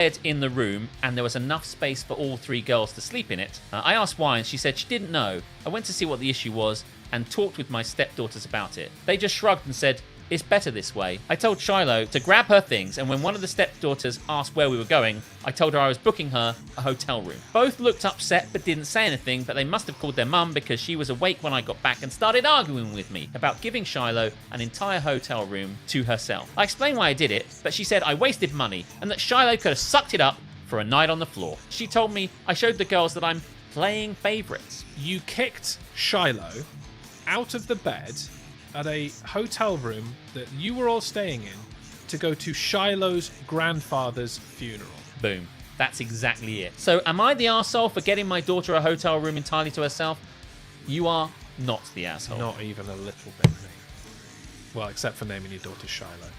bed in the room and there was enough space for all 3 girls to sleep in it. I asked why and she said she didn't know. I went to see what the issue was and talked with my stepdaughters about it. They just shrugged and said, it's better this way. I told Shiloh to grab her things, and when one of the stepdaughters asked where we were going, I told her I was booking her a hotel room. Both looked upset but didn't say anything, but they must have called their mum because she was awake when I got back and started arguing with me about giving Shiloh an entire hotel room to herself. I explained why I did it, but she said I wasted money and that Shiloh could have sucked it up for a night on the floor. She told me I showed the girls that I'm playing favourites. You kicked Shiloh out of the bed at a hotel room that you were all staying in to go to Shiloh's grandfather's funeral. Boom. That's exactly it. So am I the arsehole for getting my daughter a hotel room entirely to herself? You are not the asshole. Not even a little bit, mate. Well, except for naming your daughter Shiloh.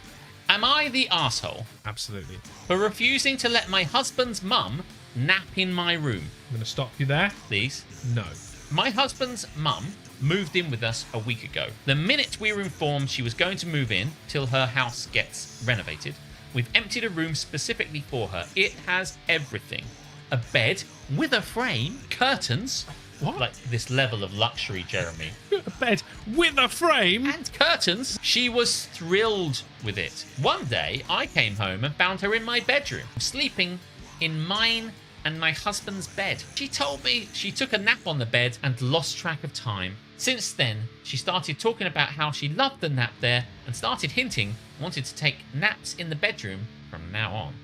Am I the arsehole Absolutely. for refusing to let my husband's mum nap in my room? I'm going to stop you there. Please. No. My husband's mum moved in with us a week ago. The minute we were informed she was going to move in till her house gets renovated, we've emptied a room specifically for her. It has everything. A bed with a frame, curtains. What? Like this level of luxury, Jeremy. A bed with a frame? And curtains. She was thrilled with it. One day, I came home and found her in my bedroom, sleeping in mine and my husband's bed. She told me she took a nap on the bed and lost track of time. Since then, she started talking about how she loved the nap there and started hinting wanted to take naps in the bedroom from now on.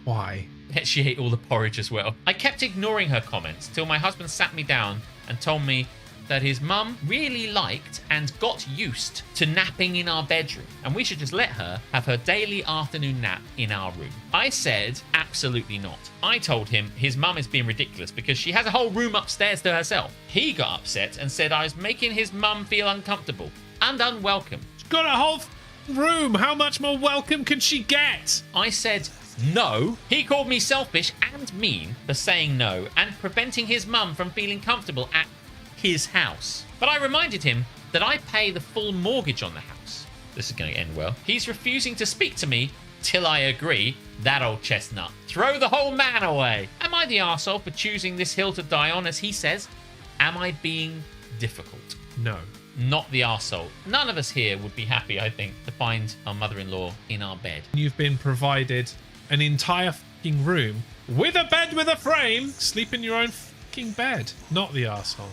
Why? She ate all the porridge as well. I kept ignoring her comments till my husband sat me down and told me that his mum really liked and got used to napping in our bedroom, and we should just let her have her daily afternoon nap in our room. I said, absolutely not. I told him his mum is being ridiculous because she has a whole room upstairs to herself. He got upset and said I was making his mum feel uncomfortable and unwelcome. She's got a whole room. How much more welcome can she get? I said no. He called me selfish and mean for saying no and preventing his mum from feeling comfortable at his house. But I reminded him that I pay the full mortgage on the house. This is going to end well. He's refusing to speak to me till I agree. That old chestnut. Throw the whole man away. Am I the arsehole for choosing this hill to die on, as he says? Am I being difficult? No. Not the arsehole. None of us here would be happy, I think, to find our mother-in-law in our bed. You've been provided an entire fucking room with a bed with a frame. Sleep in your own fucking bed. Not the arsehole.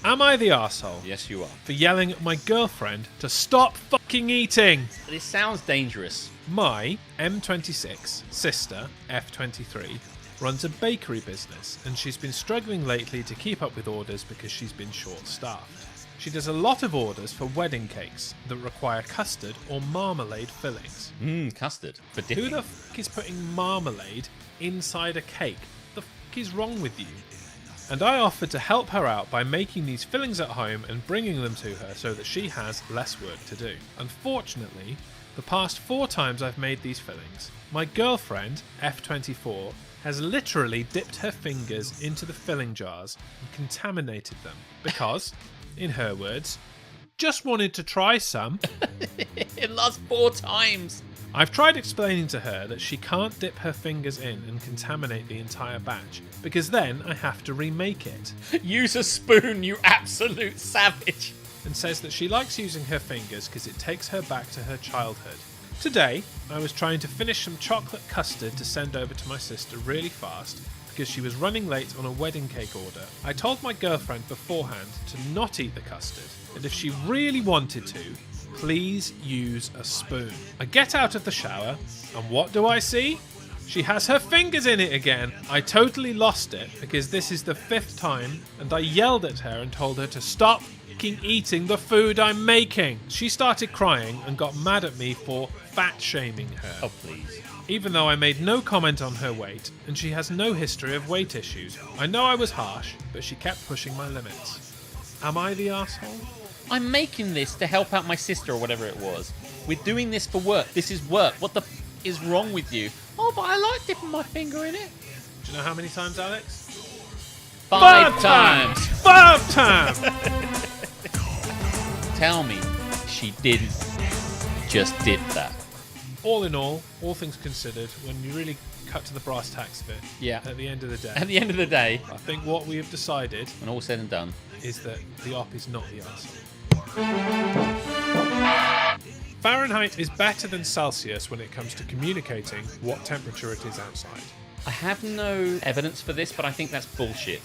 Am I the arsehole Yes, you are. for yelling at my girlfriend to stop fucking eating? This sounds dangerous. My M26 sister, F23, runs a bakery business, and she's been struggling lately to keep up with orders because she's been short-staffed. She does a lot of orders for wedding cakes that require custard or marmalade fillings. Custard. For Who dipping. the fuck is putting marmalade inside a cake? The fuck is wrong with you? And I offered to help her out by making these fillings at home and bringing them to her so that she has less work to do. Unfortunately, the past 4 times I've made these fillings, my girlfriend, F24, has literally dipped her fingers into the filling jars and contaminated them because, in her words, just wanted to try some. It lasts 4 times. I've tried explaining to her that she can't dip her fingers in and contaminate the entire batch, because then I have to remake it, Use a spoon, you absolute savage. and says that she likes using her fingers because it takes her back to her childhood. Today, I was trying to finish some chocolate custard to send over to my sister really fast because she was running late on a wedding cake order. I told my girlfriend beforehand to not eat the custard, and if she really wanted to, please use a spoon. I get out of the shower, and what do I see? She has her fingers in it again. I totally lost it because this is the 5th time, and I yelled at her and told her to stop fucking eating the food I'm making. She started crying and got mad at me for fat shaming her. Oh, please. Even though I made no comment on her weight, and she has no history of weight issues. I know I was harsh, but she kept pushing my limits. Am I the arsehole? I'm making this to help out my sister or whatever it was. We're doing this for work. This is work. What the is wrong with you? Oh, but I like dipping my finger in it. Do you know how many times, Alex? 5 times. 5 times! Tell me she didn't just dip that. all in all things considered, when you really cut to the brass tacks of it, at the end of the day, I think what we have decided, when all said and done, is that the op is not the arsehole. Fahrenheit is better than Celsius when it comes to communicating what temperature it is outside. I have no evidence for this, but I think that's bullshit.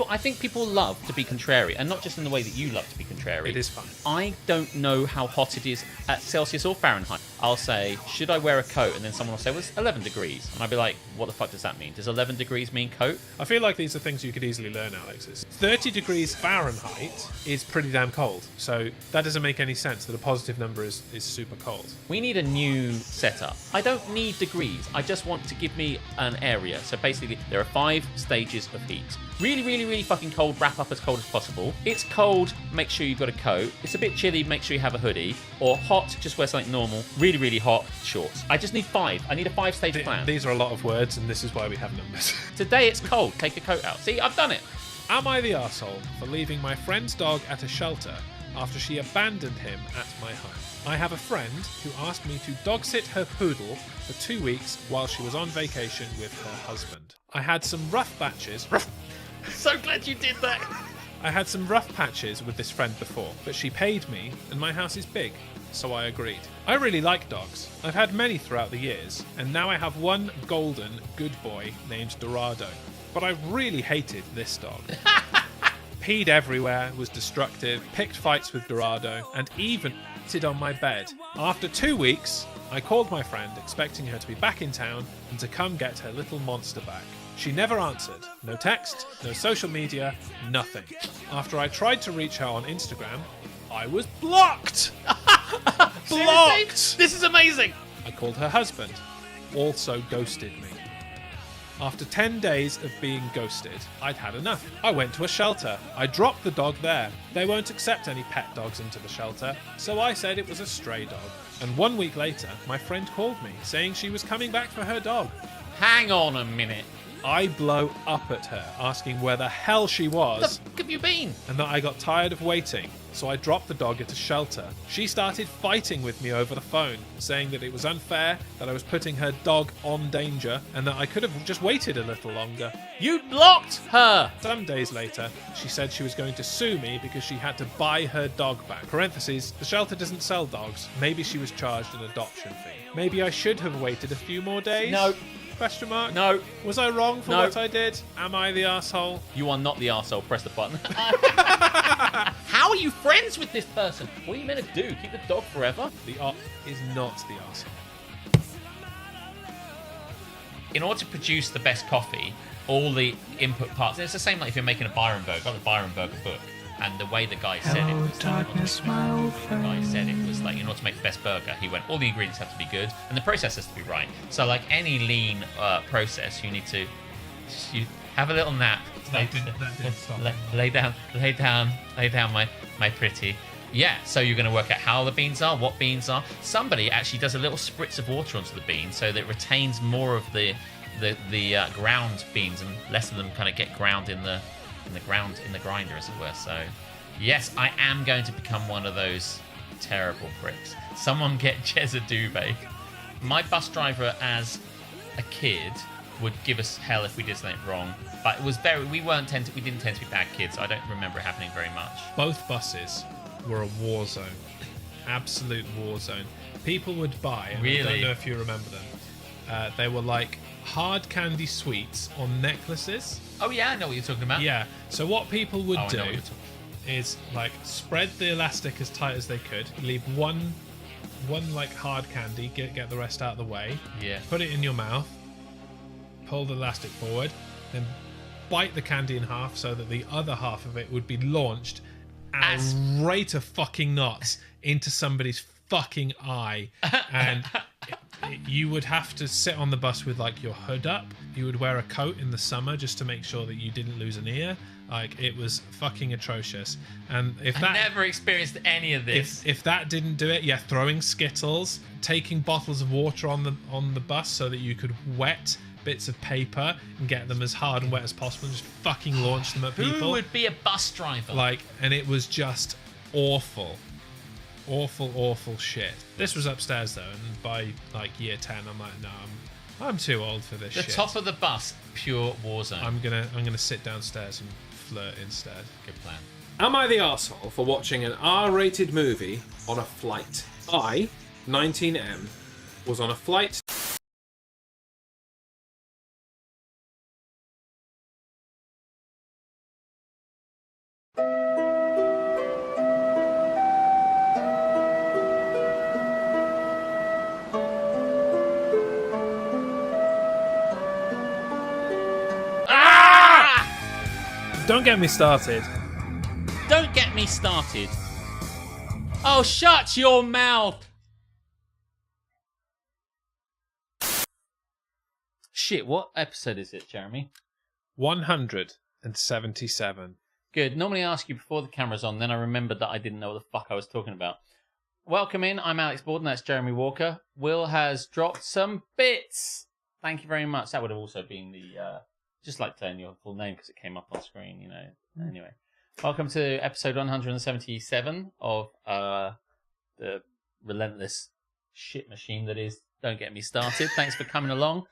I think people love to be contrary, and not just in the way that you love to be contrary. It is fun. I don't know how hot it is at Celsius or Fahrenheit. I'll say, should I wear a coat? And then someone will say, well, it's 11 degrees. And I'll be like, what the fuck does that mean? Does 11 degrees mean coat? I feel like these are things you could easily learn, Alex. 30 degrees Fahrenheit is pretty damn cold. So that doesn't make any sense that a positive number is super cold. We need a new setup. I don't need degrees. I just want to give me an area. So basically, there are 5 stages of heat. Really, really, really fucking cold, wrap up as cold as possible. It's cold, make sure you've got a coat. It's a bit chilly, make sure you have a hoodie. Or hot, just wear something normal. Really, really hot, shorts. I just need 5. I need a 5-stage plan. These are a lot of words, and this is why we have numbers. Today it's cold, take a coat out. See, I've done it. Am I the arsehole for leaving my friend's dog at a shelter after she abandoned him at my home? I have a friend who asked me to dog sit her poodle for 2 weeks while she was on vacation with her husband. I had some rough patches. So glad you did that. I had some rough patches with this friend before, but she paid me, and my house is big, so I agreed. I really like dogs. I've had many throughout the years, and now I have one golden good boy named Dorado. But I really hated this dog. Peed everywhere, was destructive, picked fights with Dorado, and even sit on my bed. After 2 weeks, I called my friend, expecting her to be back in town and to come get her little monster back. She never answered. No text, no social media, nothing. After I tried to reach her on Instagram, I was blocked! Blocked! This is amazing! I called her husband. Also ghosted me. After 10 days of being ghosted, I'd had enough. I went to a shelter. I dropped the dog there. They won't accept any pet dogs into the shelter, so I said it was a stray dog. And 1 week later, my friend called me, saying she was coming back for her dog. Hang on a minute. I blow up at her, asking where the hell she was. Where the fuck have you been? And that I got tired of waiting, so I dropped the dog at a shelter. She started fighting with me over the phone, saying that it was unfair, that I was putting her dog on danger, and that I could have just waited a little longer. You blocked her! Some days later, she said she was going to sue me because she had to buy her dog back. Parentheses, the shelter doesn't sell dogs. Maybe she was charged an adoption fee. Maybe I should have waited a few more days? No. Question mark? No. Was I wrong for No. what I did? Am I the arsehole? You are not the arsehole. Press the button. How are you friends with this person? What are you meant to do? Keep the dog forever? The op is not the arsehole. In order to produce the best coffee, all the input parts, it's the same like if you're making a Byron burger, got the Byron burger book. And the way the guy said it was like, in order to make the best burger, he went, all the ingredients have to be good and the process has to be right. So like any lean process, you need to have a little nap. That didn't stop. Lay down my pretty. Yeah, so you're going to work out how the beans are, what beans are. Somebody actually does a little spritz of water onto the bean so that it retains more of the ground beans and less of them kind of get ground in the grinder, as it were. So yes, I am going to become one of those terrible pricks. Someone get Jez a duvet. My bus driver as a kid would give us hell if we did something wrong, but it was we didn't tend to be bad kids, so I don't remember it happening very much. Both buses were a war zone. Absolute war zone. People would buy, and Really? I don't know if you remember them, they were like hard candy sweets on necklaces. Oh yeah, I know what you're talking about. Yeah, so what people would I know do what you're talking is like spread the elastic as tight as they could, leave one like hard candy, get the rest out of the way, Yeah. put it in your mouth, pull the elastic forward, then bite the candy in half so that the other half of it would be launched at a rate of fucking knots into somebody's fucking eye. And you would have to sit on the bus with like your hood up. You would wear a coat in the summer just to make sure that you didn't lose an ear. Like, it was fucking atrocious. And if I that never experienced any of this. if that didn't do it, yeah, throwing Skittles, taking bottles of water on the bus so that you could wet bits of paper and get them as hard and wet as possible and just fucking launch them at people. Who would be a bus driver? Like, and it was just awful. awful, awful shit. This was upstairs though, and by like year 10, I'm like, no, I'm too old for this shit. The top of the bus, pure war zone. I'm gonna sit downstairs and flirt instead. Good plan. Am I the arsehole for watching an R-rated movie on a flight? I, 19M, was on a flight. Don't get me started. Don't get me started. Oh, shut your mouth. Shit, what episode is it, Jeremy? 177. Good. Normally I ask you before the camera's on, then I remembered that I didn't know what the fuck I was talking about. Welcome in. I'm Alex Borden. That's Jeremy Walker. Will has dropped some bits. Thank you very much. That would have also been the... just like saying your full name because it came up on screen, you know. Anyway, welcome to episode 177 of the relentless shit machine that is Don't Get Me Started. Thanks for coming along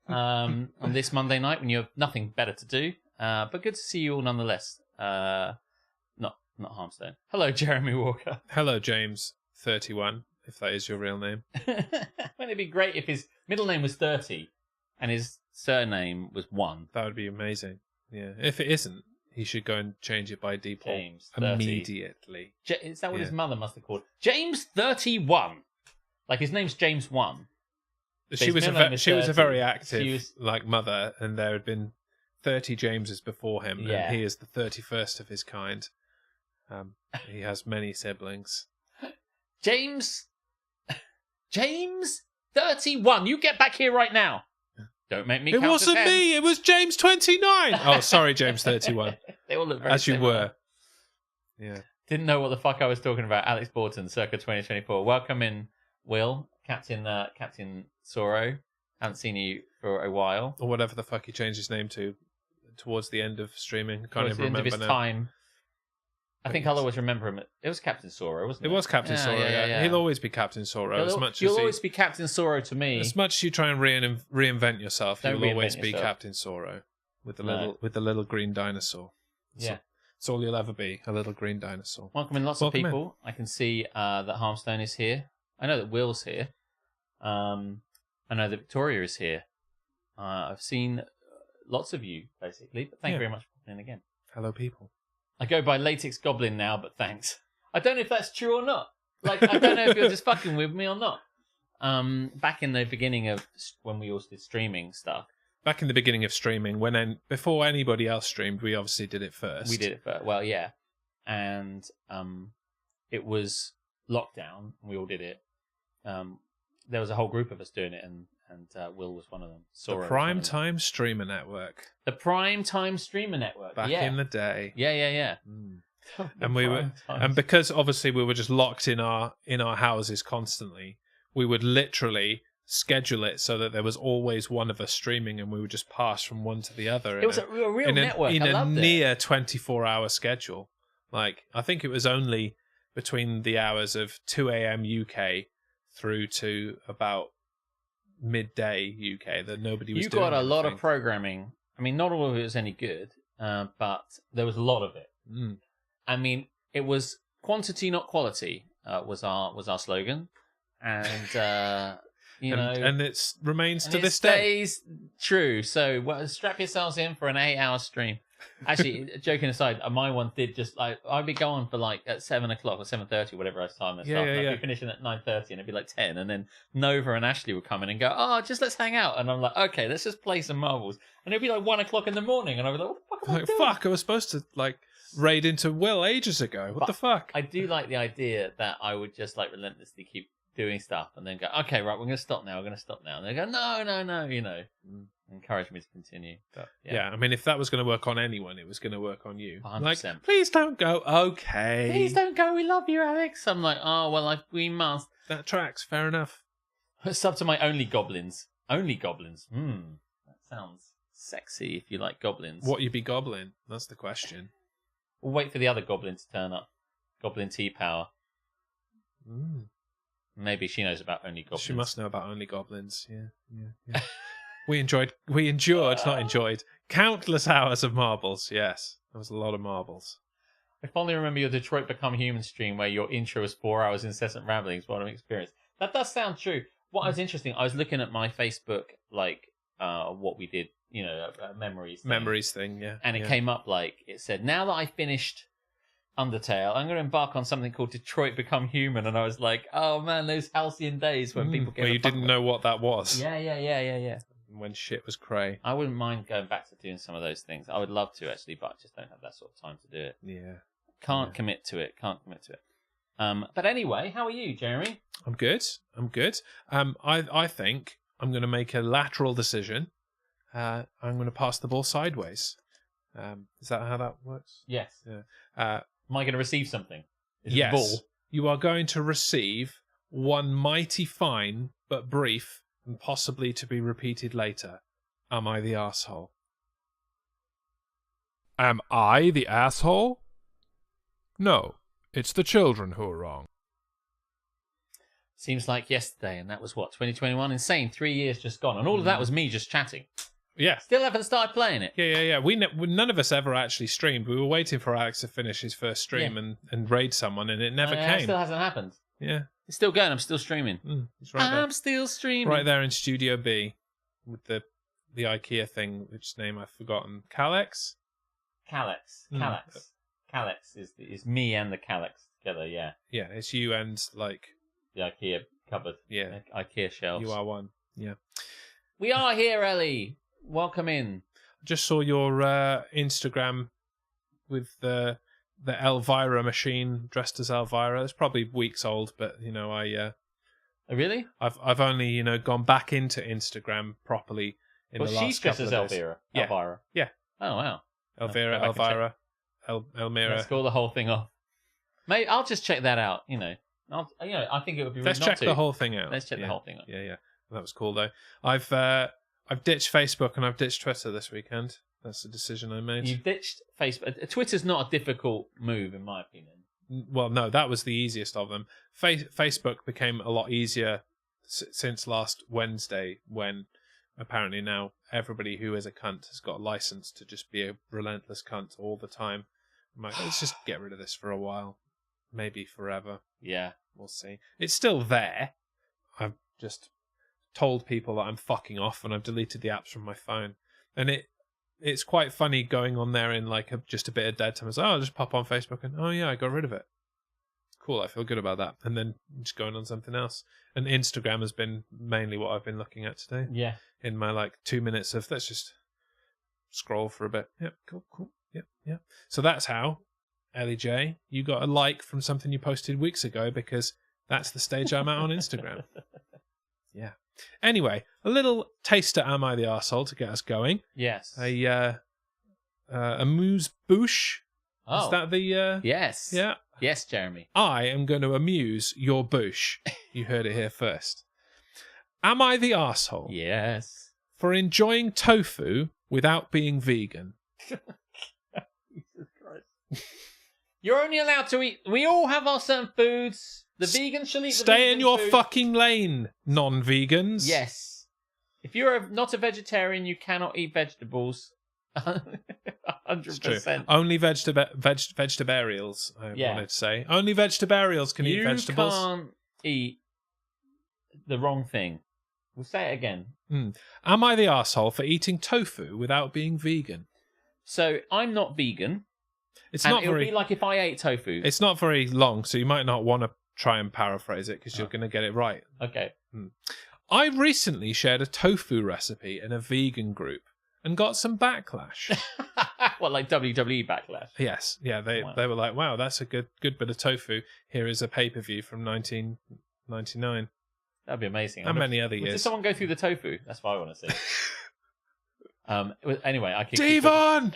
on this Monday night when you have nothing better to do. But good to see you all nonetheless. Not Harmstone. Hello, Jeremy Walker. Hello, James 31, if that is your real name. Wouldn't it be great if his middle name was 30 and his surname was 1? That would be amazing. Yeah. If it isn't, he should go and change it by default James 30. immediately. Is that what his mother must have called? James 31. Like his name's James 1. She was a very active like mother, and there had been 30 Jameses before him, and he is the 31st of his kind. He has many siblings. James 31. You get back here right now. Don't make me count to 10. It wasn't me. It was James 29. Oh, sorry, James 31. They all look very as similar. you were. Yeah. Didn't know what the fuck I was talking about. Alex Borton, circa 2024. Welcome in, Will, Captain Soro. Haven't seen you for a while. Or whatever the fuck he changed his name to towards the end of streaming. Can't Towards even remember the end of his now. time. I think I'll always remember him. It was Captain Soro, wasn't it? It was Captain Soro. Yeah. He'll always be Captain Soro. You'll always be Captain Soro to me. As much as you try and reinvent yourself, Don't you'll always reinvent be yourself. Captain Soro with the little green dinosaur. Yeah. It's all you'll ever be, a little green dinosaur. Welcome in, lots of people. I can see that Harmstone is here. I know that Will's here. I know that Victoria is here. I've seen lots of you, basically, but thank you very much for coming in again. Hello, people. I go by Latex Goblin now, but thanks. I don't know if that's true or not. Like, I don't know if you're just fucking with me or not. Back in the beginning of when we also did streaming stuff. Back in the beginning of streaming, before anybody else streamed, we obviously did it first. We did it first. Well, yeah. And it was lockdown. We all did it. There was a whole group of us doing it, and Will was one of them. The Prime Time Streamer Network. The Prime Time Streamer Network. Back in the day. Yeah. And because obviously we were just locked in our houses constantly, we would literally schedule it so that there was always one of us streaming, and we would just pass from one to the other. It was a real network. In I a loved near it. 24-hour schedule. Like, I think it was only between the hours of 2 a.m. UK through to about midday UK that nobody was doing. You got a lot of programming. I mean, not all of it was any good, but there was a lot of it. Mm. I mean, it was quantity, not quality, was our slogan, and and it remains to this day. Stays true. So strap yourselves in for an 8-hour stream. Actually, joking aside, my one did just like I'd be going for like at 7 o'clock or 7:30, whatever I was time. I'd be finishing at 9:30, and it'd be like 10, and then Nova and Ashley would come in and go, "Oh, just let's hang out." And I'm like, "Okay, let's just play some marbles." And it'd be like 1 o'clock in the morning, and I'd be like, "What the fuck am I doing?" Fuck, I was supposed to like raid into Will ages ago. What the fuck? I do like the idea that I would just like relentlessly keep doing stuff and then go, "Okay, right, we're going to stop now. And they go, "No," you know. Encourage me to continue. But, yeah, I mean, if that was going to work on anyone, it was going to work on you. 100%. Like, please don't go. Okay. Please don't go. We love you, Alex. I'm like, oh, well, we must. That tracks. Fair enough. Sub to my Only Goblins. Only Goblins. That sounds sexy if you like goblins. What you be goblin? That's the question. We'll wait for the other goblin to turn up. Goblin T-Power. Maybe she knows about only goblins. She must know about only goblins. Yeah. We endured, countless hours of marbles. Yes, there was a lot of marbles. I fondly remember your Detroit Become Human stream where your intro was 4 hours incessant ramblings. What an experience. That does sound true. What was interesting, I was looking at my Facebook, what we did, memories. Memories thing, yeah. And it came up it said, now that I finished Undertale, I'm going to embark on something called Detroit Become Human. And I was like, oh man, those halcyon days when people get... Where you didn't know what that was. Yeah. When shit was cray. I wouldn't mind going back to doing some of those things. I would love to, actually, but I just don't have that sort of time to do it. Yeah. Can't commit to it. But anyway, how are you, Jeremy? I'm good. I think I'm going to make a lateral decision. I'm going to pass the ball sideways. Is that how that works? Yes. Yeah. Am I going to receive something? Yes. Ball? You are going to receive one mighty fine but brief and possibly to be repeated later. Am I the arsehole? Am I the asshole? No, it's the children who are wrong. Seems like yesterday, and that was what, 2021? Insane, 3 years just gone. And all of that was me just chatting. Yeah. Still haven't started playing it. Yeah. None of us ever actually streamed. We were waiting for Alex to finish his first stream and raid someone, and it never came. It still hasn't happened. Yeah. It's still going. I'm still streaming. It's right there. I'm still streaming. Right there in Studio B with the IKEA thing, which name I've forgotten. Calyx? Calyx. Calyx is me and the Calyx together, yeah. Yeah, it's you and, the IKEA cupboard. Yeah. IKEA shelves. You are one. Yeah. We are here, Ellie. Welcome in. I just saw your Instagram with the Elvira machine dressed as Elvira. It's probably weeks old, but Oh, really? I've only gone back into Instagram properly in the last she's dressed couple as of days. Elvira. Yeah. Oh wow. Elvira, Elvira, Elmira. Let's call the whole thing off. Mate, I'll just check that out. I think it would be. Let's check the whole thing out. Let's check the whole thing out. Yeah. That was cool though. I've ditched Facebook and I've ditched Twitter this weekend. That's the decision I made. You've ditched Facebook. Twitter's not a difficult move, in my opinion. Well, no, that was the easiest of them. Facebook became a lot easier since last Wednesday, when apparently now everybody who is a cunt has got a license to just be a relentless cunt all the time. I'm like, let's just get rid of this for a while. Maybe forever. Yeah. We'll see. It's still there. I've just told people that I'm fucking off and I've deleted the apps from my phone. And it's quite funny going on there in just a bit of dead time. It's I'll just pop on Facebook and I got rid of it. Cool, I feel good about that. And then just going on something else. And Instagram has been mainly what I've been looking at today. Yeah. In my 2 minutes of let's just scroll for a bit. Yep, cool. Yep. So that's how, Ellie J, you got a like from something you posted weeks ago, because that's the stage I'm at on Instagram. Yeah. Anyway, a little taster Am I the Arsehole to get us going. Yes. A amuse-bouche. Oh. Is that the... Yes. Yeah. Yes, Jeremy. I am going to amuse your bouche. You heard it here first. Am I the arsehole? Yes. For enjoying tofu without being vegan? Jesus Christ. You're only allowed to eat... We all have our certain foods. The vegans shall eat the Stay vegan in your food. fucking lane, non-vegans. Yes. If you're not a vegetarian, you cannot eat vegetables. 100%. Only vegetarians, I wanted to say. Only vegetarians can eat vegetables. You can't eat the wrong thing. We'll say it again. Am I the arsehole for eating tofu without being vegan? So, I'm not vegan. It's and not it would very... be like if I ate tofu. It's not very long, so you might not want to try and paraphrase it, because you're going to get it right. Okay. I recently shared a tofu recipe in a vegan group and got some backlash. What, like WWE backlash? Yes. Yeah, they were like, wow, that's a good bit of tofu. Here is a pay-per-view from 1999. That'd be amazing. And many other years. Did someone go through the tofu? That's what I want to see. Anyway, I can... Devon!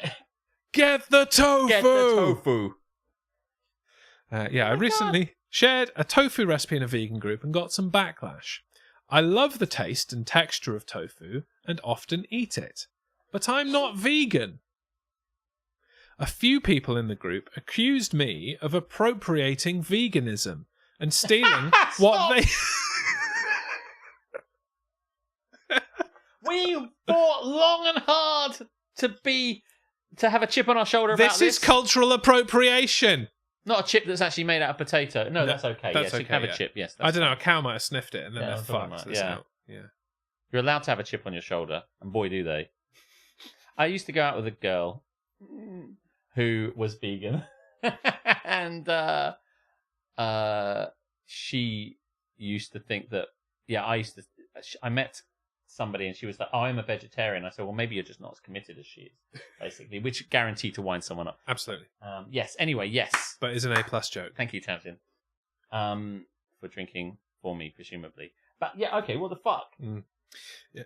Get the tofu! Get the tofu! I recently shared a tofu recipe in a vegan group and got some backlash. I love the taste and texture of tofu and often eat it, but I'm not vegan. A few people in the group accused me of appropriating veganism and stealing what they... We fought long and hard to have a chip on our shoulder about this. This is cultural appropriation. Not a chip that's actually made out of potato. No, that's okay. That's yes, you can okay, have a chip. Yes, I don't know. A cow might have sniffed it and then Yeah, they're something fucked. like It's that, out. Yeah. You're allowed to have a chip on your shoulder, and boy, do they. I used to go out with a girl who was vegan, and she used to think that, I met somebody and she was like, oh, I'm a vegetarian. I said, well, maybe you're just not as committed as she is, basically, which guaranteed to wind someone up. Absolutely. Yes, anyway, yes. But it's an A+ joke. Thank you, Tamsin, for drinking for me, presumably. But yeah, okay, what the fuck? Yeah.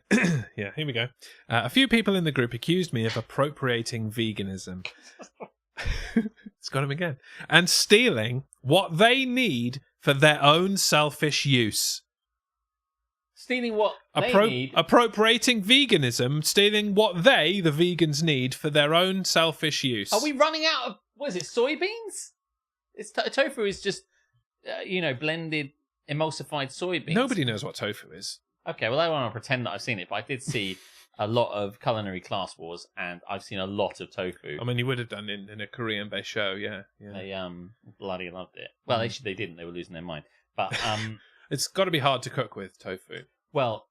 Yeah, here we go. A few people in the group accused me of appropriating veganism. It's got him again. And stealing what they need for their own selfish use. Stealing what they need? Appropriating veganism, stealing what they, the vegans, need for their own selfish use. Are we running out of, what is it, soybeans? Tofu is just, blended, emulsified soybeans. Nobody knows what tofu is. Okay, well, I don't want to pretend that I've seen it, but I did see a lot of culinary class wars, and I've seen a lot of tofu. I mean, you would have done in a Korean-based show, yeah. They bloody loved it. Well, they didn't. They were losing their mind. But it's got to be hard to cook with tofu. Well,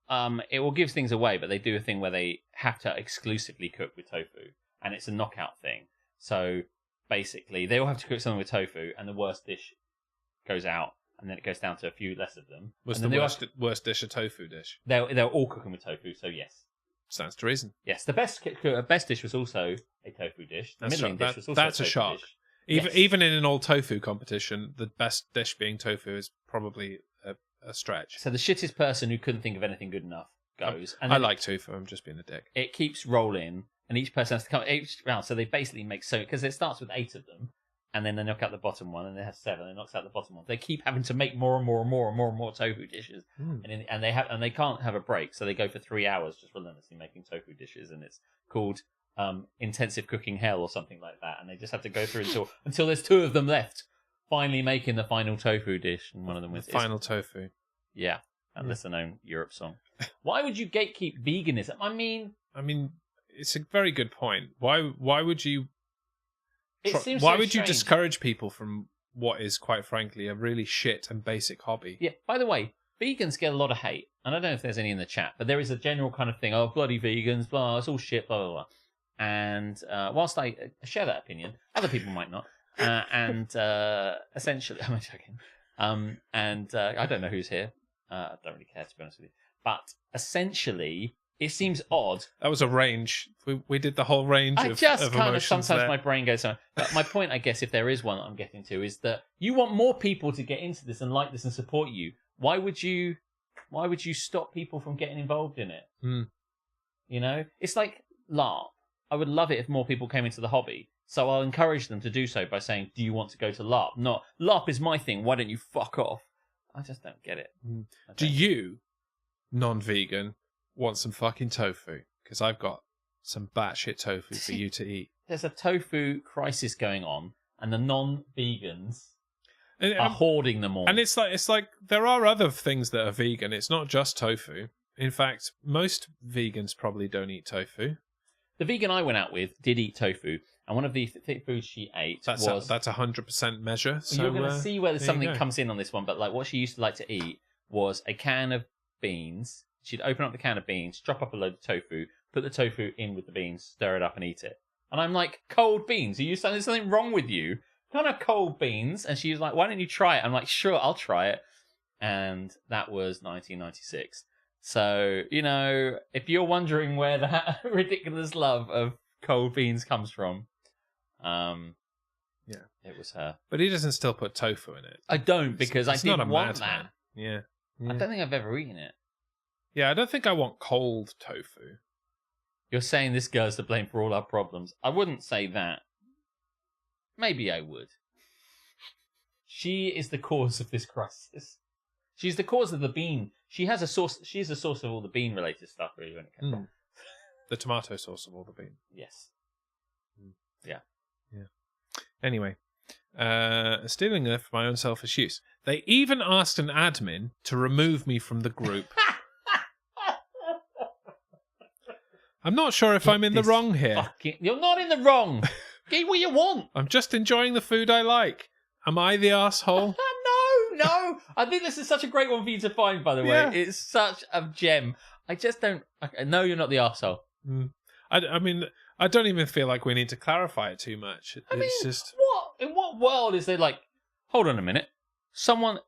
it will give things away, but they do a thing where they have to exclusively cook with tofu, and it's a knockout thing. So basically, they all have to cook something with tofu, and the worst dish goes out, and then it goes down to a few less of them. What's the worst dish a tofu dish? They're all cooking with tofu, so yes. Stands to reason. Yes, the best dish was also a tofu dish. The middling dish was also that's a shock. Dish. Even in an all tofu competition, the best dish being tofu is probably a stretch. So the shittest person who couldn't think of anything good enough goes. And I like tofu. I'm just being a dick. It keeps rolling, and each person has to come each round. So they basically make because it starts with 8 of them, and then they knock out the bottom one, and they have 7. And it knocks out the bottom one. They keep having to make more and more and more and more and more tofu dishes, and they can't have a break, so they go for 3 hours just relentlessly making tofu dishes, and it's called intensive cooking hell or something like that. And they just have to go through until there's 2 of them left, finally making the final tofu dish, and one of them was final tofu. Yeah, a lesser-known Europe song. Why would you gatekeep veganism? I mean, it's a very good point. Why would you? Why would you discourage people from what is, quite frankly, a really shit and basic hobby? Yeah. By the way, vegans get a lot of hate, and I don't know if there's any in the chat, but there is a general kind of thing. Oh, bloody vegans! Blah, it's all shit. Blah blah blah. And whilst I share that opinion, other people might not. Essentially, I'm joking. I don't know who's here. I don't really care, to be honest with you. But essentially, it seems odd. That was a range. We did the whole range of emotions sometimes there. my brain goes somewhere. But my point, I guess, if there is one that I'm getting to, is that you want more people to get into this and like this and support you. Why would you stop people from getting involved in it? You know? It's like LARP. I would love it if more people came into the hobby. So I'll encourage them to do so by saying, do you want to go to LARP? Not, LARP is my thing, why don't you fuck off? I just don't get it. Do you, non-vegan, want some fucking tofu? Because I've got some batshit tofu for you to eat. There's a tofu crisis going on, and the non-vegans are hoarding them all. And it's like there are other things that are vegan. It's not just tofu. In fact, most vegans probably don't eat tofu. The vegan I went out with did eat tofu, and one of the foods she ate that's 100% measure. So you're going to see whether something comes in on this one, but like what she used to like to eat was a can of beans. She'd open up the can of beans, chop up a load of tofu, put the tofu in with the beans, stir it up and eat it. And I'm like, cold beans? Are you saying there's something wrong with you? You can't have cold beans. And she was like, why don't you try it? I'm like, sure, I'll try it. And that was 1996. So, if you're wondering where that ridiculous love of cold beans comes from, it was her. But he doesn't still put tofu in it. I don't, because I didn't want that. Man. Yeah. I don't think I've ever eaten it. Yeah, I don't think I want cold tofu. You're saying this girl's to blame for all our problems. I wouldn't say that. Maybe I would. She is the cause of this crisis. She's the cause of the bean. She's the source of all the bean-related stuff, really, when it comes from. The tomato sauce of all the bean. Yes. Yeah. Anyway, Stealing them for my own selfish use. They even asked an admin to remove me from the group. I'm not sure if I'm in the wrong here. You're not in the wrong. Get what you want. I'm just enjoying the food I like. Am I the arsehole? No. I think this is such a great one for you to find, by the way. Yeah. It's such a gem. I just don't... No, you're not the arsehole. I mean, I don't even feel like we need to clarify it too much. It's just... In what world is there like... Hold on a minute. Someone...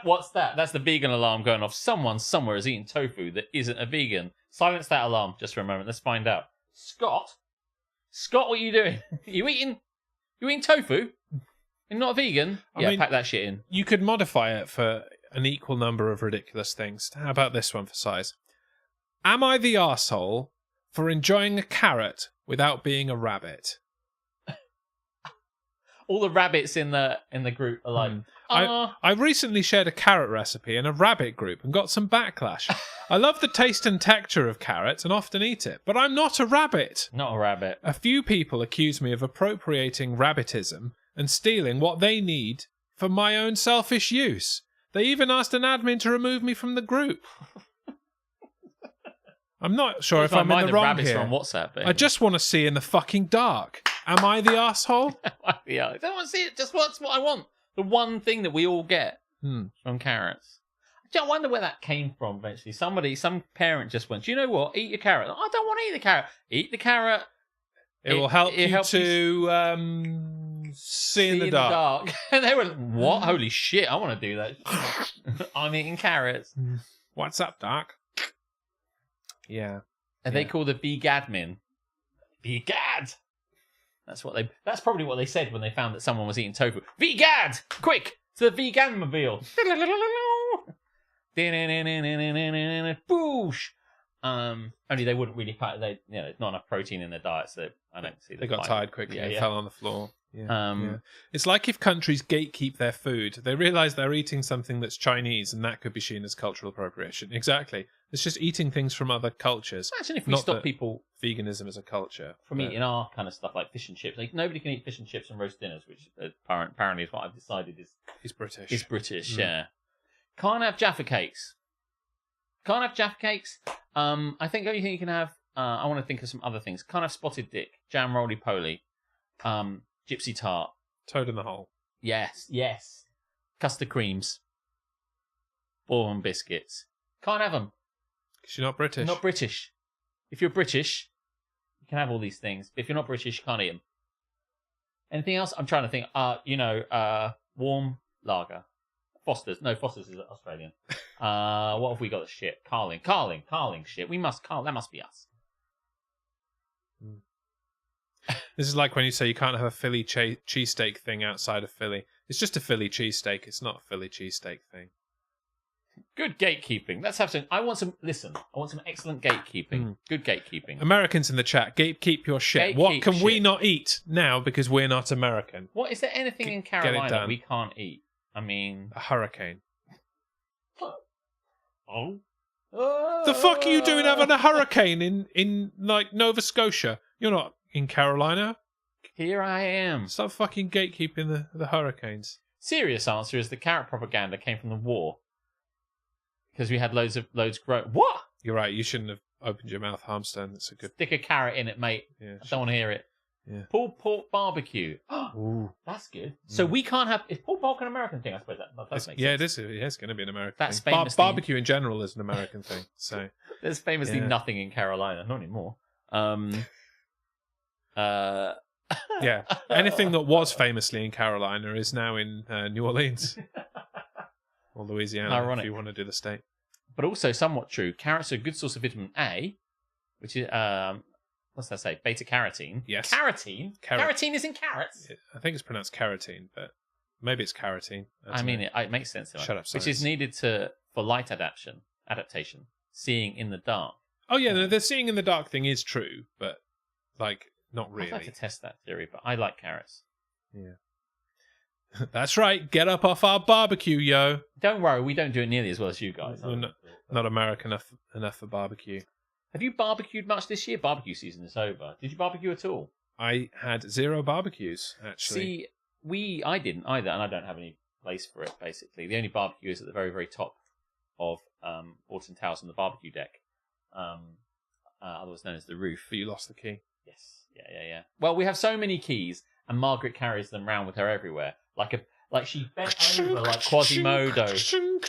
What's that? That's the vegan alarm going off. Someone somewhere is eating tofu that isn't a vegan. Silence that alarm just for a moment. Let's find out. Scott, what are you doing? You eating tofu? You're not a vegan? I mean, pack that shit in. You could modify it for an equal number of ridiculous things. How about this one for size? Am I the arsehole for enjoying a carrot without being a rabbit? All the rabbits in the group are like... I recently shared a carrot recipe in a rabbit group and got some backlash. I love the taste and texture of carrots and often eat it, but I'm not a rabbit. Not a rabbit. A few people accuse me of appropriating rabbitism and stealing what they need for my own selfish use. They even asked an admin to remove me from the group. I'm not sure if I'm in the wrong here. On WhatsApp, I just want to see in the fucking dark. Am I the arsehole? Yeah, I don't want to see it. Just what's what I want. The one thing that we all get from carrots. I wonder where that came from eventually. Some parent just went, you know what? Eat your carrot. I don't want to eat the carrot. Eat the carrot. It will help you to see in the dark. And they went, what? Holy shit, I want to do that. I'm eating carrots. What's up, Doc? Yeah. And they call the vegadmin. Vegad! That's probably what they said when they found that someone was eating tofu. Vegad! Quick! To the veganmobile! Boosh! Only they wouldn't really cut. There's not enough protein in their diet, so I don't see. They got tired quickly and fell on the floor. Yeah. It's like if countries gatekeep their food, they realise they're eating something that's Chinese, and that could be seen as cultural appropriation. Exactly. It's just eating things from other cultures. Imagine if we stop people veganism as a culture from eating our kind of stuff like fish and chips. Like nobody can eat fish and chips and roast dinners, which apparently is what I've decided is British. Is British, yeah. Can't have Jaffa cakes. I think the only thing you can have. I want to think of some other things. Can't have spotted dick, jam roly poly, gypsy tart, toad in the hole. Yes. Custard creams, bourbon biscuits. Can't have them. Because you're not British. Not British. If you're British, you can have all these things. But if you're not British, you can't eat them. Anything else? I'm trying to think. Warm lager. Foster's. No, Foster's is Australian. What have we got? Shit. Carling shit. That must be us. This is like when you say you can't have a Philly cheesesteak thing outside of Philly. It's just a Philly cheesesteak. It's not a Philly cheesesteak thing. Good gatekeeping. Let's have some. I want some excellent gatekeeping. Good gatekeeping. Americans in the chat, gatekeep your shit. What can we not eat now because we're not American? What is there anything in Carolina we can't eat? I mean, a hurricane. Oh. The fuck are you doing having a hurricane in like Nova Scotia? You're not in Carolina. Here I am. Stop fucking gatekeeping the hurricanes. Serious answer is the carrot propaganda came from the war. Because we had loads grow. What? You're right. You shouldn't have opened your mouth, Harmstone. That's a good. Stick a carrot in it, mate. Yeah, I don't want to hear it. Yeah. Pulled pork barbecue. Ooh, that's good. So we can't have. Is pulled pork an American thing? I suppose that makes sense. Yeah, it is. It's going to be an American that's thing. Famously... Barbecue in general is an American thing. So there's famously nothing in Carolina. Not anymore. Yeah. Anything that was famously in Carolina is now in New Orleans. Or Louisiana, ironic. If you want to do the state. But also somewhat true. Carrots are a good source of vitamin A, which is, what's that say? Beta-carotene. Yes. Carotene? Carotene is in carrots? I think it's pronounced carotene, but maybe it's carotene. It makes sense. Shut up, science. Which is needed for light adaptation, seeing in the dark. Oh, yeah, the seeing in the dark thing is true, but, like, not really. I'd like to test that theory, but I like carrots. Yeah. That's right. Get up off our barbecue, yo. Don't worry, we don't do it nearly as well as you guys. We're not American enough for barbecue. Have you barbecued much this year? Barbecue season is over. Did you barbecue at all? I had 0 barbecues, actually. See, I didn't either, and I don't have any place for it, basically. The only barbecue is at the very, very top of Alton Towers on the barbecue deck, otherwise known as the roof. But you lost the key. Yes. Yeah. Well, we have so many keys, and Margaret carries them around with her everywhere. Like she bent over like Quasimodo,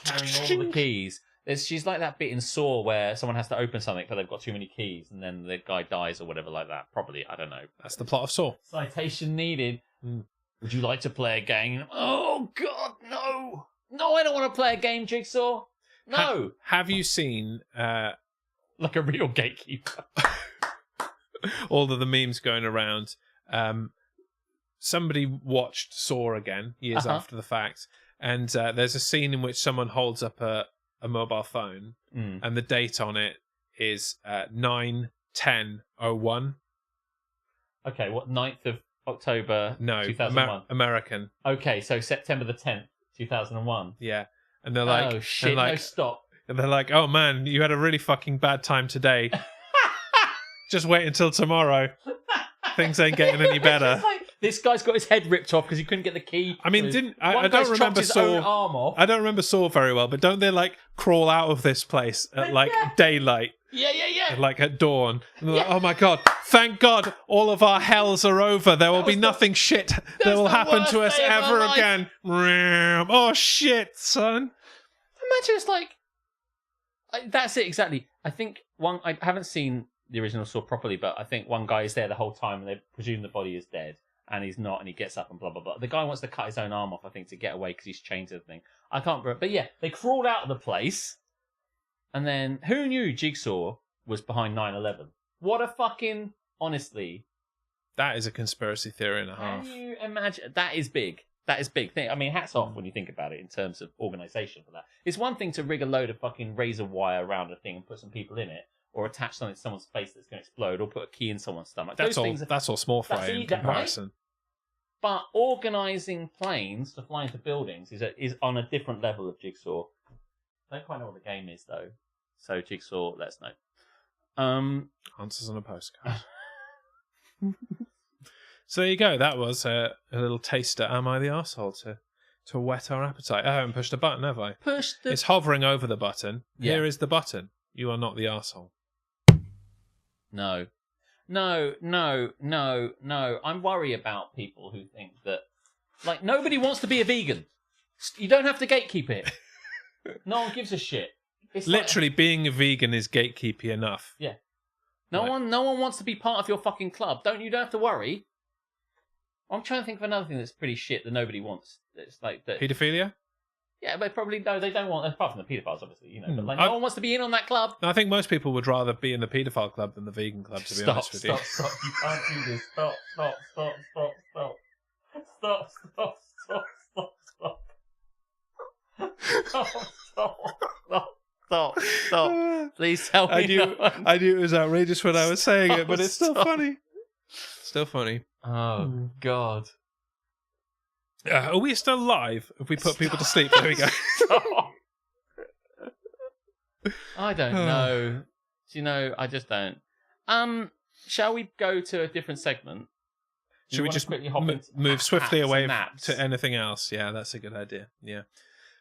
carrying all the keys. She's like that bit in Saw where someone has to open something, but they've got too many keys, and then the guy dies or whatever like that. Probably, I don't know. That's the plot of Saw. Citation needed. Would you like to play a game? Oh, God, no. No, I don't want to play a game, Jigsaw. No. Have you seen... like a real gatekeeper. all of the memes going around. Somebody watched Saw again years after the fact, and there's a scene in which someone holds up a mobile phone, and the date on it is 9/10/01. Okay, what, 9th of October 2001? American. Okay, so September the 10th, 2001. Yeah. And they're like... Oh, shit, no, stop. And they're like, oh, man, you had a really fucking bad time today. Just wait until tomorrow. Things ain't getting any better. This guy's got his head ripped off because he couldn't get the key. I mean, I don't remember Saw. I don't remember Saw very well, but don't they like crawl out of this place at like daylight? Yeah. Like at dawn. And they're like, oh my God, thank God all of our hells are over. There will be nothing shit that will happen to us ever again. Oh shit, son. Imagine it's like, that's it exactly. I think I haven't seen the original Saw properly, but I think one guy is there the whole time and they presume the body is dead. And he's not, and he gets up and blah, blah, blah. The guy wants to cut his own arm off, I think, to get away because he's chained to the thing. I can't remember. But yeah, they crawled out of the place. And then, who knew Jigsaw was behind 9/11? What a fucking, honestly. That is a conspiracy theory and a half. Can you imagine? That is big. That is big thing. I mean, hats off when you think about it in terms of organisation for that. It's one thing to rig a load of fucking razor wire around a thing and put some people in it, or attach something to someone's face that's going to explode, or put a key in someone's stomach. That's all small fry in comparison. Right? But organising planes to fly into buildings is on a different level of Jigsaw. I don't quite know what the game is, though. So, Jigsaw, let us know. Answers on a postcard. So there you go. That was a little taster. Am I the arsehole to whet our appetite? I haven't pushed a button, have I? It's hovering over the button. Yeah. Here is the button. You are not the arsehole. No. I'm worried about people who think that, like, nobody wants to be a vegan. You don't have to gatekeep it. No one gives a shit. It's literally being a vegan is gatekeepy enough. Yeah. No one wants to be part of your fucking club. You don't have to worry. I'm trying to think of another thing that's pretty shit that nobody wants. It's like that. Paedophilia? Yeah, but probably no, they don't want. Apart from the paedophiles, obviously, you know. But like, no one wants to be in on that club. I think most people would rather be in the paedophile club than the vegan club. To be honest with you. Stop! You can't do this. Stop! Please tell me. I knew it was outrageous when I was saying it, but it's still funny. Still funny. Oh God. Are we still live? If we put people to sleep, there we go. I don't know. Do you know? I just don't. Shall we go to a different segment? Should we just quickly move swiftly away to anything else? Yeah, that's a good idea. Yeah.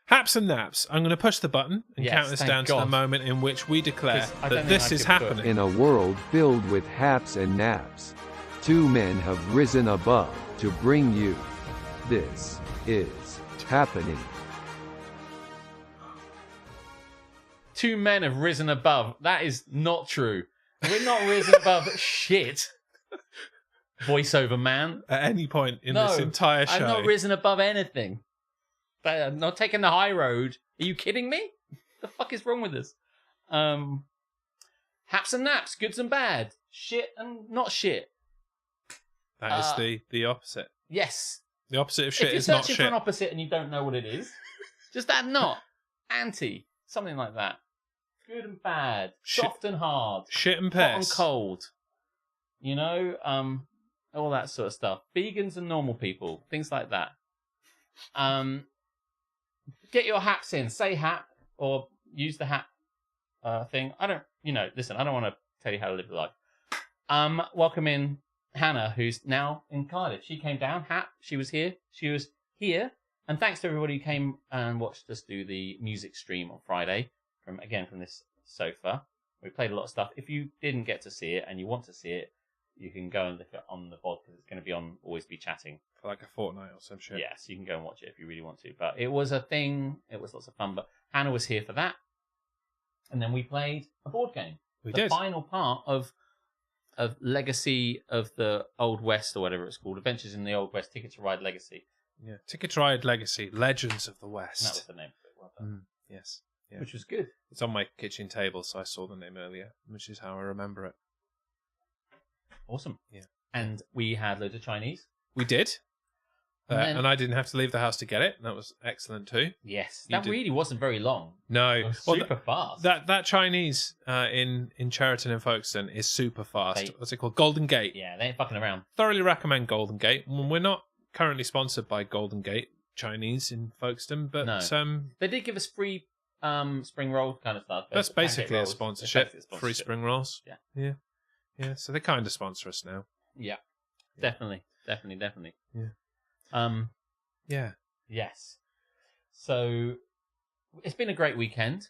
Haps and naps. I'm going to push the button and count us down to the moment in which we declare that this is happening. In a world filled with haps and naps, two men have risen above to bring you This Is Happening. Two men have risen above. That is not true. We're not risen above shit. Voiceover man. At any point in this entire show. I've not risen above anything. I'm not taking the high road. Are you kidding me? The fuck is wrong with this? Haps and naps, goods and bad. Shit and not shit. That is the opposite. Yes. The opposite of shit is not shit. If you're searching for an opposite and you don't know what it is, just add not. Anti. Something like that. Good and bad. Soft and hard. Shit and piss. Hot and cold. You know? All that sort of stuff. Vegans and normal people. Things like that. Get your haps in. Say hap or use the hap thing. Listen, I don't want to tell you how to live your life. Welcome in Hannah, who's now in Cardiff. She came down. She was here. And thanks to everybody who came and watched us do the music stream on Friday from this sofa. We played a lot of stuff. If you didn't get to see it and you want to see it, you can go and look it on the VOD because it's going to be on Always Be Chatting. For like a fortnight or some shit. Yes, you can go and watch it if you really want to. But it was a thing. It was lots of fun. But Hannah was here for that. And then we played a board game. We the did. Final part of Legacy of the Old West, or whatever it's called. Adventures in the Old West, Ticket to Ride Legacy. Yeah. Ticket to Ride Legacy, Legends of the West. That was the name of it. Well done. Yes. Yeah. Which was good. It's on my kitchen table, so I saw the name earlier, which is how I remember it. Awesome. Yeah. And we had loads of Chinese. We did. And and I didn't have to leave the house to get it. That was excellent too. Yes. You That did- really wasn't very long. No. It was Well, super fast. that Chinese in Cheriton and Folkestone is super fast. What's it called? Golden Gate. Yeah, they ain't fucking around. Thoroughly recommend Golden Gate. We're not currently sponsored by Golden Gate Chinese in Folkestone, but No. They did give us free spring roll kind of stuff. that's pancake basically a rolls. sponsorship. It's basically a Free sponsorship. spring rolls. Yeah. Yeah. So they kind of sponsor us now. Yeah. Definitely. Yeah. Yeah. Yes. So it's been a great weekend.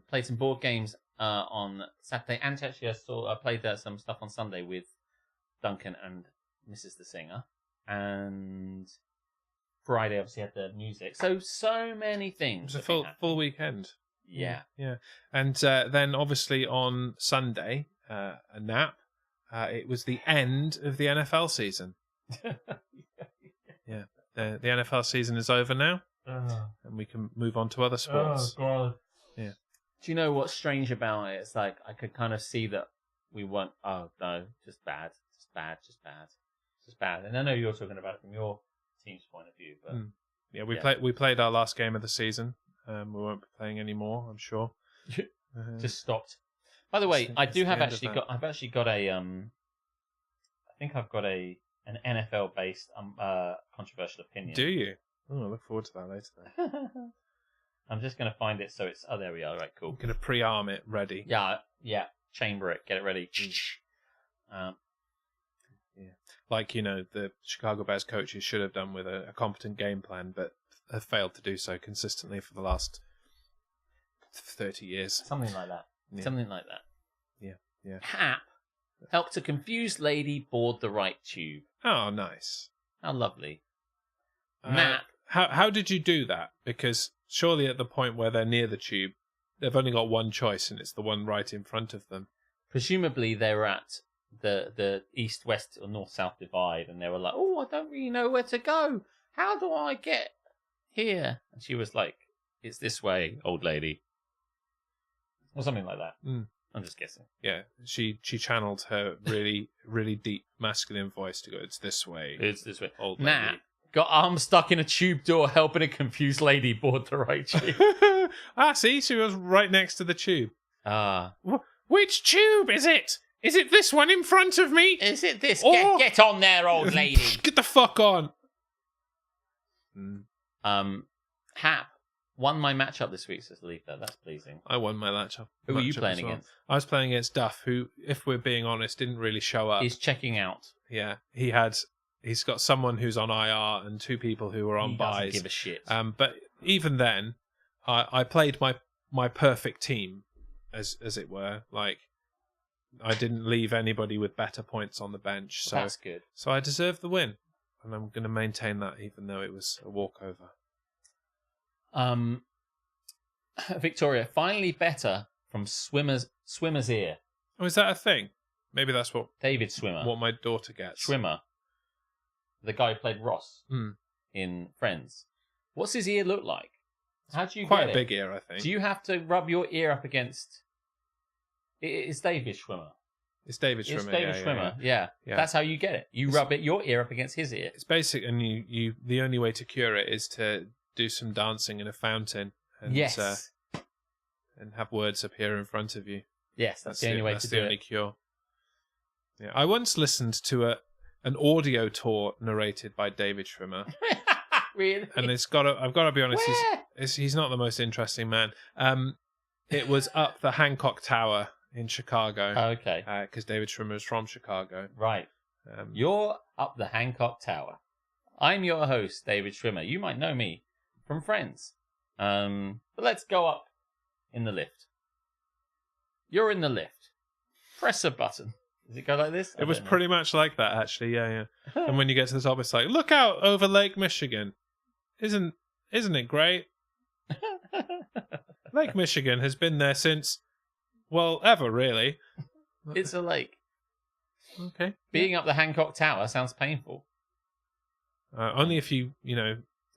Played some board games on Saturday, and actually I played some stuff on Sunday with Duncan and Mrs. the Singer, and Friday obviously had the music. So many It things. was a full weekend. Yeah. Yeah. And then obviously on Sunday, a nap. It was the end of the NFL season. Yeah. The NFL season is over now, and we can move on to other sports. God. Yeah. Do you know what's strange about it? It's like I could kind of see that we weren't. Oh no, just bad. And I know you're talking about it from your team's point of view, but Yeah, we played our last game of the season. We won't be playing anymore, I'm sure. just stopped. By the way, I do have the end of actually that. got. I've actually got a. I think I've got an NFL based controversial opinion. Do you? Oh, I look forward to that later then. I'm just going to find it so it's. Oh, there we are. Right, cool. I'm going to pre-arm it ready. Yeah. Chamber it. Get it ready. Like, the Chicago Bears coaches should have done with a competent game plan, but have failed to do so consistently for the last 30 years. Something like that. Yeah. Something like that. Yeah. Hap helped a confused lady board the right tube. Oh, nice. How lovely. Nap. How did you do that? Because surely at the point where they're near the tube, they've only got one choice, and it's the one right in front of them. Presumably they were at the east-west or north-south divide, and they were like, oh, I don't really know where to go. How do I get here? And she was like, it's this way, old lady. Or something like that. I'm just guessing. Yeah, she channeled her really, really deep masculine voice to go, it's this way. It's this way. Old Nah. lady. Got arms stuck in a tube door helping a confused lady board the right tube. See, she was right next to the tube. Which tube is it? Is it this one in front of me? Is it this? Or- Get on there, old lady. Get the fuck on. Hap won my matchup this week, says Letha. That's pleasing. I won my matchup. Who were you matchup playing as well. against? I was playing against Duff, who, if we're being honest, didn't really show up. He's checking out. Yeah, he's got someone who's on IR and two people who are on He doesn't buys. give a shit. But even then, I played my perfect team, as it were. Like, I didn't leave anybody with better points on the bench, so That's good. so I deserved the win, and I'm going to maintain that, even though it was a walkover. Victoria, finally better from Swimmer's ear. Oh, is that a thing? Maybe that's what David Swimmer. my daughter gets. Swimmer. The guy who played Ross in Friends. What's his ear look like? How do you Quite get a it? big ear, I think. Do you have to rub your ear up against... It's David Schwimmer. It's David It's Schwimmer. David yeah, Schwimmer, yeah. Yeah. That's how you get it. You rub your ear up against his ear. It's basic, and you the only way to cure it is to do some dancing in a fountain and Yes. And have words appear in front of you. Yes, that's the only way to do the only it. cure. Yeah, I once listened to an audio tour narrated by David Schwimmer, Really? and I've got to be honest, Where? he's not the most interesting man. It was up the Hancock Tower in Chicago. Okay. Because David Schwimmer is from Chicago. Right. You're up the Hancock Tower. I'm your host, David Schwimmer. You might know me from Friends. But let's go up in the lift. You're in the lift. Press a button. Does it go like this? It was pretty much like that, actually. Yeah. And when you get to the top, it's like, look out over Lake Michigan. Isn't it great? Lake Michigan has been there since, well, ever, really. It's a lake. Okay. Being up the Hancock Tower sounds painful. Only if you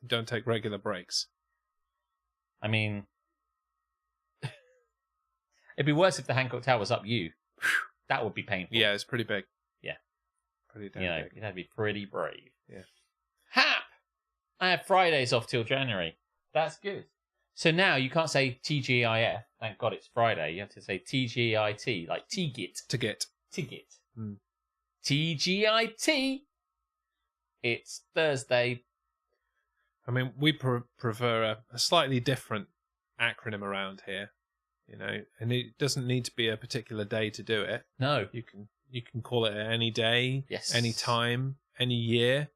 don't take regular breaks. I mean, it'd be worse if the Hancock Tower was up you. That would be painful. Yeah, it's pretty big. Yeah. Pretty damn big. You'd have to be pretty brave. Yeah. Hap! I have Fridays off till January. That's good. So now you can't say TGIF. Thank God it's Friday. You have to say TGIT, like TGIT. Ticket. TGIT. It's Thursday. I mean, we prefer a slightly different acronym around here, and it doesn't need to be a particular day to do it. No. You can call it any day, Yes. any time, any year.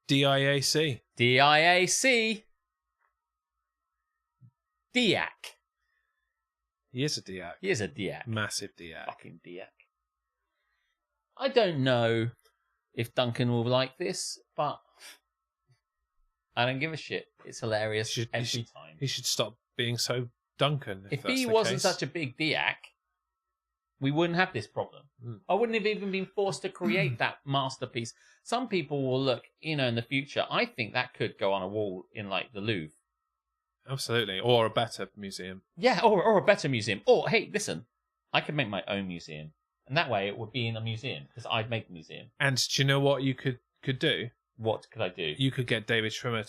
DIAC. DIAC. DIAC. He is a DIAC. He is a DIAC. Massive DIAC. Fucking DIAC. I don't know if Duncan will like this, but I don't give a shit. It's hilarious every time. He should stop being so Duncan. If that's he the wasn't case. such a big DIAC, we wouldn't have this problem. I wouldn't have even been forced to create that masterpiece. Some people will look, in the future. I think that could go on a wall in like the Louvre. Absolutely, or a better museum. Yeah, or a better museum. Or hey, listen, I could make my own museum, and that way it would be in a museum because I'd make the museum. And do you know what you could do? What could I do? You could get David Schwimmer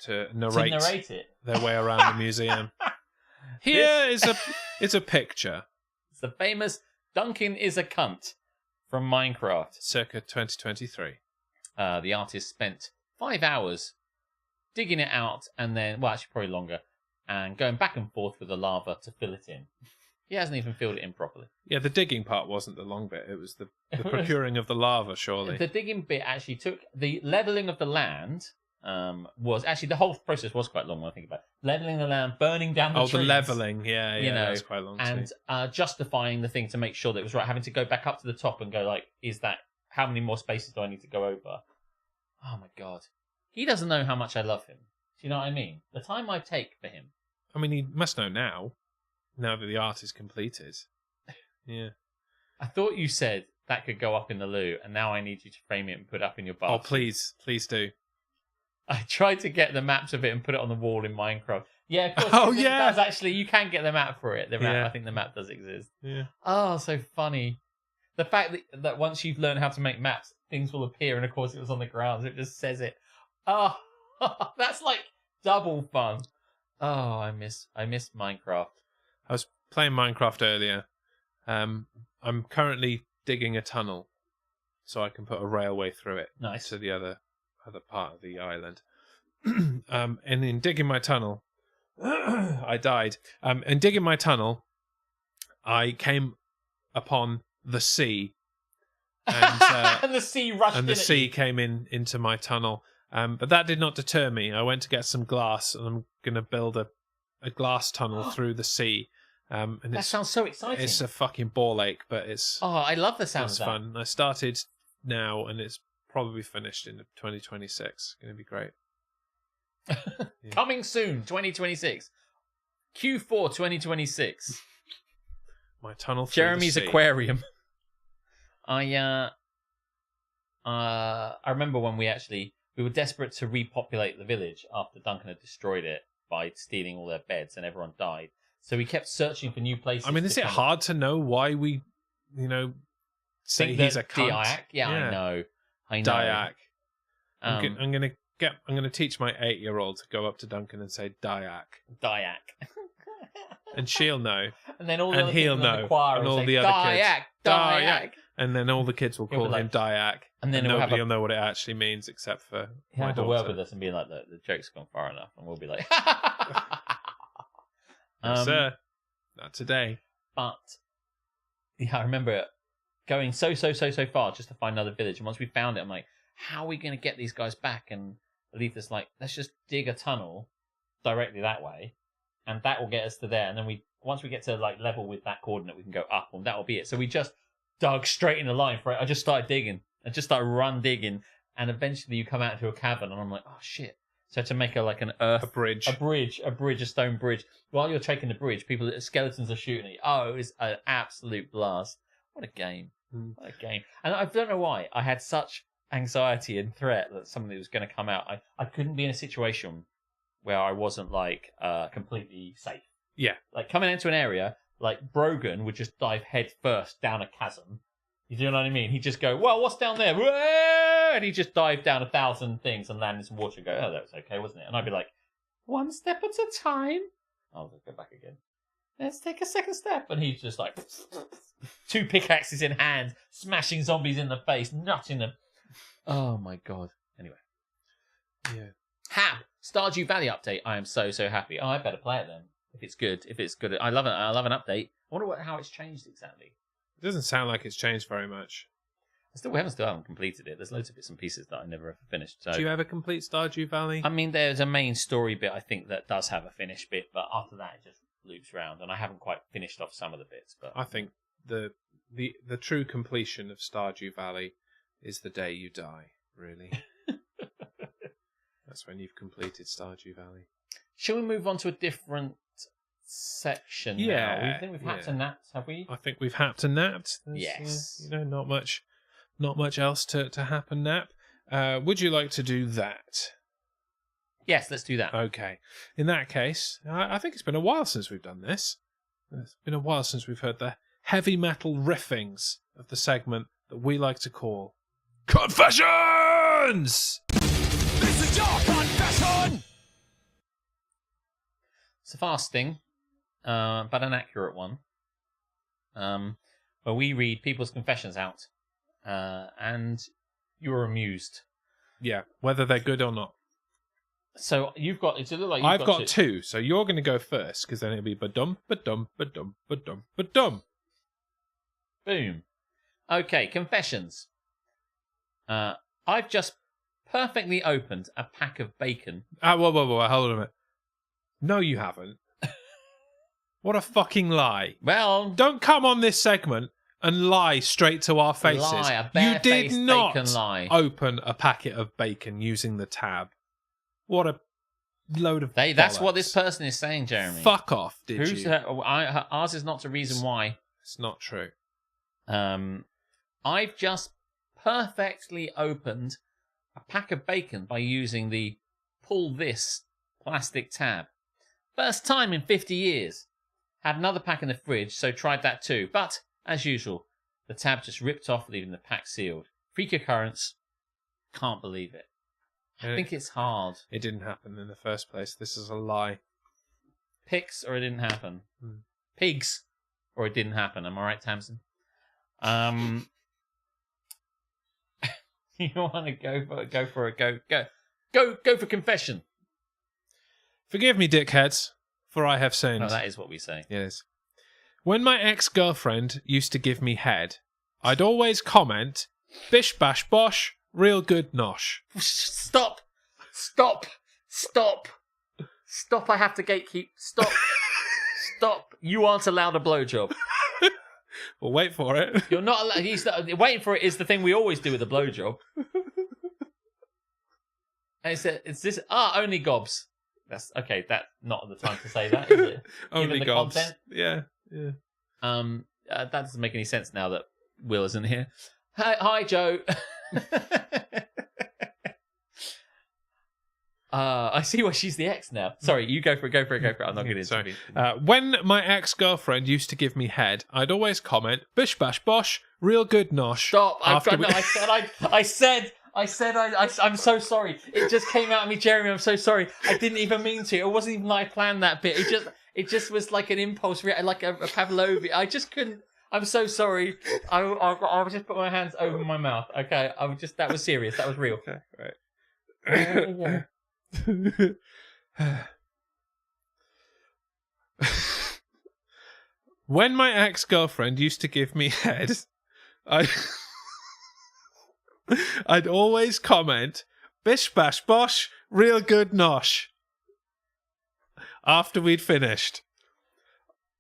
to narrate it. their way around the museum. Here is a picture. It's the famous Duncan is a cunt from Minecraft. Circa 2023. The artist spent 5 hours digging it out and then, well, actually probably longer, and going back and forth with the lava to fill it in. He hasn't even filled it in properly. Yeah, the digging part wasn't the long bit. It was the procuring of the lava, surely. The digging bit actually took the leveling of the land. Was actually the whole process was quite long when I think about it. Leveling the land, burning down the trees. The leveling, yeah, that's quite long and too. Justifying the thing to make sure that it was right, having to go back up to the top and go like, how many more spaces do I need to go over? Oh my god, he doesn't know how much I love him. Do you know what I mean? The time I take for him. I mean, he must know now that the art is completed. Yeah. I thought you said that could go up in the loo, and now I need you to frame it and put it up in your bathroom. Oh, please do. I tried to get the maps of it and put it on the wall in Minecraft. Yeah, of course. Oh, it yeah. does actually. You can get the map for it. The map, Yeah. I think the map does exist. Yeah. Oh, so funny. The fact that once you've learned how to make maps, things will appear, and of course it was on the ground, so it just says it. Oh, that's like double fun. Oh, I miss Minecraft. I was playing Minecraft earlier. I'm currently digging a tunnel so I can put a railway through it. Nice. To the other part of the island. And in digging my tunnel, I died. In digging my tunnel, I came upon the sea. And, and the sea rushed and the in at sea you. came into my tunnel. But that did not deter me. I went to get some glass, and I'm going to build a glass tunnel through the sea. And That sounds so exciting. It's a fucking ball ache, but it's I love the sound it's of that. fun. I started now, and it's probably finished in 2026. It's going to be great. Coming soon, 2026. Q4 2026. My tunnel through Jeremy's the sea. aquarium. I remember when we were desperate to repopulate the village after Duncan had destroyed it by stealing all their beds and everyone died. So we kept searching for new places. I mean, is it hard to know why we, say he's a cunt? Diac? Yeah, I know. Diac. Um, I'm gonna teach my 8-year-old to go up to Duncan and say Diac, Diac. and she'll know, And then all the and other he'll people in know, the choir and will all say, the other kids, Diac, Diac. and then all the kids will He'll be call him like- Diac, And then we'll have nobody will know what it actually means except for He'll my have a word daughter. with us and be like, the joke's gone far enough. And we'll be like, Yes, sir. Not today. But, yeah, I remember going so far just to find another village. And once we found it, I'm like, how are we going to get these guys back? And Aletha's like, let's just dig a tunnel directly that way, and that will get us to there. And then once we get to like level with that coordinate, we can go up, and that will be it. So we just dug straight in the line for it. I just started digging. I just started digging, and eventually you come out into a cavern, and I'm like, oh shit. So to make a bridge, a stone bridge. While you're taking the bridge, skeletons are shooting at you. Oh, it was an absolute blast. What a game. What a game. And I don't know why. I had such anxiety and threat that something was going to come out. I couldn't be in a situation where I wasn't like completely safe. Yeah. Like coming into an area, like Brogan would just dive head first down a chasm. You know what I mean? He'd just go, well, what's down there? And he'd just dive down 1,000 things and land in some water and go, oh, that was okay, wasn't it? And I'd be like, one step at a time. I'll go back again. Let's take a second step. And he's just like, 2 pickaxes in hand, smashing zombies in the face, nutting them. Oh, my God. Anyway. Yeah. Stardew Valley update. I am so happy. Oh, I better play it then. If it's good. I love it. I love an update. I wonder how it's changed exactly. It doesn't sound like it's changed very much. We haven't completed it. There's loads of bits and pieces that I never ever finished. So. Do you ever complete Stardew Valley? I mean, there's a main story bit, I think, that does have a finished bit, but after that, it just loops around, and I haven't quite finished off some of the bits. But I think the true completion of Stardew Valley is the day you die, really. That's when you've completed Stardew Valley. Shall we move on to a different section now? Yeah. I think we've had to naps, have we? I think we've happed and napped. Yes. Not much else to happen nap. Would you like to do that? Yes, let's do that. Okay. In that case, I think it's been a while since we've done this. It's been a while since we've heard the heavy metal riffings of the segment that we like to call Confessions! This is your confession! It's a fasting, but an accurate one, where we read people's confessions out, and you're amused. Yeah, whether they're good or not. So you've got. It's a little like I've got 2, so you're going to go first, because then it'll be ba-dum, ba-dum, ba-dum, ba-dum, ba-dum. Boom. Okay, confessions. I've just perfectly opened a pack of bacon. Whoa, hold on a minute. No, you haven't. What a fucking lie. Well, Don't come on this segment and lie straight to our faces. a You did barefaced not bacon lie. open a packet of bacon using the tab. What a load of That's what bollocks. this person is saying, Jeremy. Fuck off, did you? Ours is not the reason why. It's not true. I've just perfectly opened a pack of bacon by using the pull this plastic tab. First time in 50 years. Had another pack in the fridge, so tried that too. But, as usual, the tab just ripped off, leaving the pack sealed. Freak occurrence. Can't believe it. I think it's hard. It didn't happen in the first place. This is a lie. Picks, or it didn't happen. Pigs, or it didn't happen. Am I right, Tamsin? You want to go for confession. Forgive me, dickheads, for I have sinned. Oh, that is what we say. Yes. When my ex-girlfriend used to give me head, I'd always comment, bish bash bosh, real good nosh. Stop! I have to gatekeep. Stop. You aren't allowed a blowjob. Well, wait for it. You're not allowed. Waiting for it is the thing we always do with a blowjob. And it's this. Only gobs. That's okay. That's not the time to say that, is it? Only Given the gobs. content. Yeah. That doesn't make any sense now that Will isn't here. Hi, Joe. I see why she's the ex now. Sorry, you go for it. I'm not going to Sorry. When my ex-girlfriend used to give me head, I'd always comment, bish bash bosh, real good nosh. Stop! I said I'm so sorry. It just came out of me, Jeremy. I'm so sorry. I didn't even mean to. It wasn't even like I planned that bit. It just was like an impulse, like a Pavlovian. I just couldn't. I'm so sorry. I'll just put my hands over my mouth. Okay, that was serious. That was real. Okay, right. When my ex-girlfriend used to give me head, I'd always comment, bish bash bosh, real good nosh, after we'd finished.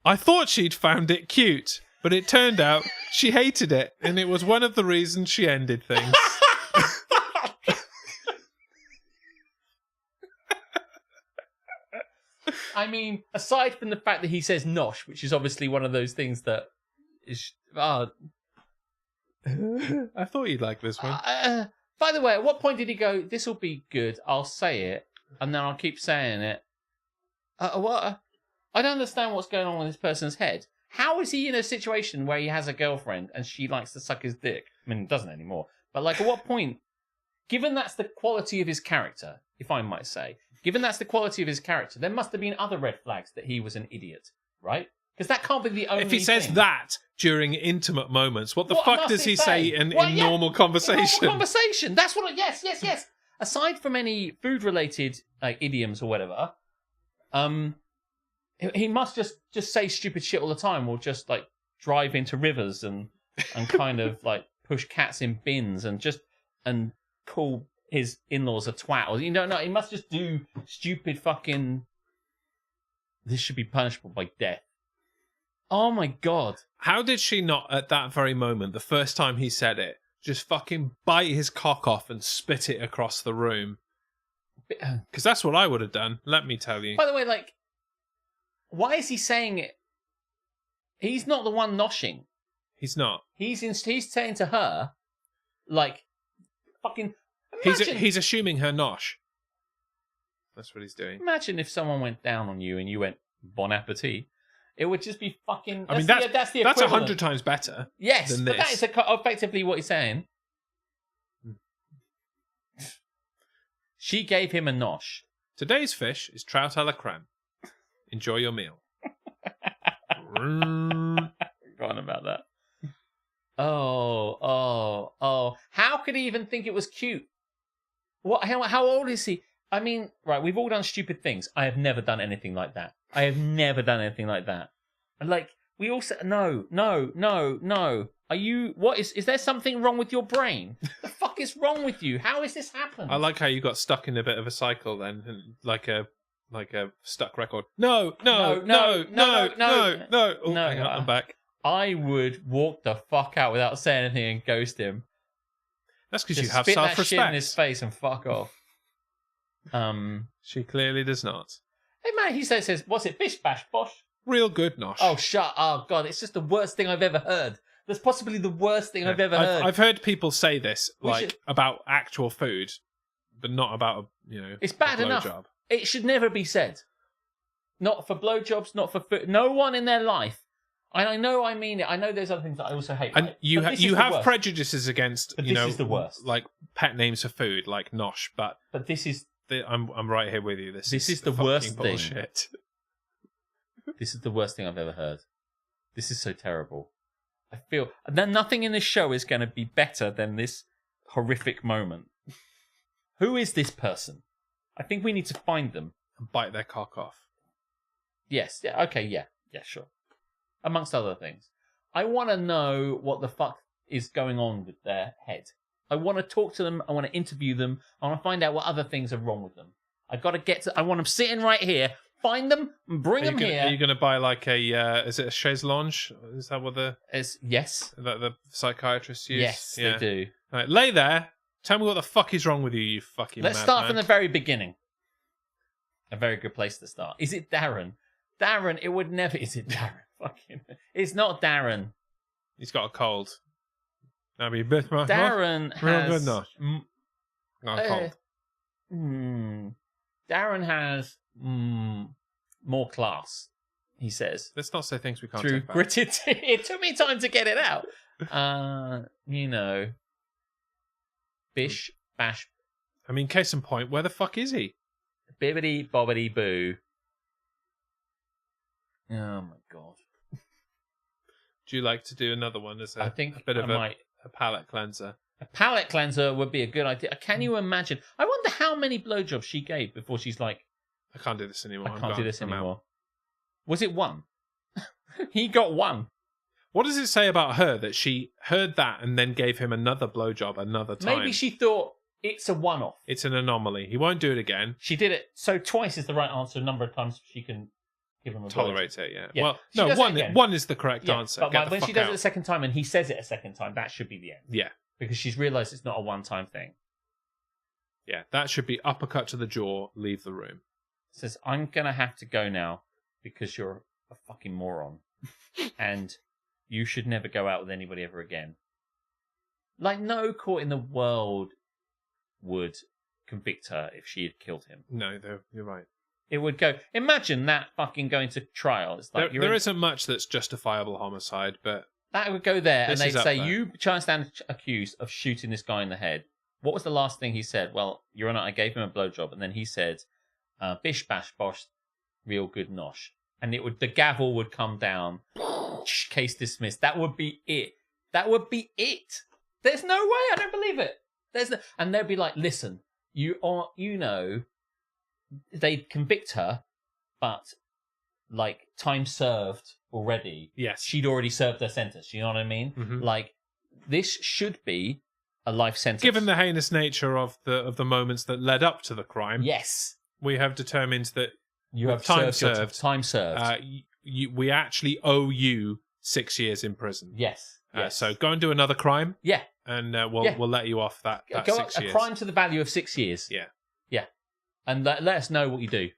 I thought she'd found it cute, but it turned out she hated it, and it was one of the reasons she ended things. I mean, aside from the fact that he says nosh, which is obviously one of those things that is... I thought you'd like this one. By the way, at what point did he go, this will be good, I'll say it, and then I'll keep saying it? What? I don't understand what's going on in this person's head. How is he in a situation where he has a girlfriend and she likes to suck his dick? I mean, he doesn't anymore. But, like, at what point, given that's the quality of his character, if I might say, given that's the quality of his character, there must have been other red flags that he was an idiot, right? Because that can't be the only If he says thing. that during intimate moments, what the fuck must does he say? say in Well, yeah, normal conversation? Normal conversation. That's what. Yes. Aside from any food-related like idioms or whatever, he must just say stupid shit all the time, or just like drive into rivers and kind of like push cats in bins and call his in-laws a twat. Or, you don't know. He must just do stupid fucking. This should be punishable by death. Oh my god. How did she not, at that very moment, the first time he said it, just fucking bite his cock off and spit it across the room? Because that's what I would have done, let me tell you. By the way, like, why is he saying it? He's not the one noshing. He's not. He's saying to her, like, fucking... Imagine, He's assuming her nosh. That's what he's doing. Imagine if someone went down on you and you went, bon appetit. It would just be fucking... I mean, that's the equivalent. 100 times better than but this. that is effectively what he's saying. She gave him a nosh. Today's fish is trout a la creme. Enjoy your meal. Forgotten about that. Oh. How could he even think it was cute? What? How old is he? I mean, right, we've all done stupid things. I have never done anything like that. And like, we all said, no. Are you, is there something wrong with your brain? The fuck is wrong with you? How has this happened? I like how you got stuck in a bit of a cycle then, like a stuck record. No. Oh, hang on, I'm back. I would walk the fuck out without saying anything and ghost him. That's because Just you have spit that shit in self-respect. his face and fuck off. She clearly does not. Hey man, he says, what's it, bish bash bosh? Real good nosh. Oh god, it's just the worst thing I've ever heard. That's possibly the worst thing I've ever heard. I've heard people say this, We should- about actual food, but not about, It's bad a enough. blowjob. It should never be said. Not for blowjobs, not for food. No one in their life. And I know I mean it. I know there's other things that I also hate. And right? you But this is you the have worst. prejudices against, But this is the worst. like pet names for food, like nosh, but This is I'm right here with you. This is the fucking worst thing. bullshit. This is the worst thing I've ever heard. This is so terrible. I feel that nothing in this show is going to be better than this horrific moment. Who is this person? I think we need to find them. And bite their cock off. Yes. Yeah. Okay. Yeah. Yeah. Sure. Amongst other things, I want to know what the fuck is going on with their head. I want to talk to them. I want to interview them. I want to find out what other things are wrong with them. I got to get to. I want them sitting right here. Find them and bring them here. Are you going to buy like a? Is it a chaise lounge? Is that what Yes. that the psychiatrists use? Yes, they do. Right, lay there. Tell me what the fuck is wrong with you fucking. Let's start from the very beginning. A very good place to start. Is it Darren? Darren, it would never. Is it Darren? Fucking. It's not Darren. He's got a cold. That'd be a bit more. Darren Real has. good nosh. Got a cold. Darren has more class. He says Let's not say things we can't through talk about. gritted teeth. It took me time to get it out. Bish bash I mean, case in point, where the fuck is he? bibbity bobbity boo. Oh my god! Do you like to do another one as I think a bit of I might. a palate cleanser? A palate cleanser would be a good idea. Can you imagine? I wonder how many blowjobs she gave before she's like, I can't do this anymore. I can't do this I'm out. anymore. Was it one? He got one. What does it say about her that she heard that and then gave him another blowjob another time? Maybe she thought it's a one-off. It's an anomaly. He won't do it again. She did it. So twice is the right answer. A number of times she can give him a Tolerate it, yeah. Yeah. Well, She no, does it again. one is the correct Yeah, answer. but Get the when fuck she does out. it a second time and he says it a second time, that should be the end. Yeah, Because she's realised it's not a one-time thing. yeah. That should be uppercut to the jaw, leave the room. Says, I'm going to have to go now because you're a fucking moron. And you should never go out with anybody ever again. Like, no court in the world would convict her if she had killed him. No, you're right. It would go... Imagine that fucking going to trial. It's like There isn't much that's justifiable homicide, but... That would go there, and This they'd is up say, there. you try and stand accused of shooting this guy in the head. What was the last thing he said? Well, Your Honour, I gave him a blowjob, and then he said, bish, bash, bosh, real good nosh. And the gavel would come down. Case dismissed. That would be it. That would be it. There's no way. I don't believe it. And they'd be like, listen, they'd convict her, but like time served already. Yes. She'd already served her sentence. You know what I mean? Mhm. Like, this should be a life sentence. Given the heinous nature of the moments that led up to the crime, yes, we have determined that you have time served. served. Time served. We actually owe you 6 years in prison. Yes. Yes. So go and do another crime, yeah. and we'll let you off that Go 6 years. a crime to the value of 6 years. Yeah. Yeah. And let us know what you do.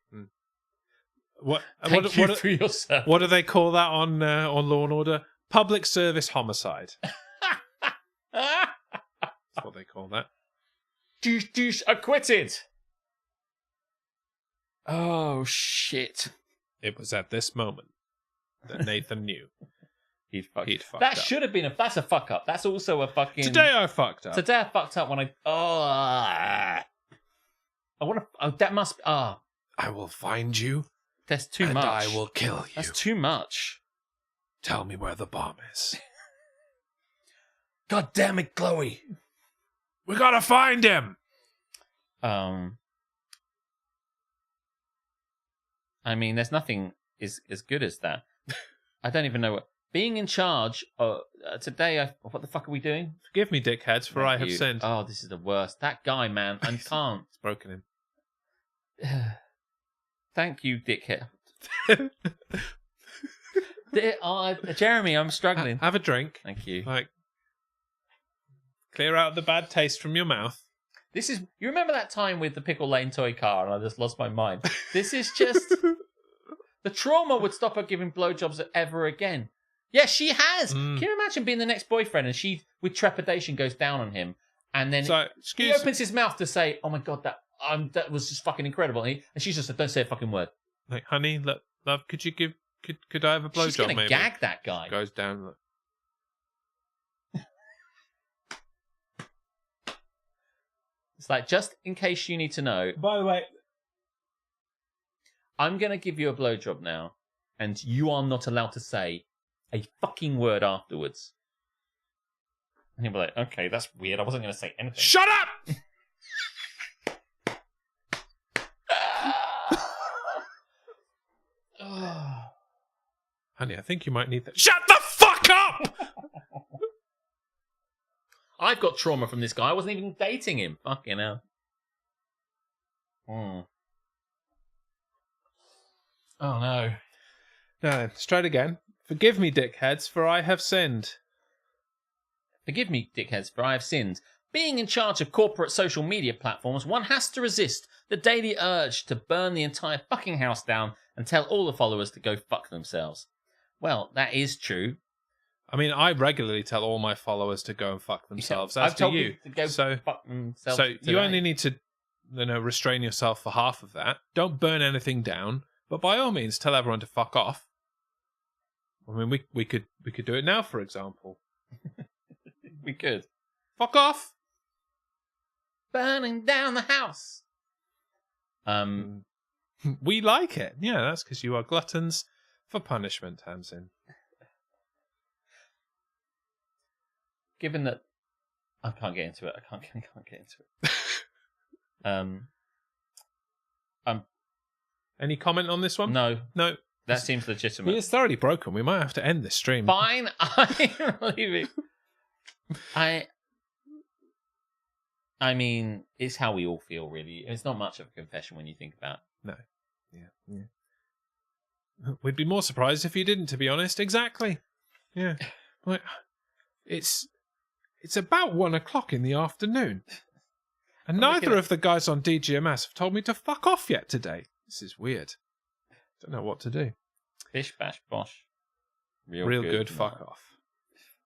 Thank you for your service. What do they call that on Law and Order? Public service homicide. That's what they call that. Douche acquitted. Oh, shit. It was at this moment that Nathan knew. He'd fucked up. Should have been that's a fuck up. That's also a fucking... Today I fucked up. Today I fucked up when I want to... Oh, that must... I will find you. That's too and much. I will kill you. That's too much. Tell me where the bomb is. God damn it, Chloe. We gotta find him. I mean, there's nothing as good as that. I don't even know what... Being in charge today, what the fuck are we doing? Forgive me, dickheads, for I have You. sinned. Oh, this is the worst. That guy, man, I can't. It's broken him. Thank you, dickhead. Jeremy, I'm struggling. Have a drink. Thank you. Like, clear out the bad taste from your mouth. This is... You remember that time with the Pickle Lane toy car and I just lost my mind? This is just... The trauma would stop her giving blowjobs ever again. Yes, she has. Can you imagine being the next boyfriend and she, with trepidation, goes down on him and then he opens his mouth to say, "Oh my god, that was just fucking incredible," and she's just like, "Don't say a fucking word." Like, honey, love, could you give? Could I have a blowjob? She's gonna maybe gag that guy. Goes down. Look. It's like, just in case you need to know. By the way, I'm gonna give you a blowjob now, and you are not allowed to say a fucking word afterwards. And he'll be like, "Okay, that's weird. I wasn't gonna say anything." Shut up! Honey, I think you might need that. Shut the fuck up! I've got trauma from this guy. I wasn't even dating him. Fucking hell. Oh no. No, let's try it again. Forgive me, dickheads, for I have sinned. Forgive me, dickheads, for I have sinned. Being in charge of corporate social media platforms, one has to resist the daily urge to burn the entire fucking house down and tell all the followers to go fuck themselves. Well, that is true. I mean, I regularly tell all my followers to go and fuck themselves. As I've told do you. people to go So, fuck themselves so today. you only need to, restrain yourself for half of that. Don't burn anything down, but by all means, tell everyone to fuck off. I mean, we could do it now, for example. We could. Fuck off. Burning down the house. We like it. Yeah, that's because you are gluttons for punishment, Tamsin. Given that I can't get into it, I can't get into it. Any comment on this one? No. No. That seems legitimate. He is thoroughly broken. We might have to end this stream. Fine, I'm leaving. I mean, it's how we all feel, really. It's not much of a confession when you think about it. No. Yeah. We'd be more surprised if you didn't, to be honest. Exactly. Yeah. Like, it's about 1 o'clock in the afternoon. And neither of the guys on DGMS have told me to fuck off yet today. This is weird. Don't know what to do. Bish, bash, bosh. Real good, fuck off.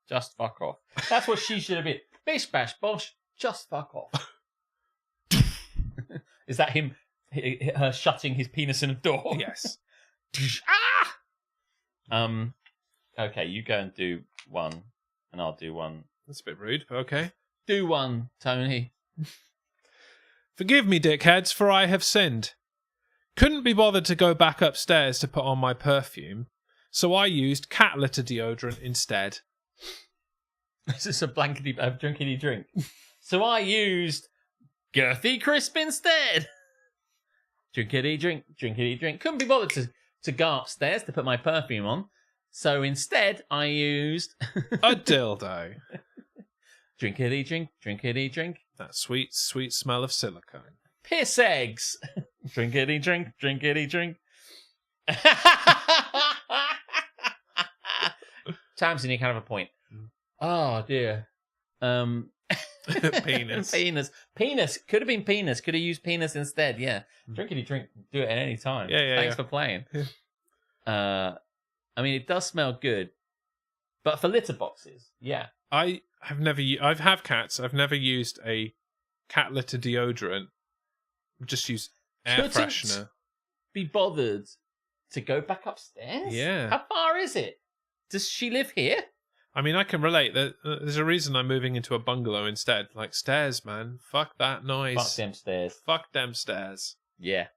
Just fuck off. That's what she should have been. Bish, bash, bosh. Just fuck off. Is that him? Her shutting his penis in a door? Yes. Okay, you go and do one, and I'll do one. That's a bit rude, but okay. Do one, Tony. Forgive me, dickheads, for I have sinned. Couldn't be bothered to go back upstairs to put on my perfume, so I used cat litter deodorant instead. This is a drinkity drink. So I used girthy crisp instead. Drinkity drink. Couldn't be bothered to go upstairs to put my perfume on, so instead I used a dildo. Drinkity drink. That sweet, sweet smell of silicone. Piss eggs. Drinkity drink. Tamsin, you can have a point. Oh dear. Penis. Penis. Could have been penis. Could have used penis instead. Yeah. Drinkity drink. Do it at any time. Yeah. Thanks for playing. I mean, it does smell good, but for litter boxes, yeah. I have cats. I've never used a cat litter deodorant. Just use air freshener. Be bothered to go back upstairs? Yeah. How far is it? Does she live here? I mean, I can relate. There's a reason I'm moving into a bungalow instead. Like, stairs, man. Fuck that noise. Fuck them stairs. Fuck them stairs. Yeah.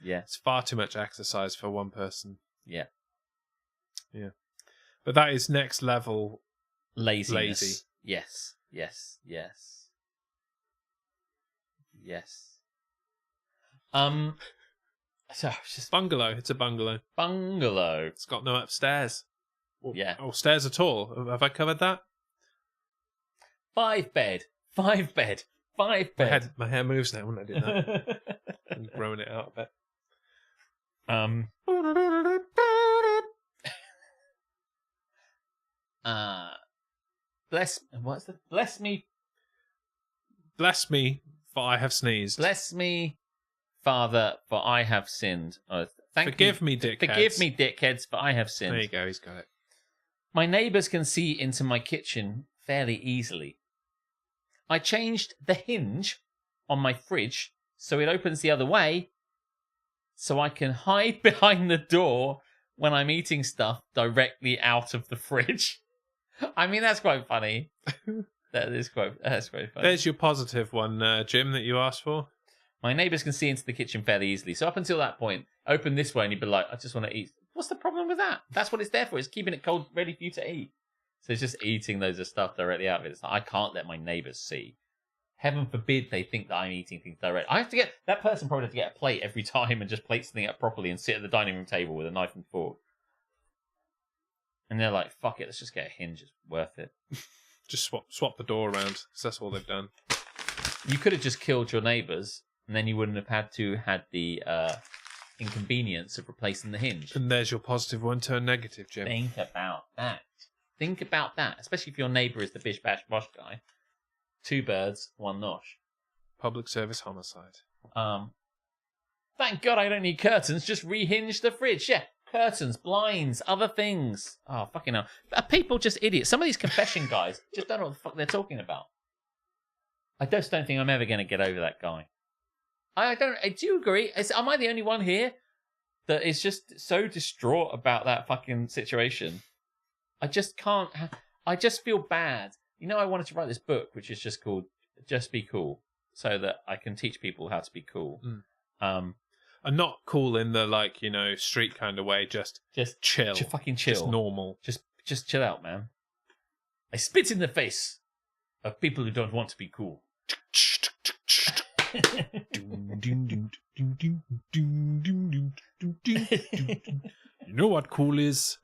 Yeah. It's far too much exercise for one person. Yeah. Yeah. But that is next level laziness. Lazy. Yes. So it's just bungalow. It's a bungalow. Bungalow. It's got no upstairs. Yeah. Or stairs at all. Have I covered that? 5 bed. My hair moves now when I do that. I'm growing it out a bit. Bless me. Bless me, for I have sneezed. Bless me, Father, for I have sinned. Forgive me, dickheads. Forgive me, dickheads, for I have sinned. There you go, he's got it. My neighbours can see into my kitchen fairly easily. I changed the hinge on my fridge so it opens the other way, so I can hide behind the door when I'm eating stuff directly out of the fridge. I mean, that's quite funny. That's quite funny. There's your positive one, Jim, that you asked for. My neighbours can see into the kitchen fairly easily. So up until that point, open this way and you'd be like, I just want to eat. What's the problem with that? That's what it's there for. It's keeping it cold, ready for you to eat. So it's just eating loads of stuff directly out of it. It's like, I can't let my neighbours see. Heaven forbid they think that I'm eating things direct. I have to get, that person probably has to get a plate every time and just plate something up properly and sit at the dining room table with a knife and fork. And they're like, fuck it, let's just get a hinge. It's worth it. Just swap the door around, because that's all they've done. You could have just killed your neighbours, and then you wouldn't have had the inconvenience of replacing the hinge. And there's your positive one turn negative, Jim. Think about that. Especially if your neighbour is the bish bash bosh guy. 2 birds, 1 nosh. Public service homicide. Thank God I don't need curtains. Just rehinge the fridge. Yeah, curtains, blinds, other things. Oh, fucking hell. Are people just idiots? Some of these confession guys just don't know what the fuck they're talking about. I just don't think I'm ever going to get over that guy. Do you agree? Am I the only one here that is just so distraught about that fucking situation? I just can't. I just feel bad. You know, I wanted to write this book, which is just called Just Be Cool, so that I can teach people how to be cool. And not cool in the, like, you know, street kind of way, just chill. Just fucking chill. Just normal. Just chill out, man. I spit in the face of people who don't want to be cool. You know what cool is?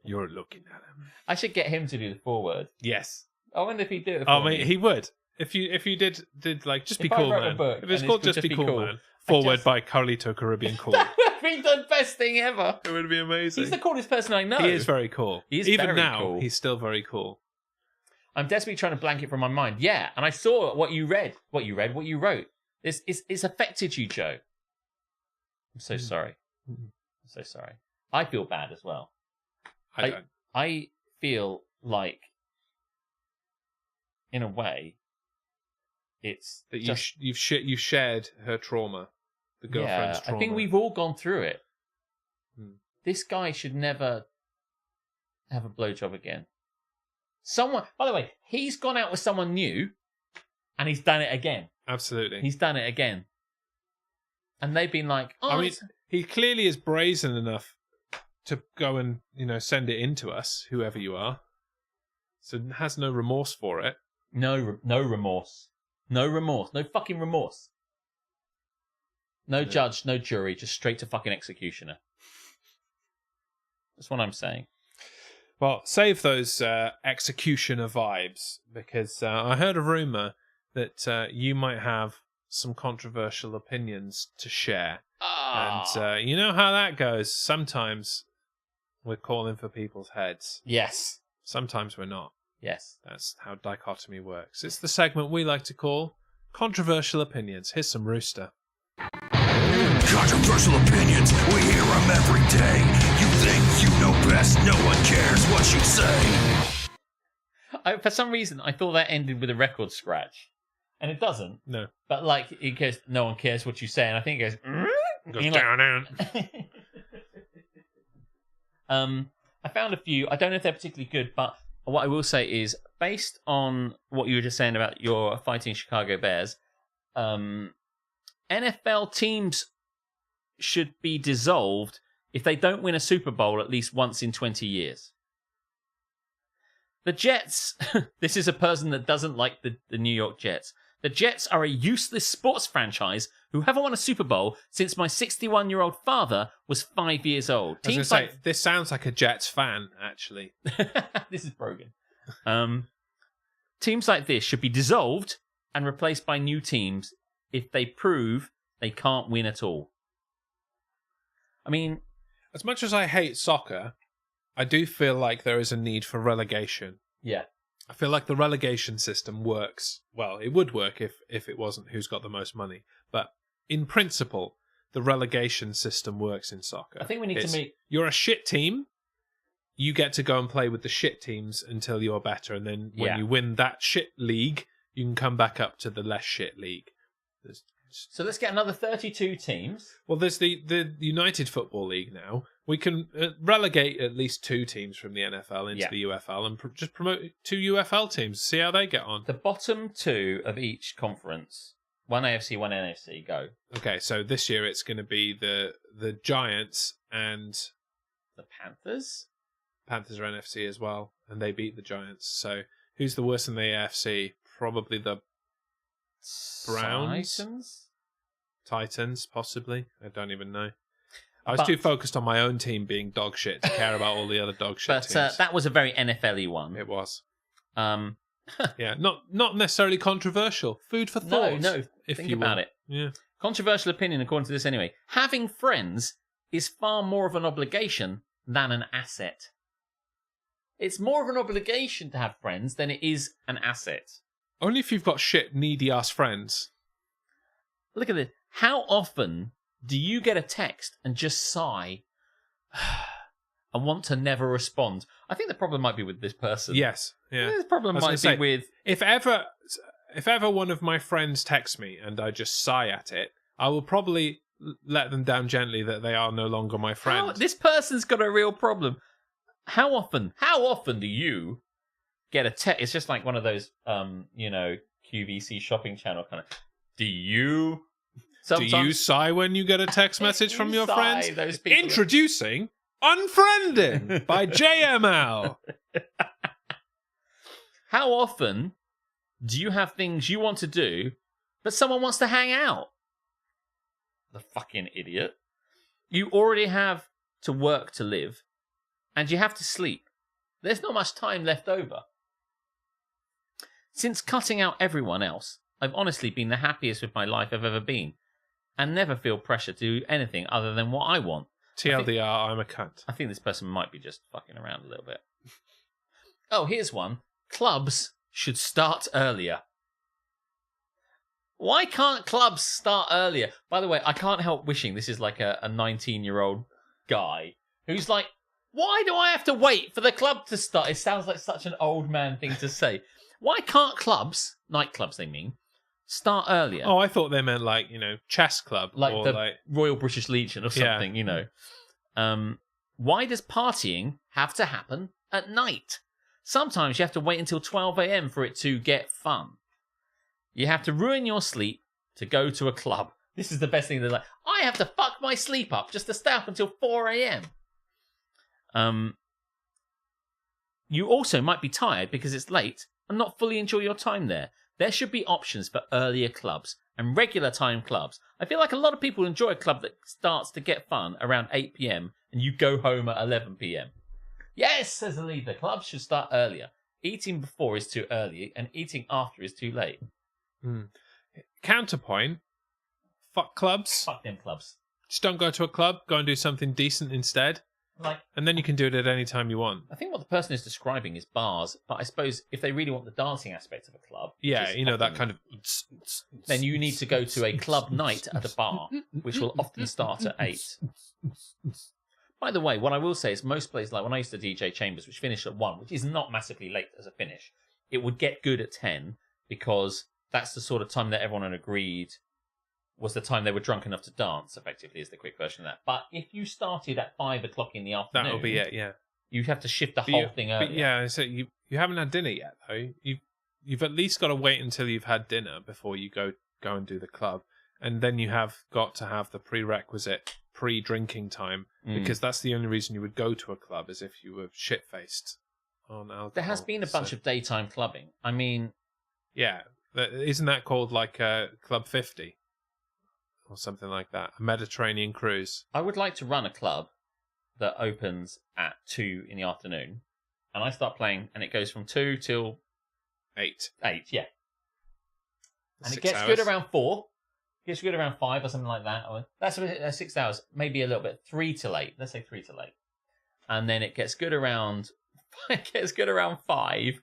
You're looking at him. I should get him to do the foreword. Yes. I wonder if he'd do it for Oh, me. mate, he would. If you did like just be If I cool, wrote a man. book If it's and called it's Just Be Cool, Man. I Forward just- by Carlito Caribbean Cool. That would be the best thing ever. It would be amazing. He's the coolest person I know. He is very cool. He is Even very now, cool. he's still very cool. I'm desperately trying to blank it from my mind. Yeah, and I saw what you wrote. It's affected you, Joe. I'm so sorry. I'm so sorry. I feel bad as well. I don't. I feel like, in a way, it's That just, you've shared her trauma, the girlfriend's yeah, trauma. I think we've all gone through it. Hmm. This guy should never have a blowjob again. Someone, by the way, he's gone out with someone new, and he's done it again. Absolutely. He's done it again, and they've been like, "Oh, I mean, it's- he clearly is brazen enough to go and send it in to us, whoever you are. So has no remorse for it. no remorse, no fucking remorse, no judge, no jury, just straight to fucking executioner." That's what I'm saying. Well, save those executioner vibes, because I heard a rumor that you might have some controversial opinions to share. And you know how that goes. Sometimes we're calling for people's heads. Yes, Sometimes we're not. yes. That's how dichotomy works. It's the segment we like to call Controversial Opinions. Here's some Rooster. Controversial opinions, we hear them every day. You think you know best, no one cares what you say. For some reason, I thought that ended with a record scratch, and it doesn't. No. But like, it goes, "No one cares what you say," and I think it goes. Goes and you're like- down. I found a few. I don't know if they're particularly good, but what I will say is, based on what you were just saying about your fighting Chicago Bears, NFL teams should be dissolved if they don't win a Super Bowl at least once in 20 years. The Jets, this is a person that doesn't like the New York Jets. The Jets are a useless sports franchise who haven't won a Super Bowl since my 61-year-old father was 5 years old. I was Teams gonna like say, this sounds like a Jets fan, actually. this is broken. Teams like this should be dissolved and replaced by new teams if they prove they can't win at all. I mean, As much as I hate soccer, I do feel like there is a need for relegation. yeah. I feel like the relegation system works. Well, it would work if it wasn't who's got the most money. But in principle, the relegation system works in soccer. I think we need to make... You're a shit team, you get to go and play with the shit teams until you're better. And then when Yeah. you win that shit league, you can come back up to the less shit league. So let's get another 32 teams. Well, there's the United Football League now. We can relegate at least 2 teams from the NFL into Yeah. the UFL and just promote 2 UFL teams. See how they get on. The bottom 2 of each conference, one AFC, one NFC, go. Okay, so this year it's going to be the Giants and The Panthers? Panthers are NFC as well, and they beat the Giants. So who's the worst in the AFC? Probably the Browns? Titans, possibly. I don't even know. I was But- too focused on my own team being dog shit to care about all the other dog shit But teams. that was a very NFL-y one. It was. Um, Yeah, not necessarily controversial. Food for thought. no, if think you about will. it. Yeah. Controversial opinion, according to this anyway. Having friends is far more of an obligation than an asset. It's more of an obligation to have friends than it is an asset. Only if you've got shit, needy ass friends. Look at this. How often do you get a text and just sigh and want to never respond? I think the problem might be with this person. Yes. Yeah. The problem I was might gonna be say, with... If ever one of my friends texts me and I just sigh at it, I will probably let them down gently that they are no longer my friend. This person's got a real problem. How often do you get a text? It's just like one of those, QVC shopping channel kind of. Do you sigh when you get a text message from your sigh, friends? those people- Introducing Unfriending by JML. How often do you have things you want to do, but someone wants to hang out? The fucking idiot. You already have to work to live, and you have to sleep. There's not much time left over. Since cutting out everyone else, I've honestly been the happiest with my life I've ever been, and never feel pressure to do anything other than what I want. TLDR, I'm a cunt. I think this person might be just fucking around a little bit. Oh, here's one. Clubs should start earlier. Why can't clubs start earlier? By the way, I can't help wishing this is like a 19-year-old guy who's like, why do I have to wait for the club to start? It sounds like such an old man thing to say. Why can't clubs, nightclubs they mean, start earlier? Oh, I thought they meant like, chess club. Like or the like... Royal British Legion or something, Why does partying have to happen at night? Sometimes you have to wait until 12 a.m. for it to get fun. You have to ruin your sleep to go to a club. This is the best thing. They're like, I have to fuck my sleep up just to stay up until 4 a.m. You also might be tired because it's late and not fully enjoy your time there. There should be options for earlier clubs and regular time clubs. I feel like a lot of people enjoy a club that starts to get fun around 8 p.m. and you go home at 11 p.m. Yes, says the leader. Clubs should start earlier. Eating before is too early and eating after is too late. Counterpoint, fuck clubs. Fuck them clubs. Just don't go to a club. Go and do something decent instead. And then you can do it at any time you want. I think what the person is describing is bars, but I suppose if they really want the dancing aspect of a club... Yeah, that kind of... Then you need to go to a club night at a bar, which will often start at 8. By the way, what I will say is most places, like when I used to DJ Chambers, which finished at 1, which is not massively late as a finish, it would get good at 10 because that's the sort of time that everyone had agreed was the time they were drunk enough to dance, effectively, is the quick version of that. But if you started at 5 o'clock in the afternoon... That'll be it, yeah. You'd have to shift the whole thing earlier. But yeah, so you haven't had dinner yet, though. You've at least got to wait until you've had dinner before you go and do the club. And then you have got to have the prerequisite pre-drinking time, because that's the only reason you would go to a club, is if you were shit-faced on alcohol. There has been a bunch of daytime clubbing. I mean... Yeah. Isn't that called like Club 50? Or something like that. A Mediterranean cruise. I would like to run a club that opens at 2 in the afternoon. And I start playing, and it goes from 2 till... 8. 8, yeah. And it 6 gets hours. good around 4. Gets good around 5 or something like that. That's 6 hours, maybe a little bit. 3 till 8. Let's say 3 till 8. And then it gets good around... It gets good around 5.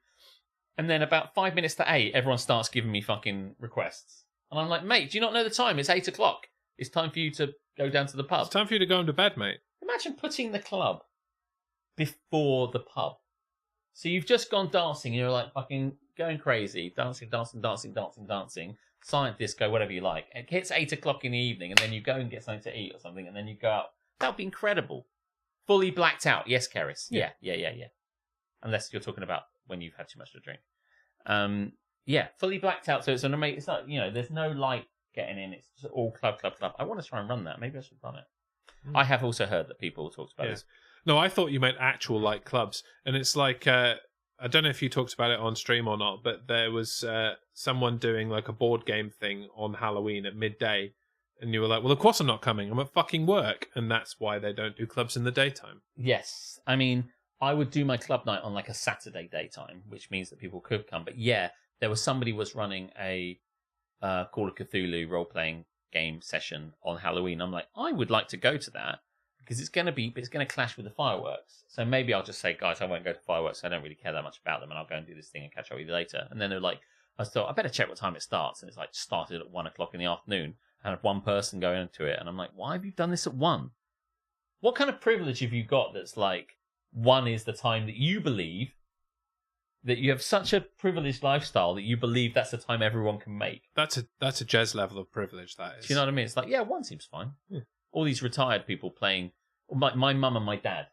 And then about 5 minutes to 8, everyone starts giving me fucking requests. And I'm like, mate, do you not know the time? It's 8 o'clock. It's time for you to go down to the pub. It's time for you to go into bed, mate. Imagine putting the club before the pub. So you've just gone dancing, and you're like fucking going crazy. Dancing. Silent disco, whatever you like. It hits 8 o'clock in the evening, and then you go and get something to eat or something, and then you go out. That would be incredible. Fully blacked out. Yes, Keris. Yeah. Unless you're talking about when you've had too much to drink. Yeah, fully blacked out, so it's an amazing... It's not, there's no light getting in. It's just all club. I want to try and run that. Maybe I should run it. I have also heard that people talked about this. No, I thought you meant actual, like, clubs. And it's like, I don't know if you talked about it on stream or not, but there was someone doing, like, a board game thing on Halloween at midday. And you were like, well, of course I'm not coming. I'm at fucking work. And that's why they don't do clubs in the daytime. Yes. I mean, I would do my club night on, like, a Saturday daytime, which means that people could come. But, yeah... There was somebody was running a Call of Cthulhu role-playing game session on Halloween. I'm like, I would like to go to that because it's going to clash with the fireworks. So maybe I'll just say, guys, I won't go to fireworks. I don't really care that much about them, and I'll go and do this thing and catch up with you later. And then they're like, I thought I better check what time it starts, and it's like started at 1 o'clock in the afternoon, and had one person going into it, and I'm like, why have you done this at 1? What kind of privilege have you got that's like 1 is the time that you believe? That you have such a privileged lifestyle that you believe that's the time everyone can make. That's a Jez level of privilege, that is. Do you know what I mean? It's like, yeah, 1 seems fine. Yeah. All these retired people playing... My mum and my dad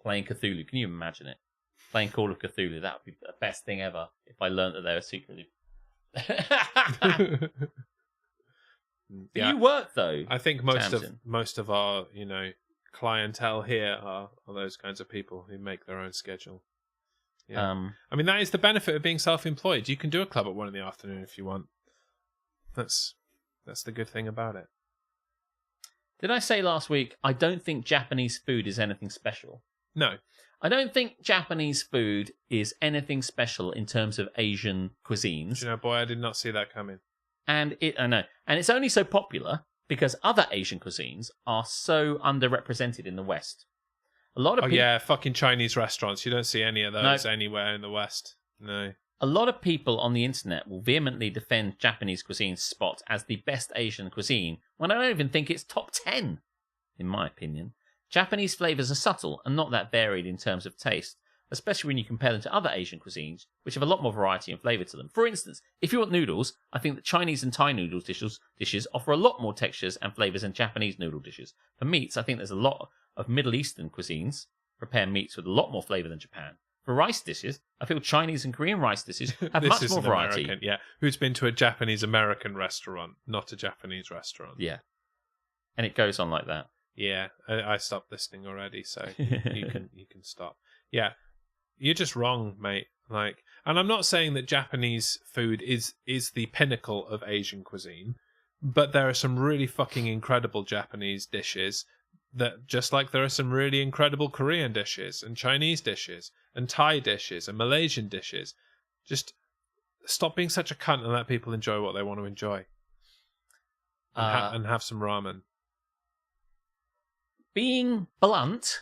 playing Cthulhu. Can you imagine it? Playing Call of Cthulhu. That would be the best thing ever if I learned that they were secretly... You work, though. I think most of our, clientele here are those kinds of people who make their own schedule. Yeah. I mean, that is the benefit of being self-employed. You can do a club at 1 in the afternoon if you want. That's the good thing about it. Did I say last week, I don't think Japanese food is anything special? No. I don't think Japanese food is anything special in terms of Asian cuisines. Do you know, boy, I did not see that coming. I know. And it's only so popular because other Asian cuisines are so underrepresented in the West. A lot of yeah, fucking Chinese restaurants. You don't see any of those anywhere in the West. No. A lot of people on the internet will vehemently defend Japanese cuisine's spot as the best Asian cuisine when I don't even think it's top 10, in my opinion. Japanese flavours are subtle and not that varied in terms of taste, especially when you compare them to other Asian cuisines, which have a lot more variety and flavour to them. For instance, if you want noodles, I think that Chinese and Thai noodles dishes offer a lot more textures and flavours than Japanese noodle dishes. For meats, I think there's a lot of Middle Eastern cuisines prepare meats with a lot more flavour than Japan. For rice dishes, I feel Chinese and Korean rice dishes have much more variety. American, yeah. Who's been to a Japanese-American restaurant, not a Japanese restaurant? Yeah. And it goes on like that. Yeah, I stopped listening already, so you can stop. Yeah, you're just wrong, mate. Like, and I'm not saying that Japanese food is the pinnacle of Asian cuisine, but there are some really fucking incredible Japanese dishes that, just like there are some really incredible Korean dishes and Chinese dishes and Thai dishes and Malaysian dishes. Just stop being such a cunt and let people enjoy what they want to enjoy. And have some ramen. Being blunt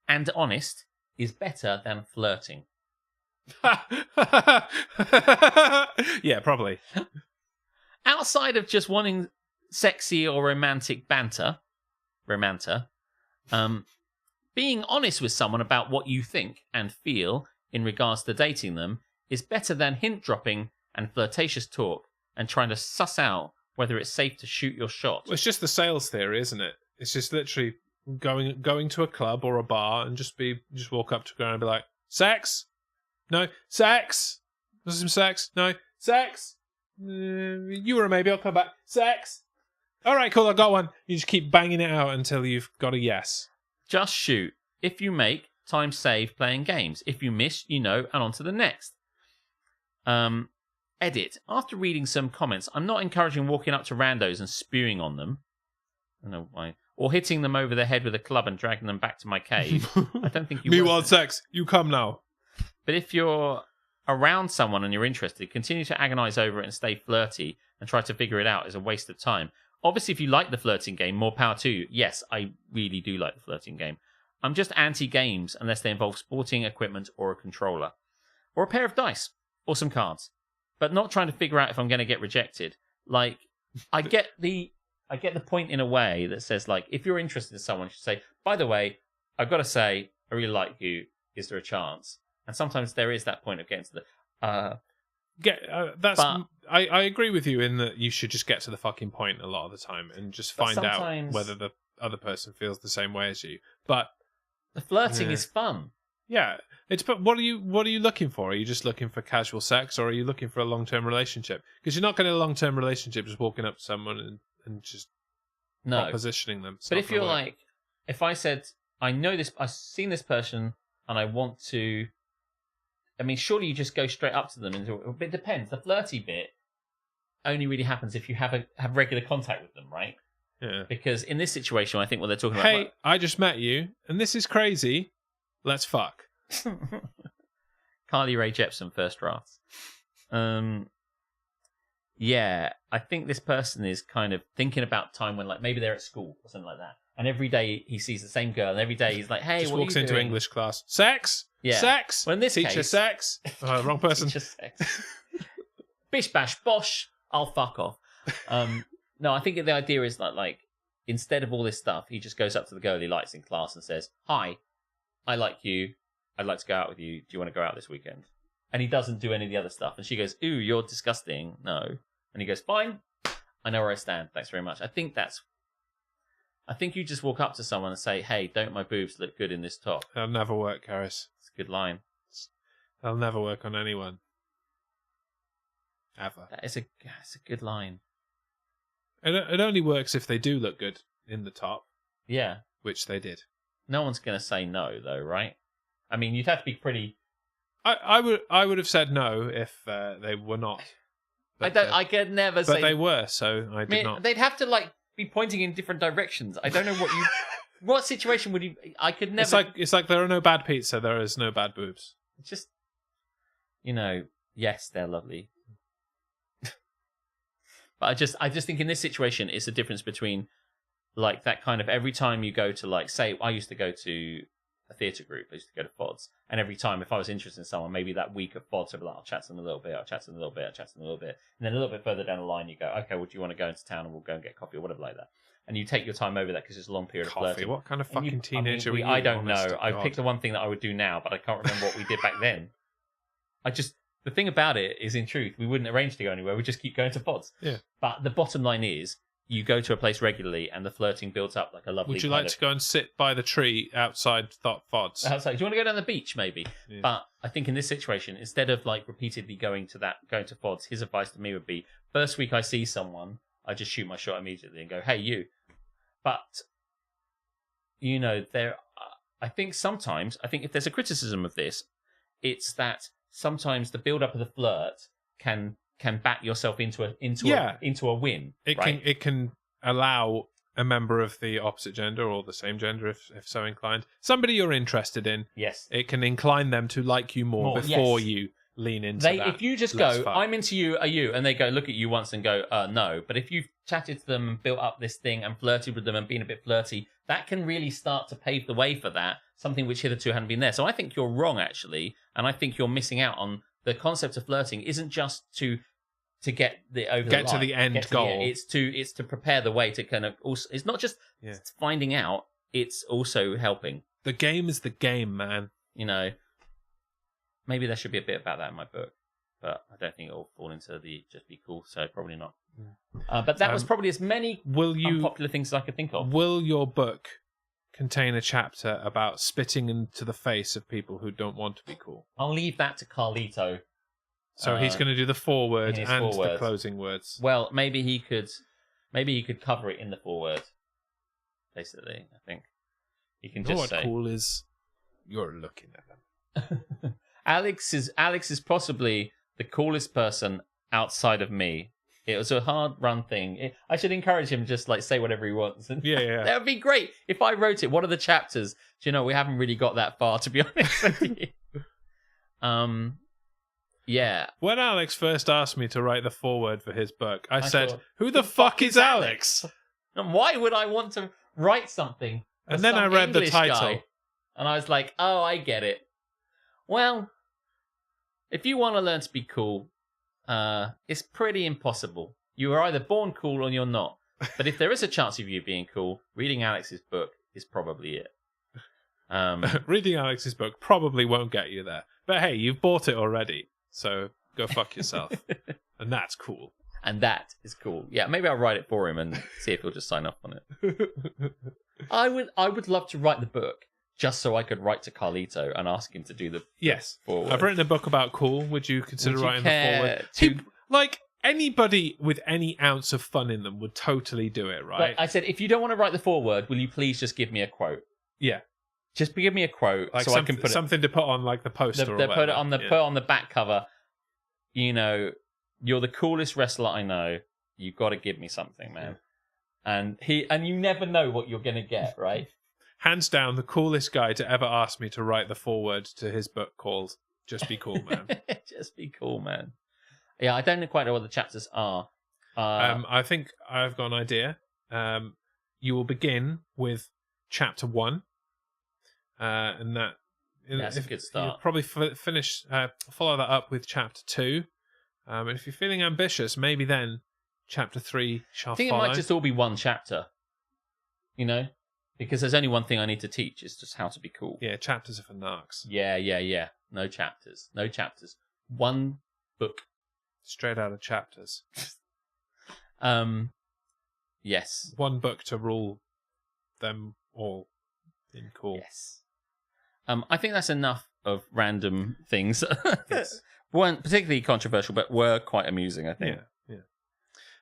and honest is better than flirting. Yeah, probably. Outside of just wanting sexy or romantic banter, being honest with someone about what you think and feel in regards to dating them is better than hint dropping and flirtatious talk and trying to suss out whether it's safe to shoot your shot. Well, it's just the sales theory, isn't it? It's just literally going to a club or a bar and just walk up to a girl and be like, sex? No. Sex? Was some sex? No. Sex? You were a maybe, I'll come back. Sex? All right, cool, I got one. You just keep banging it out until you've got a yes. Just shoot. If you make, time saved playing games. If you miss, you know, and on to the next. Edit. After reading some comments, I'm not encouraging walking up to randos and spewing on them. I don't know why. Or hitting them over the head with a club and dragging them back to my cave. I don't think you Me want sex. You come now. But if you're around someone and you're interested, continue to agonize over it and stay flirty and try to figure it out is a waste of time. Obviously, if you like the flirting game, more power to you. Yes, I really do like the flirting game. I'm just anti-games unless they involve sporting equipment or a controller. Or a pair of dice. Or some cards. But not trying to figure out if I'm going to get rejected. Like, I get the point in a way that says, like, if you're interested in someone, you should say, by the way, I've got to say, I really like you. Is there a chance? And sometimes there is that point of getting to the... I agree with you in that you should just get to the fucking point a lot of the time and just find out whether the other person feels the same way as you. But the flirting is fun. Yeah, but what are you looking for? Are you just looking for casual sex, or are you looking for a long-term relationship? Because you're not going to a long-term relationship just walking up to someone and just not positioning them. But if you're like, if I said, I know this, I've seen this person, and I want to. I mean, surely you just go straight up to them, and it depends. The flirty bit only really happens if you have regular contact with them, right? Yeah. Because in this situation, I think what they're talking about. Hey, I just met you, and this is crazy. Let's fuck. Carly Rae Jepsen, first drafts. Yeah, I think this person is kind of thinking about time when, like, maybe they're at school or something like that, and every day he sees the same girl, and every day he's like, "Hey, just what walks are you into doing?" English class. Sex. Yeah. Sex. Well, in this teacher case, sex. Oh, wrong person. Teacher sex. Bish bash bosh. I'll fuck off. No, I think the idea is like instead of all this stuff, he just goes up to the girl he likes in class and says, "Hi, I like you. I'd like to go out with you. Do you want to go out this weekend?" And he doesn't do any of the other stuff. And she goes, "Ooh, you're disgusting. No." And he goes, "Fine. I know where I stand. Thanks very much." I think you just walk up to someone and say, "Hey, don't my boobs look good in this top?" That'll never work, Karis. It's a good line. That'll never work on anyone. Ever. It's a good line. It only works if they do look good in the top. Yeah. Which they did. No one's going to say no, though, right? I mean, you'd have to be pretty... I would have said no if they were not. I could never say... But they were, so I did not. They'd have to, like, be pointing in different directions. I don't know what you. What situation would you? I could never. It's like there are no bad pizza. There is no bad boobs. Just, yes, they're lovely. But I just think in this situation, it's a difference between like that kind of every time you go to like, say, I used to go to a theatre group. I used to go to FODs, and every time if I was interested in someone, maybe that week of FODs, I'd be like, I'll chat to them a little bit, I'll chat to them a little bit, I'll chat to them a little bit, and then a little bit further down the line, you go, okay, well, do you want to go into town and we'll go and get coffee or whatever like that. And you take your time over that because it's a long period of flirting. What kind of fucking teenager are you? I don't honest know. to I God. picked the one thing that I would do now, but I can't remember what we did back then. The thing about it is, in truth, we wouldn't arrange to go anywhere. We just keep going to FODs. Yeah. But the bottom line is, you go to a place regularly and the flirting builds up like a lovely. Would you like to go and sit by the tree outside FODs? Outside. Do you want to go down the beach, maybe? Yeah. But I think in this situation, instead of like repeatedly going to FODs, his advice to me would be: first week I see someone, I just shoot my shot immediately and go, "Hey, you." But I think if there's a criticism of this, it's that sometimes the build up of the flirt can back yourself into a win. It can allow a member of the opposite gender or the same gender, if so inclined, somebody you're interested in. Yes, it can incline them to like you more before you lean into that. If you just go, I'm into you, are you? And they go, look at you once and go, no. But if you've chatted to them and built up this thing and flirted with them and been a bit flirty, that can really start to pave the way for that, something which hitherto hadn't been there. So I think you're wrong, actually. And I think you're missing out on the concept of flirting isn't just to get the to the end goal. It's to prepare the way to kind of also. It's not just finding out. It's also helping. The game is the game, man. Maybe there should be a bit about that in my book, but I don't think it'll fall into the just be cool. So probably not. But that was probably as many unpopular things as I could think of. Will your book contain a chapter about spitting into the face of people who don't want to be cool? I'll leave that to Carlito. So he's going to do the foreword and foreword. the closing words. Well, maybe he could cover it in the foreword. Basically, I think he can just say, "What cool is you're looking at them." Alex is possibly the coolest person outside of me. It was a hard run thing. I should encourage him just like say whatever he wants. Yeah. That would be great if I wrote it. What are the chapters? Do we haven't really got that far, to be honest with you. Yeah. When Alex first asked me to write the foreword for his book, I said, "Who the fuck is Alex?" And why would I want to write something? And then I read the title, and I was like, "Oh, I get it." Well, if you want to learn to be cool, it's pretty impossible. You are either born cool or you're not. But if there is a chance of you being cool, reading Alex's book is probably it. Reading Alex's book probably won't get you there. But hey, you've bought it already, so go fuck yourself. And that's cool. And that is cool. Yeah, maybe I'll write it for him and see if he'll just sign off on it. I would love to write the book just so I could write to Carlito and ask him to do the foreword. I've written a book about cool. Would you consider writing the foreword? To... Anybody with any ounce of fun in them would totally do it, right? But I said, if you don't want to write the foreword, will you please just give me a quote? Yeah. Just give me a quote so I can put something to put on like the poster or whatever. Put on the back cover. You're the coolest wrestler I know. You've got to give me something, man. And you never know what you're gonna get, right? Hands down, the coolest guy to ever ask me to write the foreword to his book called "Just Be Cool, Man." Just be cool, man. Yeah, I don't quite know what the chapters are. I think I've got an idea. You will begin with chapter 1, and that's a good start. You'll probably follow that up with chapter 2. And if you're feeling ambitious, maybe then chapter 3 shall follow. I think it might just all be one chapter. Because there's only one thing I need to teach. It's just how to be cool. Yeah, chapters are for narcs. Yeah. No chapters. One book. Straight out of chapters. Yes. One book to rule them all in cool. Yes. I think that's enough of random things. Yes. Weren't particularly controversial, but were quite amusing, I think. Yeah.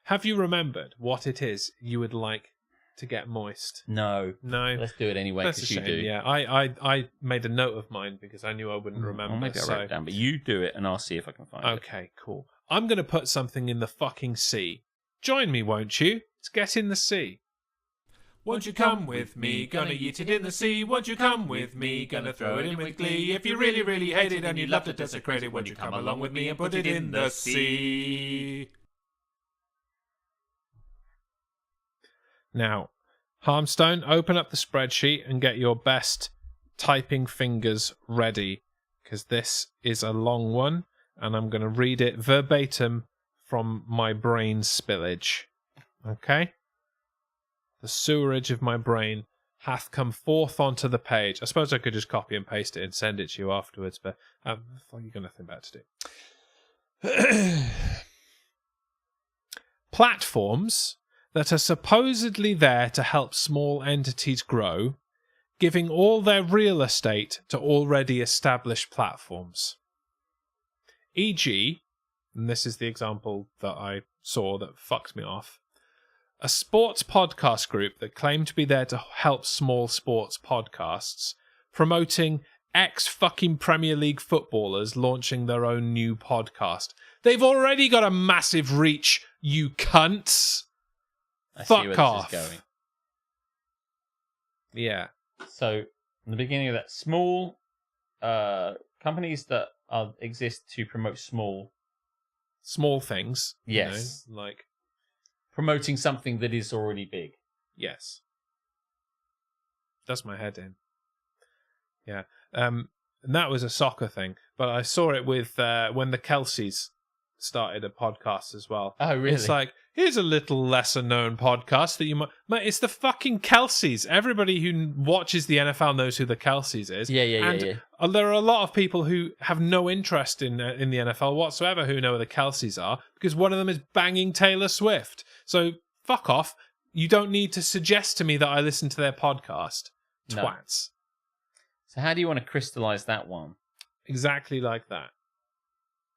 Have you remembered what it is you would like to get moist? No. Let's do it anyway, because you do. Yeah, I made a note of mine because I knew I wouldn't remember. Well, maybe I wrote it down, but you do it and I'll see if I can find it. Okay, cool. I'm going to put something in the fucking sea. Join me, won't you? Let's get in the sea. Won't you come with me? Gonna eat it in the sea. Won't you come with me? Gonna throw it in with glee. If you really, really hate it and you'd love to desecrate it, won't you come along with me and put it in the sea? Now, Harmstone, open up the spreadsheet and get your best typing fingers ready, because this is a long one, and I'm going to read it verbatim from my brain spillage. Okay? The sewerage of my brain hath come forth onto the page. I suppose I could just copy and paste it and send it to you afterwards, but you've got nothing better to do. Platforms that are supposedly there to help small entities grow, giving all their real estate to already established platforms. E.g., and this is the example that I saw that fucked me off, a sports podcast group that claimed to be there to help small sports podcasts, promoting ex-fucking Premier League footballers launching their own new podcast. They've already got a massive reach, you cunts! Fuck off. This is going. Yeah. So, in the beginning of that, small companies that exist to promote small things. Yes. You know, like promoting something that is already big. Yes. Does my head in. Yeah. And that was a soccer thing, but I saw it with when the Kelseys started a podcast as well. Oh, really? It's like, here's a little lesser known podcast that you might... Mate, it's the fucking Kelseys. Everybody who watches the NFL knows who the Kelseys is. Yeah. There are a lot of people who have no interest in the NFL whatsoever who know who the Kelseys are, because one of them is banging Taylor Swift. So, fuck off. You don't need to suggest to me that I listen to their podcast. No. Twats. So how do you want to crystallize that one? Exactly like that.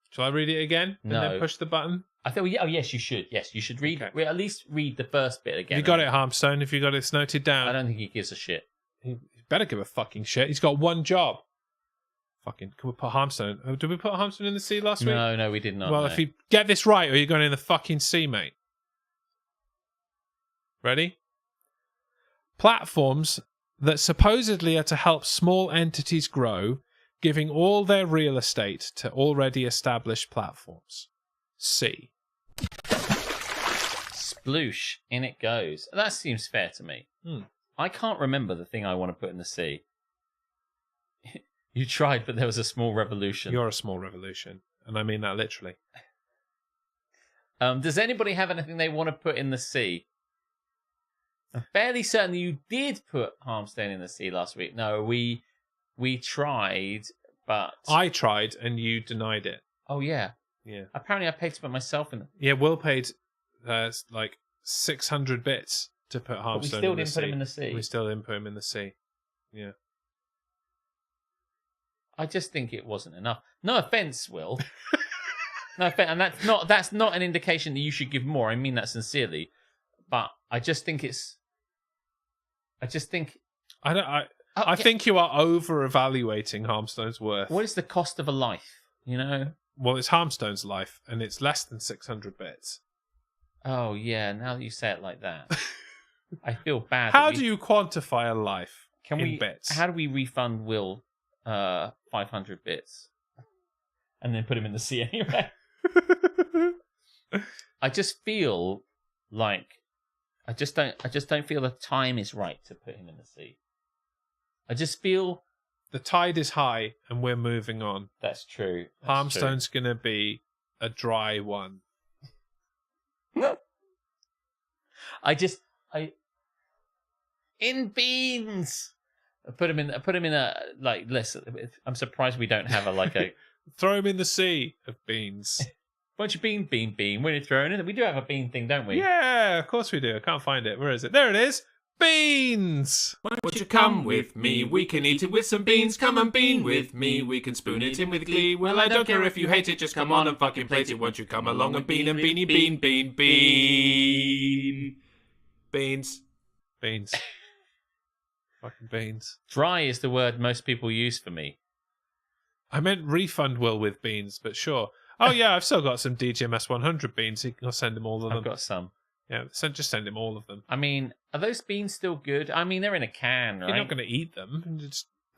Shall I read it again? No. And then push the button? I thought, oh yes, you should. Yes, you should read. Okay. Well, at least read the first bit again. Have you got it, Harmstone? Have you got it noted down? I don't think he gives a shit. He better give a fucking shit. He's got one job. Fucking, can we put Harmstone? Oh, did we put Harmstone in the sea last week? No, we did not. Well, no. if you get this right, or you're going in the fucking sea, mate. Ready? Platforms that supposedly are to help small entities grow, giving all their real estate to already established platforms. C. Sploosh, in it goes. That seems fair to me. I can't remember the thing I want to put in the sea. You tried, but there was a small revolution. You're a small revolution, and I mean that literally. Does anybody have anything they want to put in the sea? I'm fairly certain you did put Harmstone in the sea last week. No, we tried, but... I tried, and you denied it. Oh, yeah. Yeah. Apparently I paid to put myself in. Yeah, Will paid like 600 bits to put Harmstone in the sea. But we still didn't put him in the sea. We still didn't put him in the sea. Yeah. I just think it wasn't enough. No offense, Will. No offense, and that's not an indication that you should give more. I mean that sincerely, but I just think it's. I think you are over evaluating Harmstone's worth. What is the cost of a life? You know. Well, it's Harmstone's life, and it's less than 600 bits. Oh yeah, now that you say it like that, I feel bad. How do you quantify a life in bits? How do we refund Will 500 bits and then put him in the sea anyway? I just feel like I just don't feel the time is right to put him in the sea. I just feel the tide is high and we're moving on. That's true. Harmstone's going to be a dry one. In beans. I put him in a like. Listen, I'm surprised we don't have a throw him in the sea of beans. Bunch of bean. When you're throwing it, we do have a bean thing, don't we? Yeah, of course we do. I can't find it. Where is it? There it is. Beans! Won't you come with me? We can eat it with some beans. Come and bean with me. We can spoon it in with glee. Well, I don't care if you hate it. Just come on and fucking plate it. Won't you come along and bean and beanie bean. Beans. Fucking beans. Dry is the word most people use for me. I meant refund Will with beans, but sure. Oh yeah, I've still got some DGMS 100 beans. I'll send him all of them. I've got some. Yeah, just send him all of them. I mean, are those beans still good? I mean, they're in a can, right? You're not going to eat them.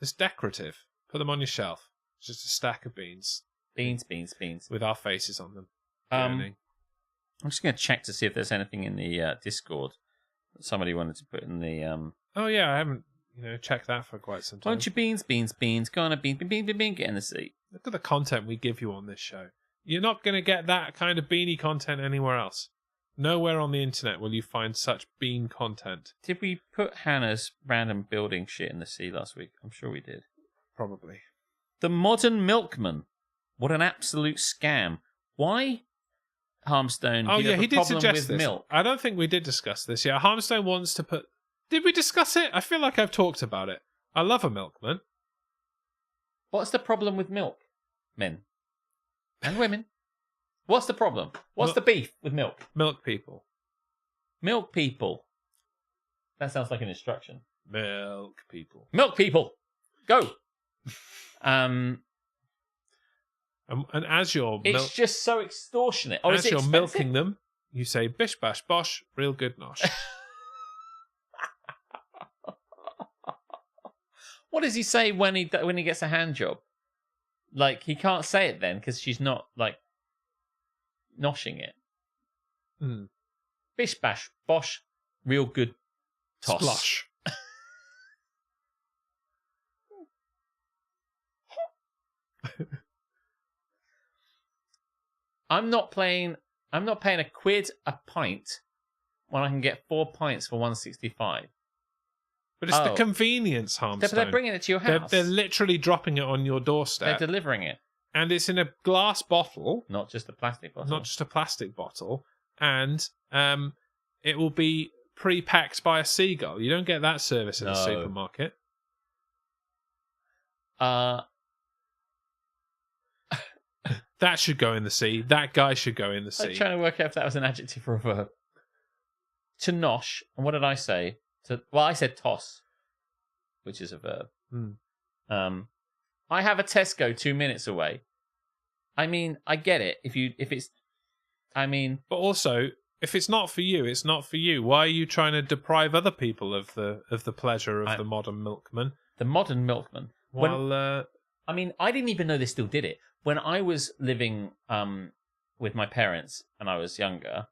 It's decorative. Put them on your shelf. It's just a stack of beans. Beans. With our faces on them. I'm just going to check to see if there's anything in the Discord that somebody wanted to put in the... Oh, yeah, I haven't checked that for quite some time. Won't you beans. Go on a bean, get in the seat. Look at the content we give you on this show. You're not going to get that kind of beanie content anywhere else. Nowhere on the internet will you find such bean content. Did we put Hannah's random building shit in the sea last week? I'm sure we did. Probably. The Modern Milkman. What an absolute scam. Why, Harmstone? Oh, you yeah, have he a did problem suggest with this. milk? I don't think we did discuss this. Yeah, Harmstone wants to put... Did we discuss it? I feel like I've talked about it. I love a milkman. What's the problem with milk? Men. And women. What's the problem? What's the beef with milk? Milk people. Milk people. That sounds like an instruction. Milk people. Milk people. Go. And as you're It's just so extortionate. Oh, as is it you're expensive? milking them, you say bish bash bosh, real good nosh. What does he say when he gets a hand job? Like, he can't say it then because she's not like noshing it. Mm. Bish bash bosh, real good toss. Splosh. I'm not paying a quid a pint when I can get 4 pints for $1.65. But it's the convenience, Harmstone. They're bringing it to your house. They're literally dropping it on your doorstep. They're delivering it. And it's in a glass bottle. Not just a plastic bottle. Not just a plastic bottle. And it will be pre-packed by a seagull. You don't get that service in the supermarket. That should go in the sea. That guy should go in the sea. I'm trying to work out if that was an adjective or a verb. To nosh, and what did I say? I said toss, which is a verb. I have a Tesco 2 minutes away. I mean, I get it. But also, if it's not for you, it's not for you. Why are you trying to deprive other people of the pleasure of the modern milkman? The modern milkman. Well, I didn't even know they still did it. When I was living with my parents and I was younger,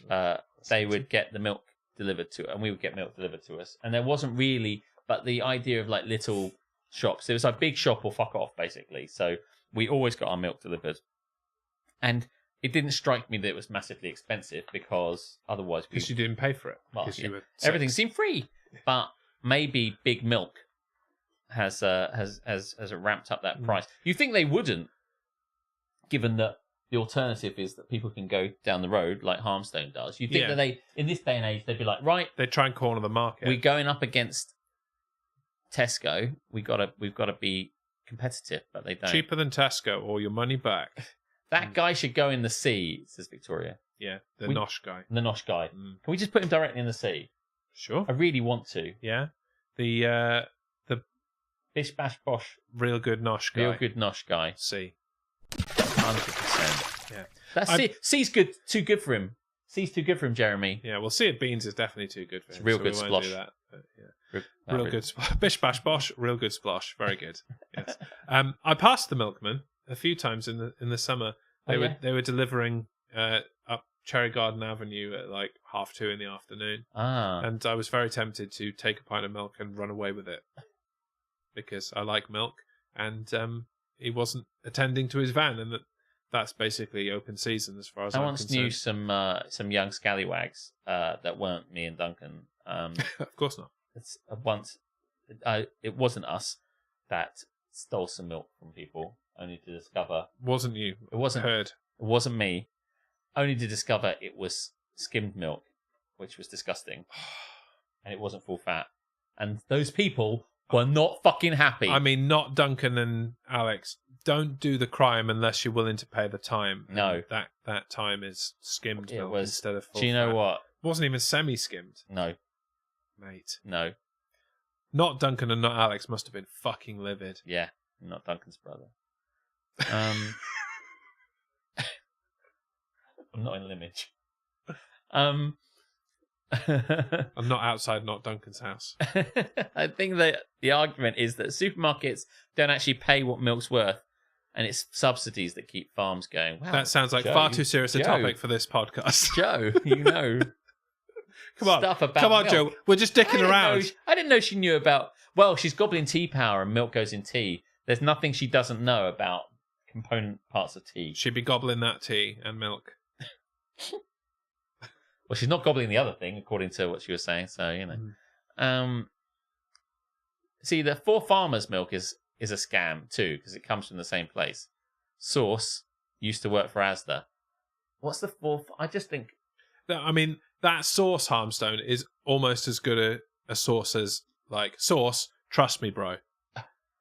they would get the milk delivered to, and we would get milk delivered to us. And there wasn't really, but the idea of like little shops, it was like big shop or fuck off, basically. So we always got our milk delivered. And it didn't strike me that it was massively expensive because otherwise... Because you didn't pay for it. Well, you were everything seemed free. But maybe Big Milk has ramped up that price. You think they wouldn't, given that the alternative is that people can go down the road like Harmstone does. You think that they, in this day and age, they'd be like, right, they try and corner the market. We're going up against Tesco. We've got to be competitive, but they don't. Cheaper than Tesco or your money back. That guy should go in the sea, says Victoria. Yeah, the nosh guy. The nosh guy. Can we just put him directly in the sea? Sure. I really want to. Yeah. The Bish bash bosh. Real good nosh guy. Real good nosh guy. C. 100%. Yeah. That's C's good. Too good for him. C's too good for him, Jeremy. Yeah, well, C of beans is definitely too good for him. It's real good we splosh. do that, real good bish bash bosh. Real good splosh. Very good. Yes. I passed the milkman a few times in the summer. They were delivering up Cherry Garden Avenue at like 2:30 in the afternoon. And I was very tempted to take a pint of milk and run away with it because I like milk, and he wasn't attending to his van, and that's basically open season as far as I'm concerned. I once knew some young scallywags that weren't me and Duncan. Of course not. It wasn't us that stole some milk from people, only to discover wasn't you. It wasn't heard. It wasn't me, only to discover it was skimmed milk, which was disgusting, and it wasn't full fat. And those people were not fucking happy. I mean, not Duncan and Alex. Don't do the crime unless you're willing to pay the time. No. And that time is skimmed milk instead of full Do you know fat. what? It wasn't even semi-skimmed. No. Mate. No. Not Duncan and not Alex must have been fucking livid. Yeah, not Duncan's brother. I'm not in Limage. I'm not outside, not Duncan's house. I think that the argument is that supermarkets don't actually pay what milk's worth, and it's subsidies that keep farms going. Wow, That sounds like Joe, far too serious a Joe. topic for this podcast. Joe, you know. Come on, Stuff about come on, milk. Joe. We're just dicking around. I didn't know she knew about. Well, she's gobbling tea power, and milk goes in tea. There's nothing she doesn't know about component parts of tea. She'd be gobbling that tea and milk. Well, she's not gobbling the other thing, according to what she was saying. So you know. See, the For Farmers milk is a scam too, because it comes from the same place. Source used to work for Asda. What's the fourth? I just think. I mean, that Source Harmstone is almost as good a source as, like, Source, trust me, bro.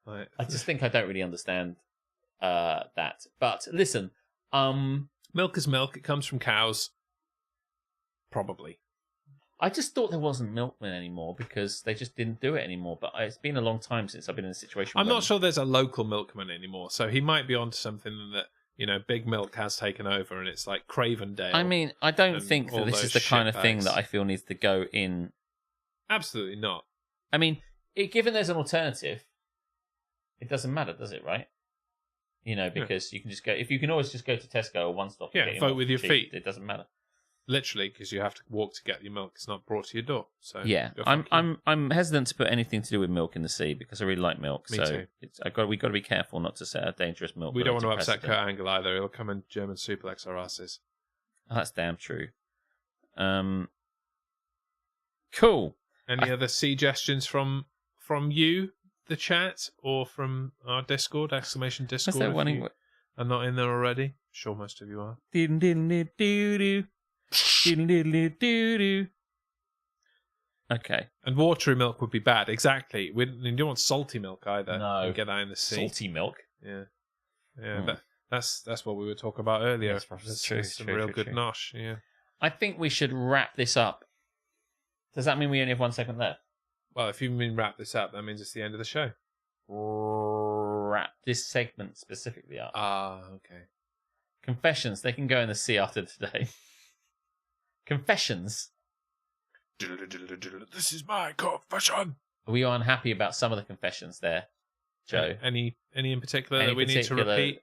Like, I just think I don't really understand that. But listen, milk is milk. It comes from cows. Probably. I just thought there wasn't milkman anymore because they just didn't do it anymore. But it's been a long time since I've been in a situation. I'm not sure there's a local milkman anymore, so he might be onto something that, you know, Big Milk has taken over, and it's like Cravendale. I mean, I don't and think that all this those is the kind of thing shitbags. that I feel needs to go in. Absolutely not. I mean, given there's an alternative, it doesn't matter, does it? Right? You know, because you can just go. If you can always just go to Tesco or One Stop. Yeah, and get vote milk with for your cheap, feet. It doesn't matter. Literally, because you have to walk to get your milk. It's not brought to your door. So Yeah, go fuck you. I'm hesitant to put anything to do with milk in the sea because I really like milk. Me so too. we got to be careful not to set a dangerous milk. We don't want to related upset Kurt precedent. Angle either. He'll come and German suplex our asses. Oh, that's damn true. Cool. Any other suggestions from you, the chat, or from our Discord, exclamation Discord? that if one you are not in there already. Sure, most of you are. Okay. And watery milk would be bad. Exactly. You don't want salty milk either. No. You get that in the sea. Salty milk. Yeah. Yeah. Hmm. That's what we were talking about earlier. That's true, Some true, real true, good true. nosh. Yeah. I think we should wrap this up. Does that mean we only have 1 second left? Well, if you mean wrap this up, that means it's the end of the show. Wrap this segment specifically up. Ah, okay. Confessions. They can go in the sea after today. Confessions. This is my confession. Are we unhappy about some of the confessions there, Joe? Any in particular Any that we need to particular- repeat?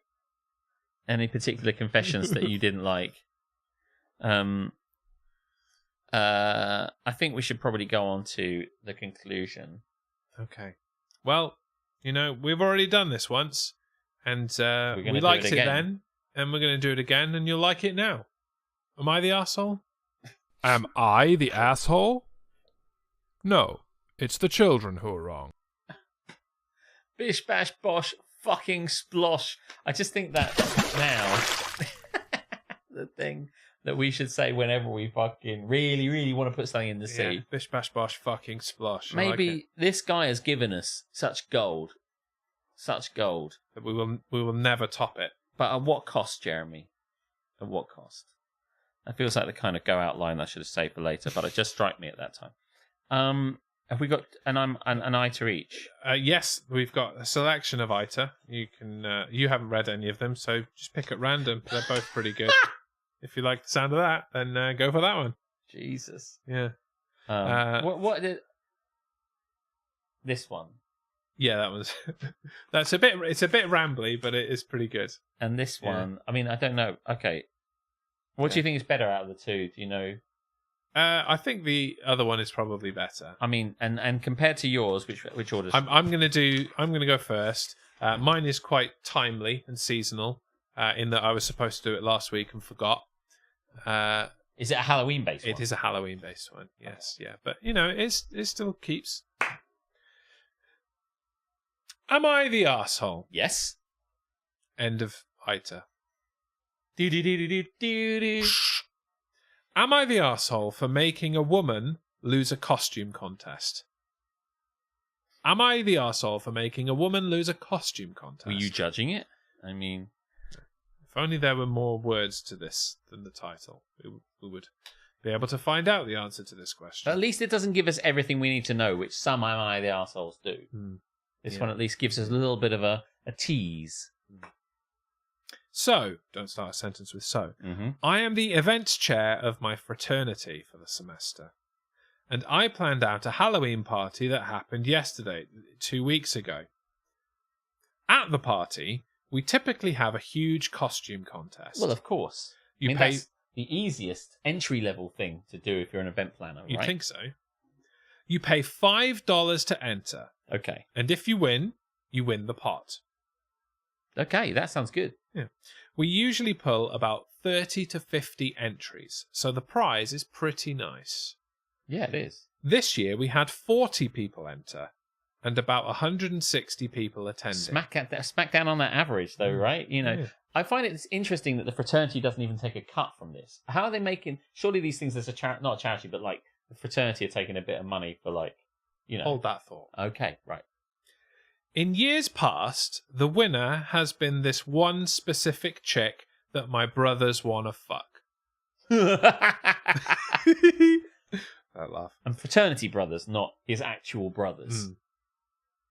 Any particular confessions that you didn't like? I think we should probably go on to the conclusion. Okay. Well, you know, we've already done this once, and gonna we do liked it it again. then, and we're going to do it again, and you'll like it now. Am I the arsehole? Am I the asshole? No, it's the children who are wrong. Bish bash bosh fucking splosh. I just think that now the thing that we should say whenever we fucking really want to put something in the sea. Yeah. Bish bash bosh fucking splosh. I Maybe like this guy has given us such gold. Such gold. it. We will never top it. But at what cost, Jeremy? At what cost? That feels like the kind of go out line I should have saved for later, but it just struck me at that time. Have we got an ITA each? Yes, we've got a selection of ITA. You can. You haven't read any of them, so just pick at random. They're both pretty good. If you like the sound of that, then go for that one. Jesus. Yeah. What did this one Yeah, that was. That's a bit. It's a bit rambly, but it is pretty good. and this Yeah. one? I mean, I don't know. Okay. What do you think is better out of the two? Do you know? I think the other one is probably better. I mean, and compared to yours, which orders? I'm gonna go first. Mine is quite timely and seasonal. In that I was supposed to do it last week and forgot. Is it a Halloween based one? It is a Halloween based one. Yes, yeah, but you know, it still keeps. Am I the arsehole? Yes. End of ITA. Do. Am I the arsehole for making a woman lose a costume contest? Am I the arsehole for making a woman lose a costume contest? Were you judging it? I mean, If only there were more words to this than the title, we would be able to find out the answer to this question. at least it doesn't give us everything we need to know, which some Am I the Arseholes do. This Yeah. one at least gives us a little bit of a tease. So, don't start a sentence with so. Mm-hmm. I am the events chair of my fraternity for the semester. And I planned out a Halloween party that happened yesterday, 2 weeks ago. At the party, we typically have a huge costume contest. Well, of course. You pay. That's the easiest entry-level thing to do if you're an event planner, right? You think so? You pay $5 to enter, Okay. and if you win the pot. Okay, that sounds good. Yeah. We usually pull about 30 to 50 entries, so the prize is pretty nice. Yeah, it is. This year we had 40 people enter and about 160 people attending. Smack down on that average, though, right? You know, Yeah. I find it's interesting that the fraternity doesn't even take a cut from this. How are they making? Surely these things, there's not a charity, but like the fraternity are taking a bit of money for, like, you know. Hold that thought. Okay, right. In years past, the winner has been this one specific chick that my brothers want to fuck. That laugh. And fraternity brothers, not his actual brothers.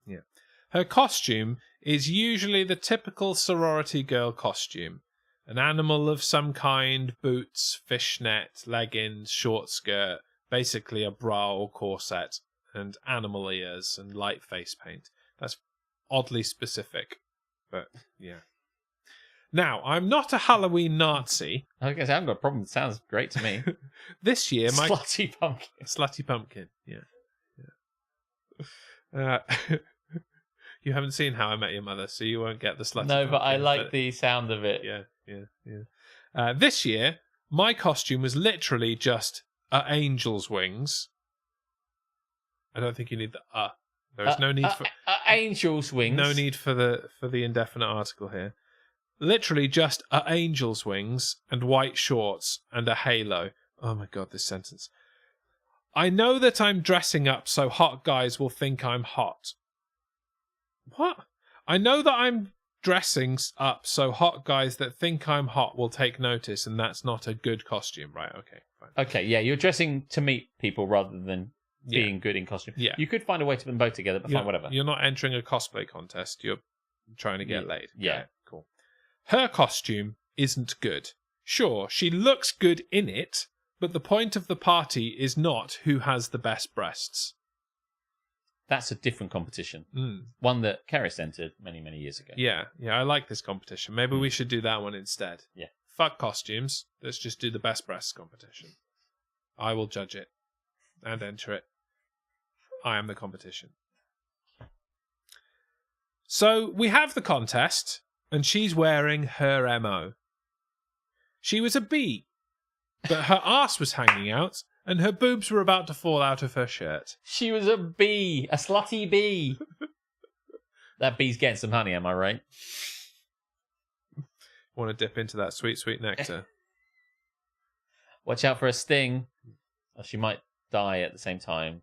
Yeah. Her costume is usually the typical sorority girl costume. An animal of some kind, boots, fishnet, leggings, short skirt, basically a bra or corset, and animal ears and light face paint. That's oddly specific, but yeah. Now, I'm not a Halloween Nazi. I guess I haven't got a problem. It sounds great to me. This year, my Slutty pumpkin. slutty pumpkin. Yeah. You haven't seen How I Met Your Mother, so you won't get the slutty. No, but I pumpkin, like the sound of it. Yeah. This year, my costume was literally just angel's wings. I don't think you need the There is no need for angel's wings. no need for the indefinite article here. Literally just angel's wings and white shorts and a halo. Oh my god, this sentence. I know that I'm dressing up so hot guys will think I'm hot. What? I know that I'm dressing up so hot guys that think I'm hot will take notice, and that's not a good costume. Right, okay, fine. Okay, yeah, you're dressing to meet people rather than being good in costume. Yeah. You could find a way to put them both together, but fine, whatever. You're not entering a cosplay contest. You're trying to get laid. Yeah. Okay, cool. Her costume isn't good. Sure, she looks good in it, but the point of the party is not who has the best breasts. That's a different competition. One that Keris entered many, many years ago. Yeah, I like this competition. Maybe we should do that one instead. Yeah. Fuck costumes. Let's just do the best breasts competition. I will judge it and enter it. I am the competition. So we have the contest, and she's wearing her MO. She was a bee, but her arse was hanging out, and her boobs were about to fall out of her shirt. She was a bee, a slutty bee. That bee's getting some honey, am I right? Want to dip into that sweet, sweet nectar. Watch out for a sting. Or she might die at the same time.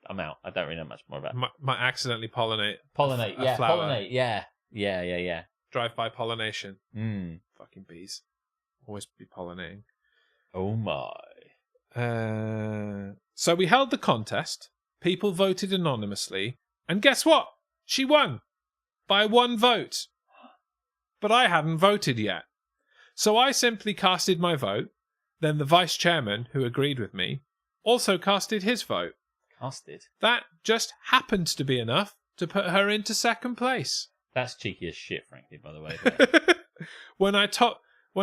I'm out. I don't really know much more about it. Might accidentally pollinate. Pollinate, a flower. pollinate, yeah. Yeah. Drive-by pollination. Mm. Fucking bees. Always be pollinating. Oh my. So we held the contest. People voted anonymously. And guess what? She won. By 1 vote. But I hadn't voted yet. So I simply casted my vote. Then the vice chairman, who agreed with me, also casted his vote. Casted? That just happened to be enough to put her into second place. That's cheeky as shit, frankly, by the way. When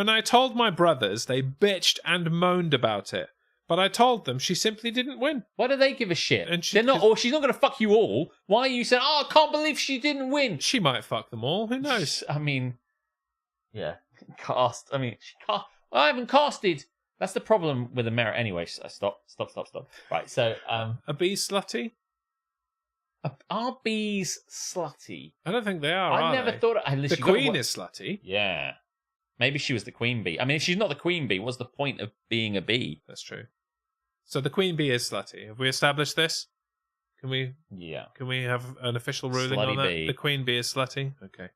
I told my brothers, they bitched and moaned about it. But I told them she simply didn't win. Why do they give a shit? And They're not. Or she's not going to fuck you all. Why are you saying, "Oh, I can't believe she didn't win"? She might fuck them all. Who knows? I mean, yeah, cast. I mean, I haven't casted. That's the problem with America. Anyway, stop. Right, so A bee slutty? are bees slutty? I don't think they are. I are never they? thought. The queen is slutty. Yeah, maybe she was the queen bee. I mean, if she's not the queen bee, what's the point of being a bee? That's true. So the queen bee is slutty. Have we established this? Can we? Yeah. Can we have an official ruling Slutty on that? bee. The queen bee is slutty. Okay.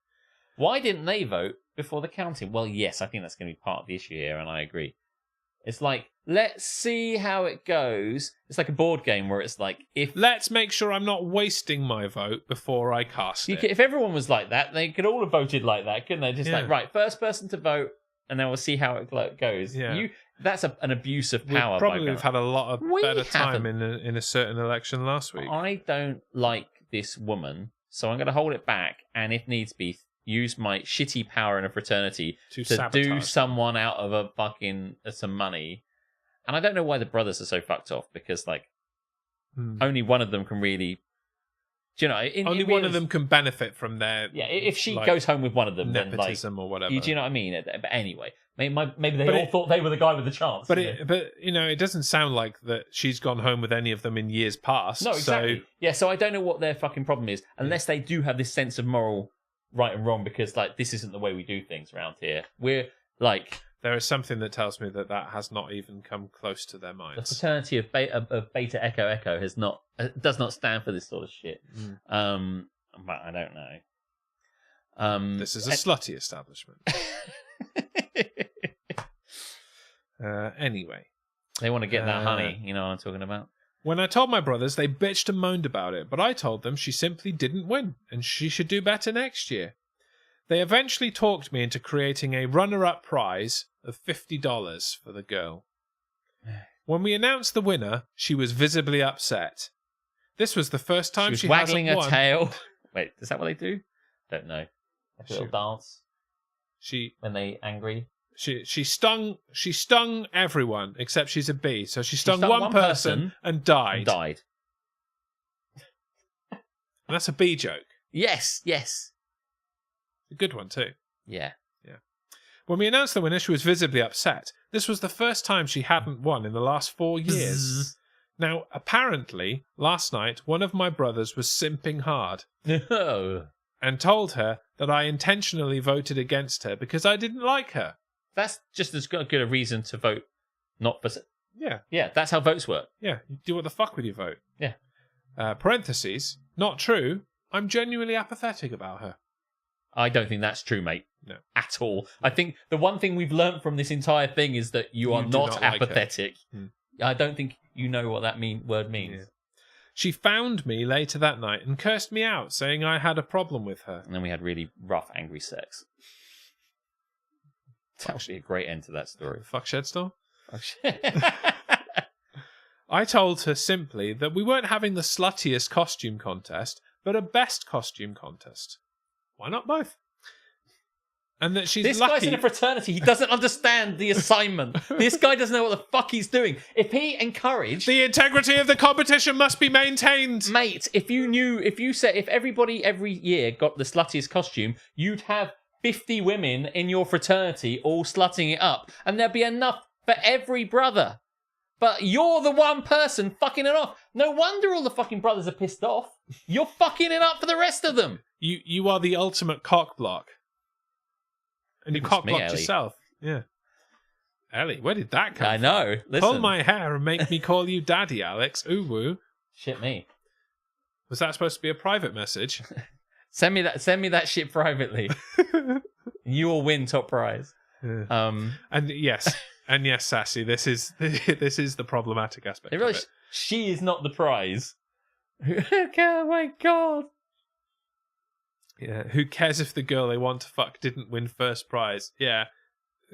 Why didn't they vote before the counting? Well, yes, I think that's going to be part of the issue here, and I agree. It's like let's see how it goes. It's like a board game where it's like, if Let's make sure I'm not wasting my vote before I cast it. if everyone was like that, they could all have voted like that, couldn't they? Just Yeah. like, right, first person to vote, and then we'll see how it goes. Yeah. That's an abuse of We power. probably by have had a lot of We better time haven't. in a certain election last week. I don't like this woman, so I'm going to hold it back, and if needs be, use my shitty power in a fraternity To to sabotage do them. someone out of a fucking some money. And I don't know why the brothers are so fucked off, because like only one of them can really. Do you know? Only one of them can benefit from their If she like, goes home with one of them, then like, nepotism or whatever. do you know what I mean? But anyway, maybe they all thought they were the guy with the chance. But it doesn't sound like that she's gone home with any of them in years past. No, exactly. So, Yeah, so I don't know what their fucking problem is, unless they do have this sense of moral right and wrong, because like this isn't the way we do things around here. We're like there is something that tells me that has not even come close to their the minds. fraternity of Beta Echo Echo does not stand for this sort of shit. But I don't know. This is a slutty establishment. Anyway. They want to get that honey, you know what I'm talking about? When I told my brothers, they bitched and moaned about it, but I told them she simply didn't win, and she should do better next year. They eventually talked me into creating a runner-up prize of $50 for the girl. When we announced the winner, she was visibly upset. This was the first time She was waggling her hasn't won. tail. Wait, is that what they do? Don't know. Like a little dance when they angry. She stung everyone except she's a bee, so she stung one person and died. And that's a bee joke. Yes. A good one too. Yeah. When we announced the winner, she was visibly upset. This was the first time she hadn't won in the last 4 years. Now, apparently, last night, one of my brothers was simping hard and told her that I intentionally voted against her because I didn't like her. That's just as good a reason to vote not for... Yeah. Yeah, that's how votes work. Yeah, you do what the fuck with your vote. Yeah. Parentheses, not true. I'm genuinely apathetic about her. I don't think that's true, mate. No. At all. I think the one thing we've learned from this entire thing is that you are do not not like apathetic. I don't think you know what that word means. Yeah. She found me later that night and cursed me out, saying I had a problem with her. And then we had really rough, angry sex. It's actually a great end to that story. Fuck Shedstorm? I told her simply that we weren't having the sluttiest costume contest, but a best costume contest. Why not both? And that she's this lucky. guy's in a fraternity. He doesn't understand the assignment. This guy doesn't know what the fuck he's doing. If he encouraged... The integrity of the competition must be maintained. Mate, if everybody every year got the sluttiest costume, you'd have 50 women in your fraternity all slutting it up, and there'd be enough for every brother. But you're the one person fucking it off. No wonder all the fucking brothers are pissed off. You're fucking it up for the rest of them. You are the ultimate cock block. And you cock blocked Ellie. yourself. Yeah. Ellie, where did that come I from? know. Listen. Pull my hair and make me call you daddy, Alex. Ooh woo. Shit me. Was that supposed to be a private message? Send me that shit privately. You will win top prize. Yeah. And yes, Sassy, this is the problematic aspect of it. She is not the prize. Oh my god. Yeah, who cares if the girl they want to fuck didn't win first prize? Yeah.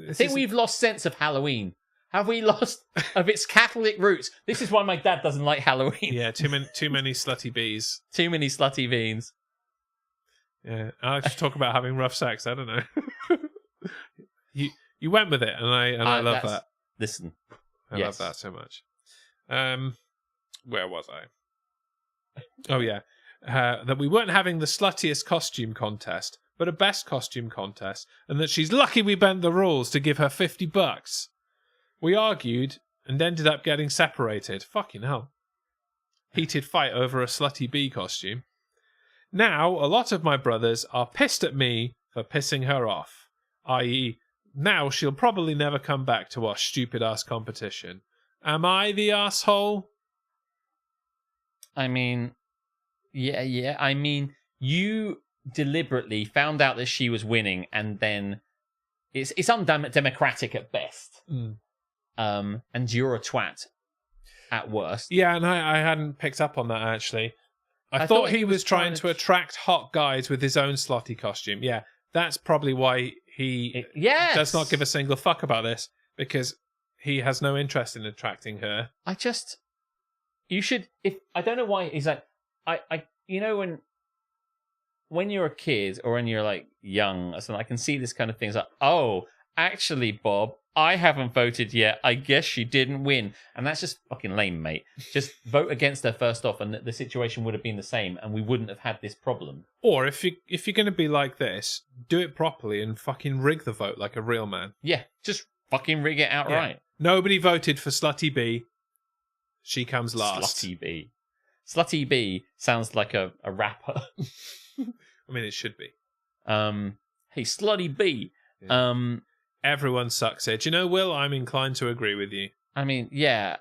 I think we've lost sense of Halloween. Have we lost of its Catholic roots? This is why my dad doesn't like Halloween. Yeah, too many slutty bees. Too many slutty beans. Yeah, I like to talk about having rough sex. I don't know. You went with it, and I love that. Listen, I love that so much. Where was I? Oh yeah, that we weren't having the sluttiest costume contest, but a best costume contest, and that she's lucky we bent the rules to give her $50. We argued and ended up getting separated. Fucking hell. Heated fight over a slutty bee costume. Now, a lot of my brothers are pissed at me for pissing her off. I.e., now she'll probably never come back to our stupid-ass competition. Am I the asshole? I mean, yeah. I mean, you deliberately found out that she was winning, and then it's undemocratic at best. and you're a twat at worst. Yeah, and I hadn't picked up on that, actually. I thought he was trying to attract hot guys with his own slutty costume. Yeah, that's probably why he does not give a single fuck about this, because he has no interest in attracting her. You should, I don't know why, he's like, you know, when you're a kid or when you're like young or something, I can see this kind of thing. It's like, oh, actually, Bob, I haven't voted yet. I guess she didn't win. And that's just fucking lame, mate. Just vote against her first off, and the situation would have been the same, and we wouldn't have had this problem. Or if you're going to be like this, do it properly and fucking rig the vote like a real man. Yeah, just fucking rig it outright. Nobody voted for Slutty B. She comes last. Slutty B. Slutty B sounds like a rapper. I mean, it should be. Hey, Slutty B. Yeah. Everyone sucks here. Do you know, Will? I'm inclined to agree with you. I mean, yeah.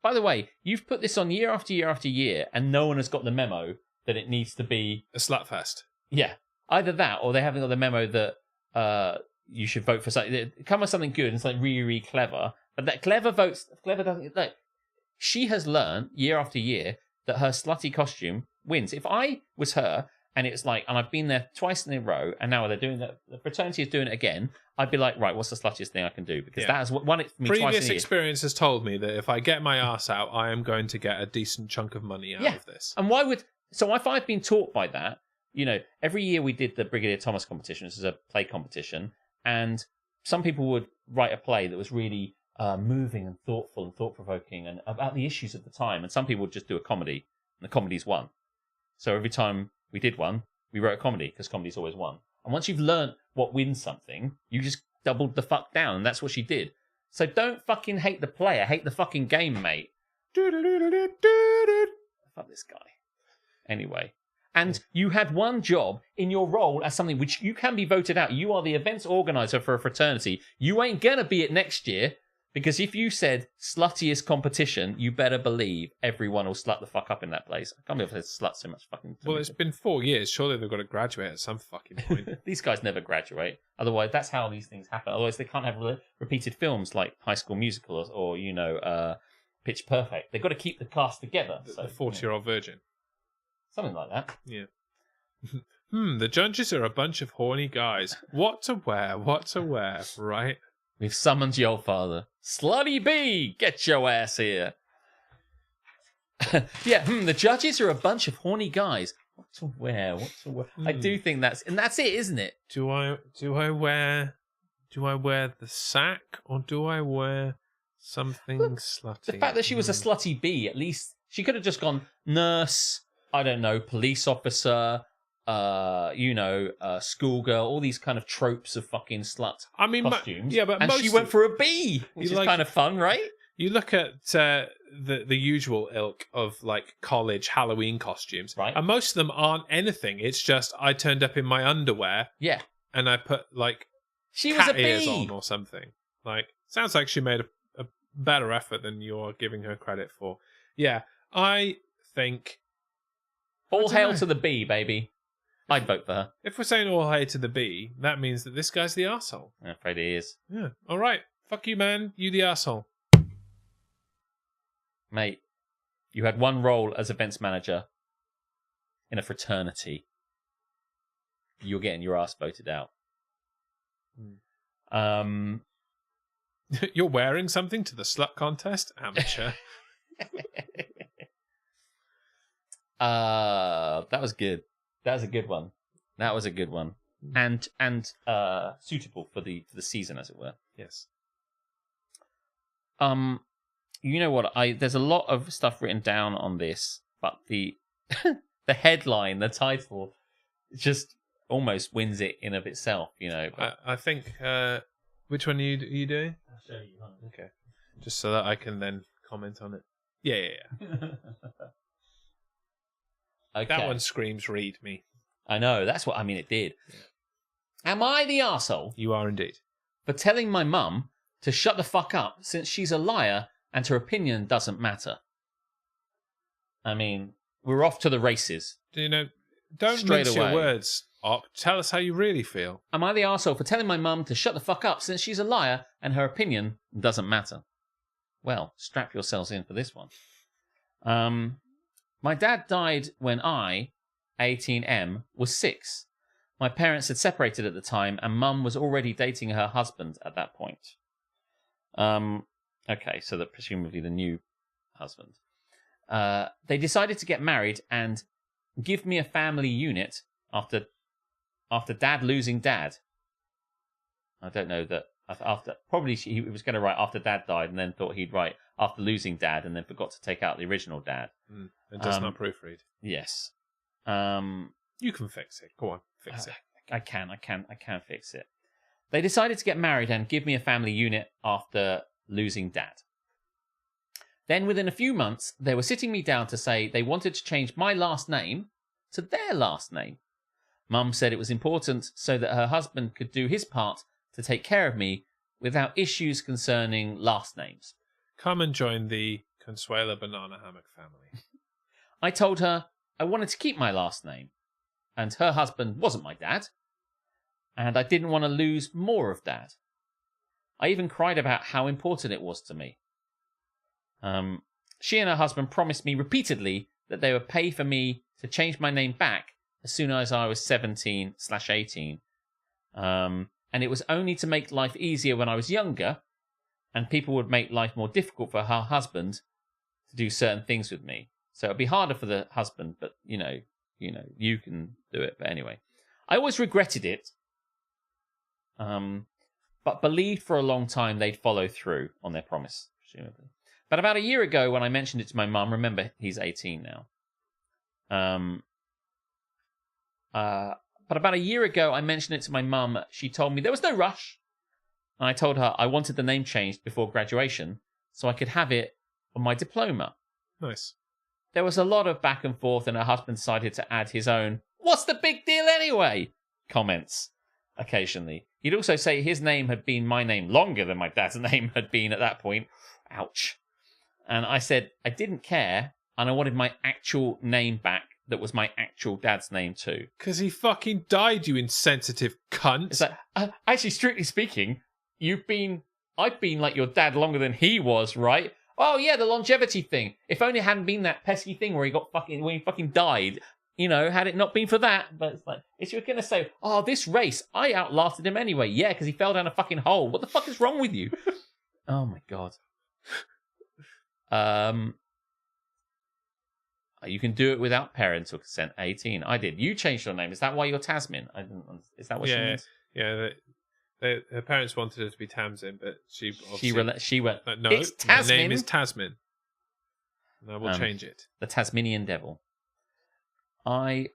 By the way, you've put this on year after year after year, and no one has got the memo that it needs to be a slutfest. Yeah, either that, or they haven't got the memo that you should vote for something. Come with something good and something really, really clever. But that clever doesn't. Like, she has learned year after year that her slutty costume wins. If I was her, and it's like, and I've been there twice in a row, and now they're doing that, the fraternity is doing it again, I'd be like, right, what's the sluttiest thing I can do? Because that has won it for me twice in a year. Previous experience has told me that if I get my ass out, I am going to get a decent chunk of money out of this. And so if I've been taught by that, you know, every year we did the Brigadier Thomas competition, which is a play competition, and some people would write a play that was really moving and thoughtful and thought-provoking and about the issues of the time, and some people would just do a comedy, and the comedy's won. So every time we did one, we wrote a comedy, because comedy's always won. And once you've learnt what wins something, you just doubled the fuck down, and that's what she did. So don't fucking hate the player, hate the fucking game, mate. Fuck this guy. Anyway. And you had one job in your role as something which you can be voted out. You are the events organizer for a fraternity. You ain't gonna be it next year. Because if you said sluttiest competition, you better believe everyone will slut the fuck up in that place. I can't believe I've said slut so much fucking. Well, it's been 4 years. Surely they've got to graduate at some fucking point. These guys never graduate. Otherwise, that's how these things happen. Otherwise, they can't have repeated films like High School Musical or you know, Pitch Perfect. They've got to keep the cast together. The 40-year-old virgin. Something like that. Yeah. The judges are a bunch of horny guys. What to wear, right? We've summoned your father. Slutty B, get your ass here. The judges are a bunch of horny guys. What to wear? I do think that's it, isn't it? Do I wear the sack or do I wear something slutty? The fact that she was a slutty B, at least she could have just gone nurse, I don't know, police officer, schoolgirl, all these kind of tropes of fucking slut costumes. And she went for a B, which is kind of fun, right? You look at the usual ilk of like college Halloween costumes, right? And most of them aren't anything. It's just I turned up in my underwear, and I put like she cat was a ears B on or something. Like, sounds like she made a better effort than you're giving her credit for. Yeah, I think all hail to the B, baby. I'd vote for her. If we're saying all hail to the B, that means that this guy's the arsehole. I'm afraid he is. Yeah. All right. Fuck you, man. You the arsehole. Mate, you had one role as events manager in a fraternity. You're getting your ass voted out. You're wearing something to the slut contest? Amateur. That was good. That was a good one. And suitable for the season, as it were. Yes. You know what? There's a lot of stuff written down on this, but the the headline, the title, just almost wins it in of itself. You know. I think. Which one are you doing? I'll show you. Okay. Just so that I can then comment on it. Yeah. Okay. That one screams read me. I know, that's what I mean, it did. Yeah. Am I the arsehole? You are indeed. For telling my mum to shut the fuck up since she's a liar and her opinion doesn't matter. I mean, we're off to the races. You know, don't mince your words, Op. Tell us how you really feel. Am I the arsehole for telling my mum to shut the fuck up since she's a liar and her opinion doesn't matter? Well, strap yourselves in for this one. My dad died when I, 18M, was 6. My parents had separated at the time, and Mum was already dating her husband at that point. Okay, so that presumably the new husband. They decided to get married and give me a family unit after Dad losing Dad. I don't know that. After probably he was going to write after Dad died, and then thought he'd write after losing Dad, and then forgot to take out the original Dad. And does not proofread. Yes. You can fix it. Go on, fix it. I can fix it. They decided to get married and give me a family unit after losing Dad. Then within a few months, they were sitting me down to say they wanted to change my last name to their last name. Mum said it was important so that her husband could do his part to take care of me without issues concerning last names. Come and join the Consuela Banana Hammock family. I told her I wanted to keep my last name, and her husband wasn't my dad, and I didn't want to lose more of Dad. I even cried about how important it was to me. She and her husband promised me repeatedly that they would pay for me to change my name back as soon as I was 17/18. And it was only to make life easier when I was younger, and people would make life more difficult for her husband to do certain things with me. So it'd be harder for the husband, but you can do it. But anyway, I always regretted it, but believed for a long time they'd follow through on their promise, presumably. But about a year ago, when I mentioned it to my mum, remember he's 18 now. But about a year ago, I mentioned it to my mum. She told me there was no rush. And I told her I wanted the name changed before graduation so I could have it on my diploma. Nice. There was a lot of back and forth, and her husband decided to add his own, "What's the big deal anyway?" comments occasionally. He'd also say his name had been my name longer than my dad's name had been at that point. Ouch. And I said I didn't care, and I wanted my actual name back. That was my actual dad's name too. Because he fucking died, you insensitive cunt. It's like, actually, strictly speaking, I've been like your dad longer than he was, right? Oh yeah, the longevity thing. If only it hadn't been that pesky thing where he fucking died, had it not been for that. But it's like, if you're gonna say, oh, this race, I outlasted him anyway. Yeah, because he fell down a fucking hole. What the fuck is wrong with you? Oh my god. You can do it without parental consent. 18. I did. You changed your name. Is that why you're Tasmin? I didn't. Is that what she means? Yeah. Her parents wanted her to be Tamsin, but she went. No, it's Tasmin. My name is Tasmin. And I will change it. The Tasmanian Devil. What's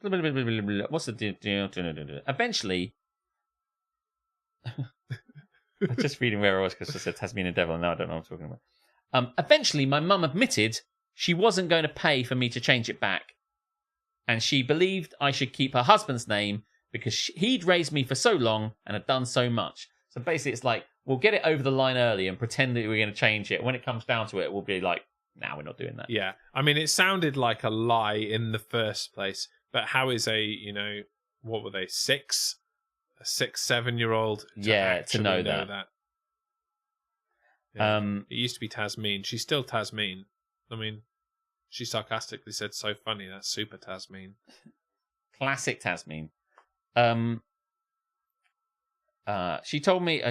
the deal? Eventually, I'm just reading where I was because I said Tasmanian Devil, and now I don't know what I'm talking about. Eventually, my mum admitted she wasn't going to pay for me to change it back, and she believed I should keep her husband's name because he'd raised me for so long and had done so much. So basically, it's like, we'll get it over the line early and pretend that we're going to change it. When it comes down to it, we'll be like, nah, we're not doing that. Yeah. I mean, it sounded like a lie in the first place, but how is what were they, 6? A 6-7-year-old to know that. Yeah. It used to be Tasmin. She's still Tasmin. I mean, she sarcastically said, "So funny, that's super Tasmin." Classic Tasmin. She told me,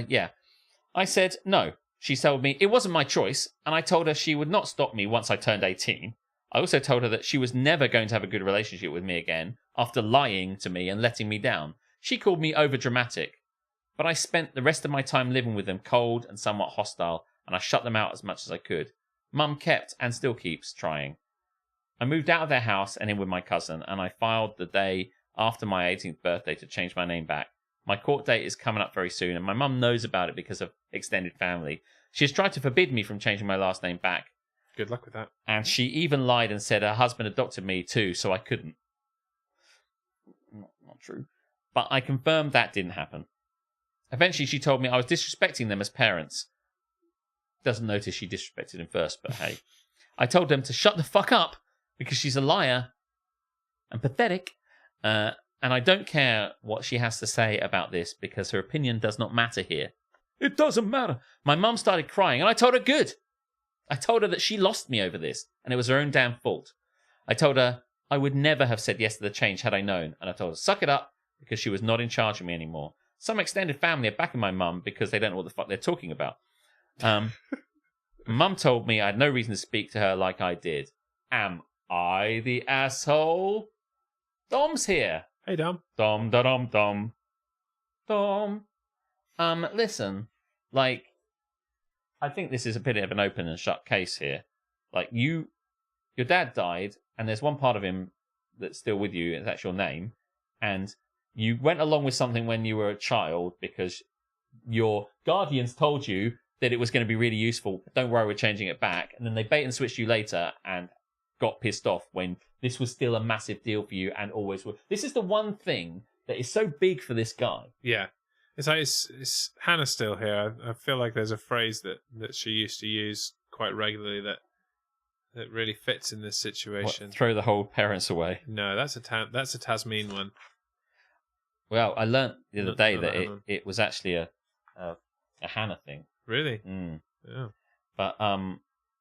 I said no. She told me it wasn't my choice, and I told her she would not stop me once I turned 18. I also told her that she was never going to have a good relationship with me again after lying to me and letting me down. She called me overdramatic, but I spent the rest of my time living with them cold and somewhat hostile, and I shut them out as much as I could. Mum kept, and still keeps, trying. I moved out of their house and in with my cousin, and I filed the day after my 18th birthday to change my name back. My court date is coming up very soon, and my mum knows about it because of extended family. She has tried to forbid me from changing my last name back. Good luck with that. And she even lied and said her husband adopted me too, so I couldn't. Not true. But I confirmed that didn't happen. Eventually she told me I was disrespecting them as parents. Doesn't notice she disrespected him first, but hey. I told them to shut the fuck up because she's a liar and pathetic. And I don't care what she has to say about this because her opinion does not matter here. It doesn't matter. My mum started crying and I told her good. I told her that she lost me over this, and it was her own damn fault. I told her I would never have said yes to the change had I known, and I told her suck it up because she was not in charge of me anymore. Some extended family are backing my mum because they don't know what the fuck they're talking about. Mum told me I had no reason to speak to her like I did. Am I the asshole? Dom's here. Hey, Dom. Dom, da dom, dom. Dom. Listen, like, I think this is a bit of an open and shut case here. Like, your dad died, and there's one part of him that's still with you, that's your name, and you went along with something when you were a child because your guardians told you that it was going to be really useful. Don't worry, we're changing it back. And then they bait and switched you later and got pissed off when this was still a massive deal for you and always was. This is the one thing that is so big for this guy. Yeah. It's like it's Hannah still here. I feel like there's a phrase that she used to use quite regularly that really fits in this situation. What, throw the whole parents away? No, that's a Tasmanian one. Well, I learnt the other day that it was actually a Hannah thing. Really? Mm. Yeah. But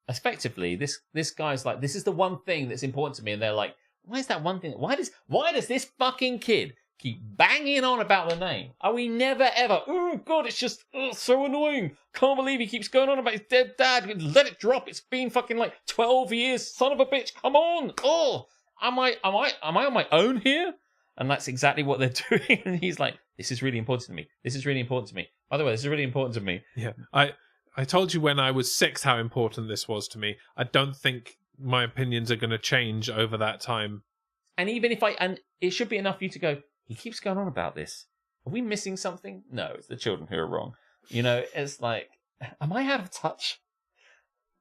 effectively, this guy's like, this is the one thing that's important to me, and they're like, why is that one thing? Why does this fucking kid keep banging on about the name? Are we never ever? Oh God, it's just so annoying. Can't believe he keeps going on about his dead dad. Let it drop. It's been fucking like 12 years. Son of a bitch, come on. Oh, am I on my own here? And that's exactly what they're doing. And he's like, this is really important to me. This is really important to me. By the way, this is really important to me. Yeah. I told you when I was 6 how important this was to me. I don't think my opinions are going to change over that time. And even if and it should be enough for you to go, he keeps going on about this. Are we missing something? No, it's the children who are wrong. You know, it's like, am I out of touch?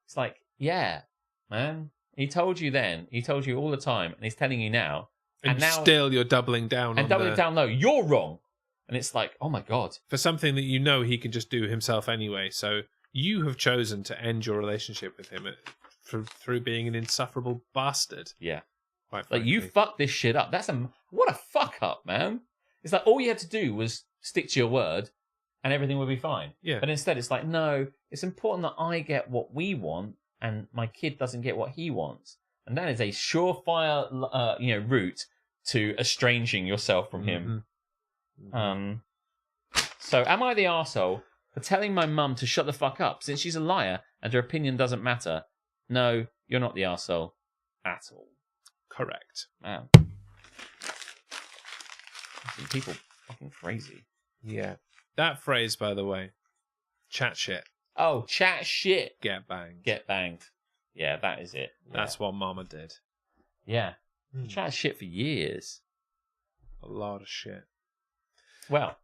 It's like, yeah, man. He told you then. He told you all the time. And he's telling you now. And now, still you're doubling down and doubling down, no, you're wrong. And it's like, oh my God. For something that you know he can just do himself anyway. So you have chosen to end your relationship with him through being an insufferable bastard. Yeah. Quite like, you fucked this shit up. What a fuck up, man. It's like all you had to do was stick to your word and everything would be fine. Yeah. But instead it's like, no, it's important that I get what we want and my kid doesn't get what he wants. And that is a surefire, route to estranging yourself from him. Mm-hmm. So am I the arsehole for telling my mum to shut the fuck up since she's a liar and her opinion doesn't matter? No, you're not the arsehole at all. Correct. Man. People fucking crazy. Yeah. That phrase, by the way, chat shit. Oh, chat shit. Get banged. Get banged. Yeah, that is it. That's what Mama did. Yeah. Chat shit for years. A lot of shit. Well,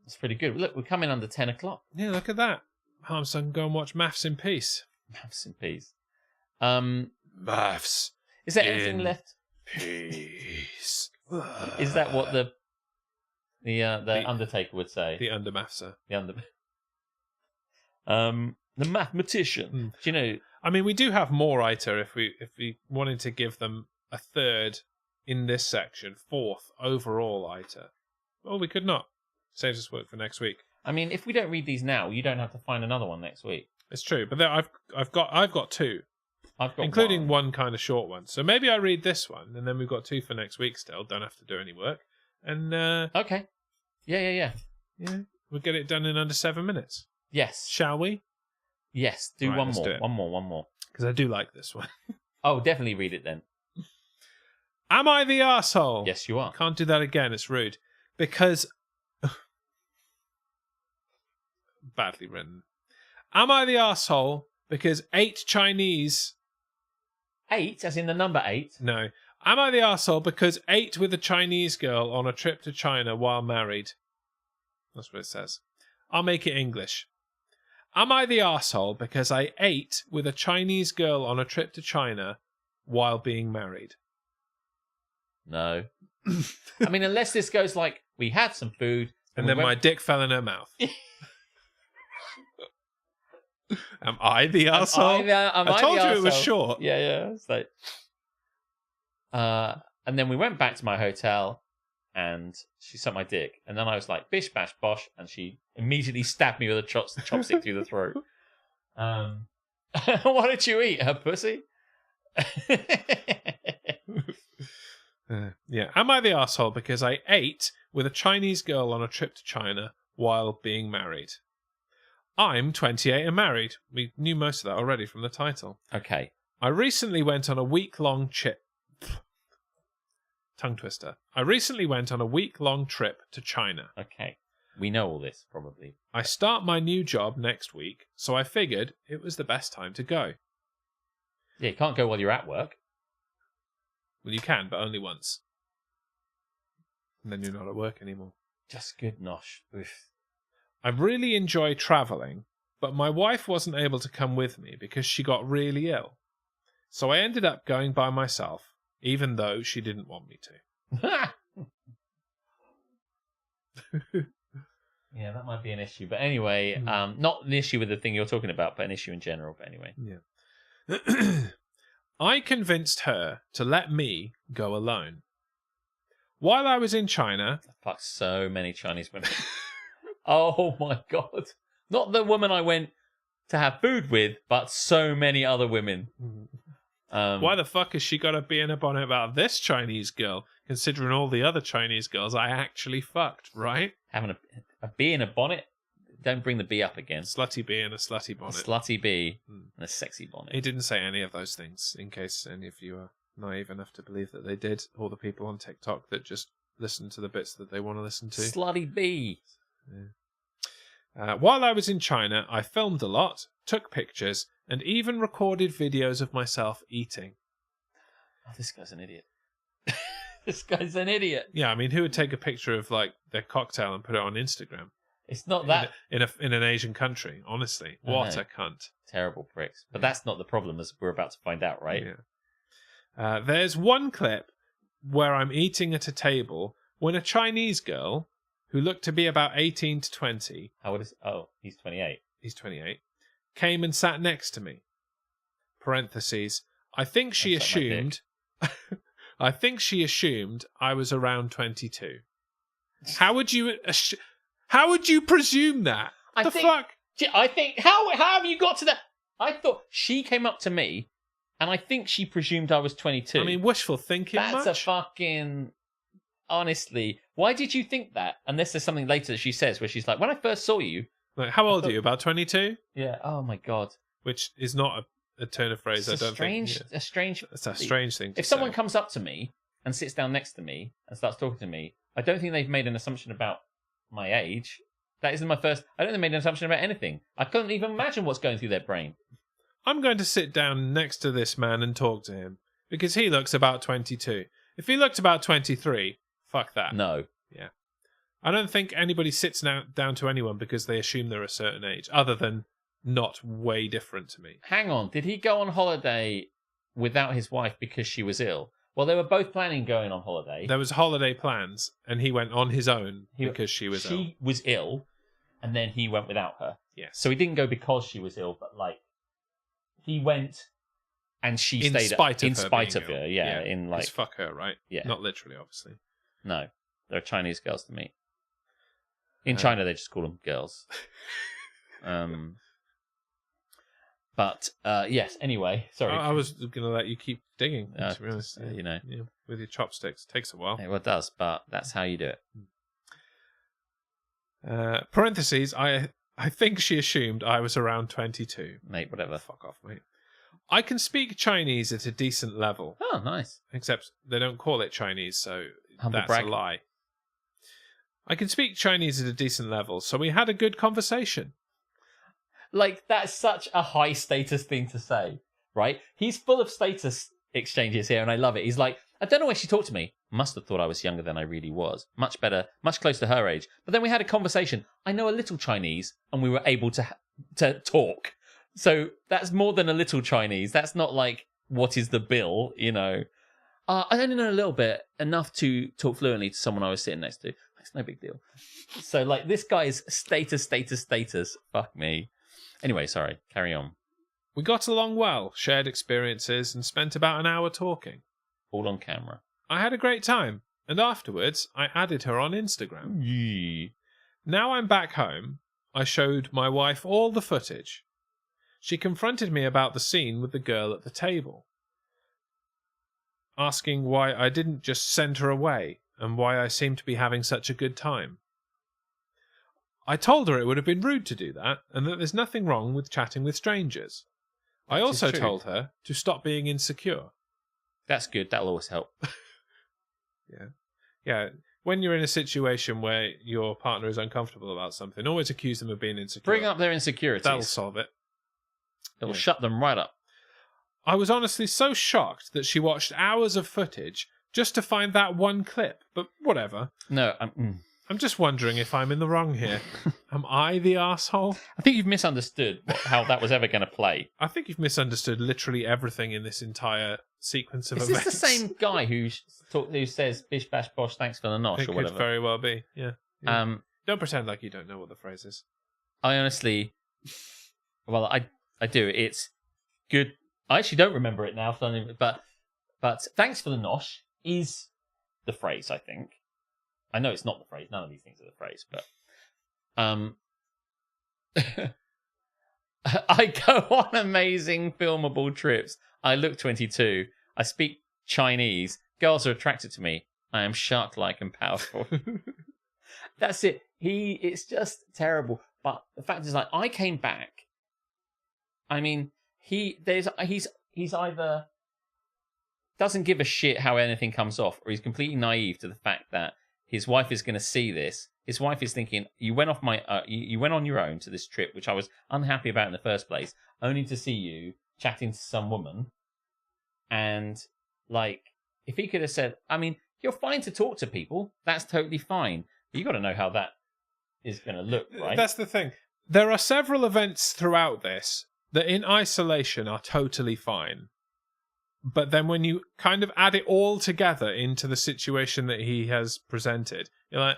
it's pretty good. Look, we're coming under 10 o'clock. Yeah, look at that. Harmson can go and watch Maths in Peace. Maths in Peace. Maths. Is there anything left? Peace. Is that what the Undertaker would say? The Undermathser. The mathematician. Do you know? I mean, we do have more ITA if we wanted to give them a third in this section, 4th overall ITA. Well, we could not. Saves us work for next week. I mean, if we don't read these now, you don't have to find another one next week. It's true, but I've got 2. I've got including one kind of short one. So maybe I read this one, and then we've got 2 for next week still. Don't have to do any work. And okay. Yeah. We'll get it done in under 7 minutes. Yes. Shall we? Yes. Do right, one let's more. Do it. One more. Because I do like this one. Oh, definitely read it then. Am I the arsehole? Yes, you are. Can't do that again. It's rude. Because... badly written. Am I the arsehole because 8 Chinese... 8, as in the number 8? No. Am I the arsehole because 8 with a Chinese girl on a trip to China while married? That's what it says. I'll make it English. Am I the arsehole because I ate with a Chinese girl on a trip to China while being married? No. I mean, unless this goes like, we had some food... And then my dick fell in her mouth. Am I the arsehole? I told you it was short. Yeah. It's like... and then we went back to my hotel and she sucked my dick. And then I was like, bish, bash, bosh. And she immediately stabbed me with a chopstick through the throat. What did you eat? Her pussy? Yeah. Am I the arsehole because I ate with a Chinese girl on a trip to China while being married? I'm 28 and married. We knew most of that already from the title. Okay. I recently went on a week-long tongue twister. I recently went on a week-long trip to China. Okay. We know all this, probably. I start my new job next week, so I figured it was the best time to go. Yeah, you can't go while you're at work. Well, you can, but only once. And then you're not at work anymore. Just good nosh. Oof. I really enjoy travelling, but my wife wasn't able to come with me because she got really ill. So I ended up going by myself, even though she didn't want me to. Yeah, that might be an issue. But anyway, not an issue with the thing you're talking about, but an issue in general. But anyway. Yeah. I convinced her to let me go alone. While I was in China... Fuck, so many Chinese women. Oh my God. Not the woman I went to have food with, but so many other women. Why the fuck has she got to be in a bonnet about this Chinese girl, considering all the other Chinese girls I actually fucked, right? Having a bee in a bonnet? Don't bring the bee up again. Slutty bee in a slutty bonnet. A slutty bee and a sexy bonnet. He didn't say any of those things, in case any of you are naive enough to believe that they did, or the people on TikTok that just listen to the bits that they want to listen to. Slutty bee. Yeah. While I was in China, I filmed a lot, took pictures, and even recorded videos of myself eating. Oh, this guy's an idiot. This guy's an idiot. Yeah, I mean, who would take a picture of like their cocktail and put it on Instagram? It's not that in an Asian country. Honestly, what a cunt! Terrible pricks. But that's not the problem, as we're about to find out, right? Yeah. There's one clip where I'm eating at a table when a Chinese girl who looked to be about 18 to 20. How old is? Oh, he's 28. He's 28. Came and sat next to me. Parentheses. I think she assumed. I think she assumed I was around 22. How would you? How would you presume that? Fuck? I think how have you got to that? I thought she came up to me, and I think she presumed I was 22. I mean, wishful thinking. That's much? A fucking. Honestly, why did you think that? Unless there's something later that she says where she's like, "When I first saw you." Like, how old are you? About 22? Yeah. Oh my God. Which is not a turn of phrase. It's I don't think. A strange. It's a strange thing. If someone comes up to me and sits down next to me and starts talking to me, I don't think they've made an assumption about my age. That isn't my first. I don't think they made an assumption about anything. I couldn't even imagine what's going through their brain. I'm going to sit down next to this man and talk to him because he looks about 22. If he looked about 23, fuck that. No. Yeah. I don't think anybody sits down to anyone because they assume they're a certain age, other than not way different to me. Hang on. Did he go on holiday without his wife because she was ill? Well, they were both planning going on holiday. There was holiday plans, and he went on his own because she was ill. She was ill, and then he went without her. Yes. So he didn't go because she was ill, but like he went and she in stayed spite in of her spite being of ill. her. Yeah, in like fuck her, right? Yeah, not literally, obviously. No, they're Chinese girls to me. In China, they just call them girls. But yes. Anyway, sorry. I was going to let you keep digging. To be honest, you know, with your chopsticks, takes a while. It does, but that's how you do it. Parentheses. I think she assumed I was around 22. Mate, whatever. Fuck off, mate. I can speak Chinese at a decent level. Oh, nice. Except they don't call it Chinese, so Humble that's brag. a lie. I can speak Chinese at a decent level, so we had a good conversation. Like, that's such a high status thing to say, right? He's full of status exchanges here, and I love it. He's like, I don't know why she talked to me. Must have thought I was younger than I really was. Much better, much closer to her age. But then we had a conversation. I know a little Chinese, and we were able to talk. So that's more than a little Chinese. That's not like, what is the bill, you know? I only know a little bit, enough to talk fluently to someone I was sitting next to. It's no big deal. So, like, this guy's status. Fuck me. Anyway, sorry. Carry on. We got along well, shared experiences, and spent about an hour talking. All on camera. I had a great time, and afterwards, I added her on Instagram. Yeah. Now I'm back home, I showed my wife all the footage. she confronted me about the scene with the girl at the table, asking why I didn't just send her away and why I seemed to be having such a good time. I told her it would have been rude to do that and that there's nothing wrong with chatting with strangers. I also told her to stop being insecure. That's good. That'll always help. Yeah. When you're in a situation where your partner is uncomfortable about something, always accuse them of being insecure. Bring up their insecurities. That'll solve it. It'll shut them right up. I was honestly so shocked that she watched hours of footage just to find that one clip. But whatever. No, I'm just wondering if I'm in the wrong here. Am I the arsehole? I think you've misunderstood how that was ever going to play. I think you've misunderstood literally everything in this entire sequence of Is events. this the same guy who says "bish bash bosh, thanks for the nosh" It or could whatever? very well be. Yeah. Don't pretend like you don't know what the phrase is. I honestly, well, I do. It's good. I actually don't remember it now, but thanks for the nosh is the phrase. I think. I know it's not the phrase. None of these things are the phrase, but I go on amazing filmable trips. I look 22. I speak Chinese. Girls are attracted to me. I am shark-like and powerful. That's it. It's just terrible. But the fact is, like, I came back. I mean, he's either doesn't give a shit how anything comes off, or he's completely naive to the fact that his wife is going to see this. His wife is thinking, you went off you went on your own to this trip, which I was unhappy about in the first place, only to see you chatting to some woman. And, like, if he could have said, I mean, you're fine to talk to people. That's totally fine. But you got to know how that is going to look, right? That's the thing. There are several events throughout this that in isolation are totally fine. But then when you kind of add it all together into the situation that he has presented, you're like,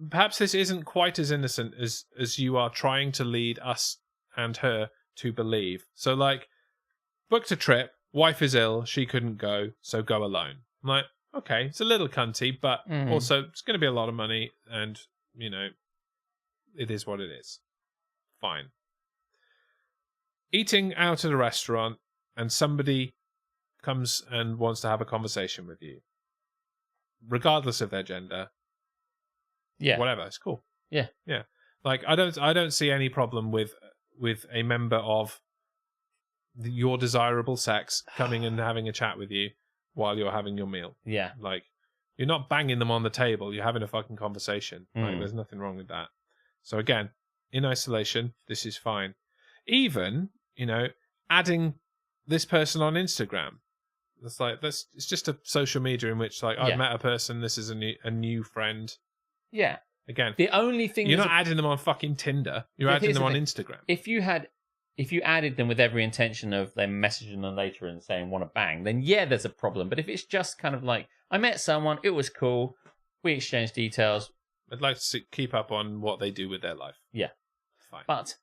perhaps this isn't quite as innocent as you are trying to lead us and her to believe. So, like, booked a trip, wife is ill, she couldn't go, so go alone. I'm like, okay, it's a little cunty, but also it's going to be a lot of money, and, you know, it is what it is. Fine. Eating out at a restaurant, and somebody comes and wants to have a conversation with you, regardless of their gender. Yeah. Whatever, it's cool. Yeah. Yeah. Like, I don't see any problem with a member of your desirable sex coming and having a chat with you while you're having your meal. Yeah. Like, you're not banging them on the table, you're having a fucking conversation. Like, there's nothing wrong with that. So again, in isolation, this is fine. Even, you know, adding this person on Instagram. It's just a social media in which, like, I've met a person, this is a new friend. Yeah. Again, the only thing you're not adding them on fucking Tinder. You're adding them on Instagram. If you added them with every intention of them messaging them later and saying want to bang, then yeah, there's a problem. But if it's just kind of like, I met someone, it was cool, we exchanged details. I'd like to keep up on what they do with their life. Yeah, fine. But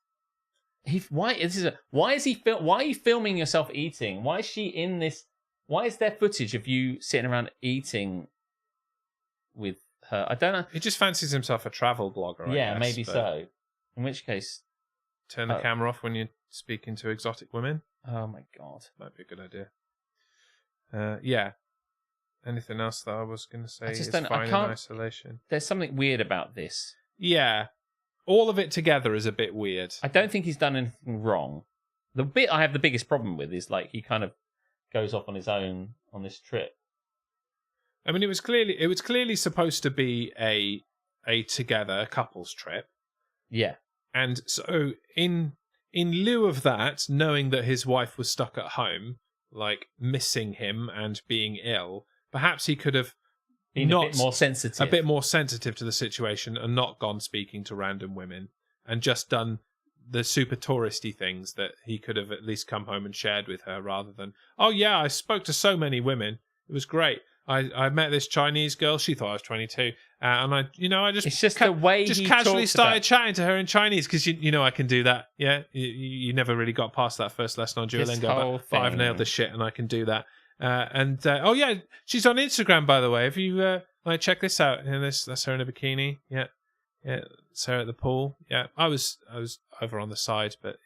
why are you filming yourself eating? Why is she in this? Why is there footage of you sitting around eating with her? I don't know. He just fancies himself a travel blogger, I guess, maybe so. In which case, turn the camera off when you're speaking to exotic women. Oh my god, might be a good idea. Yeah. Anything else that I was going to say is fine in isolation? There's something weird about this. Yeah. All of it together is a bit weird. I don't think he's done anything wrong. The bit I have the biggest problem with is, like, he kind of goes off on his own on this trip. I mean, it was clearly supposed to be a together couples trip. Yeah. And so in lieu of that, knowing that his wife was stuck at home, like missing him and being ill, perhaps he could have been a bit more sensitive to the situation and not gone speaking to random women and just done the super touristy things that he could have at least come home and shared with her, rather than, oh yeah, I spoke to so many women, it was great. I met this Chinese girl. She thought I was 22, and I just it's just the way just he casually started chatting to her in Chinese because I can do that. Yeah, you never really got past that first lesson on Duolingo, but I've nailed this shit and I can do that. Oh yeah, she's on Instagram, by the way. Have you check this out? And that's her in a bikini. Yeah, Yeah, Sarah at the pool. Yeah, I was over on the side, but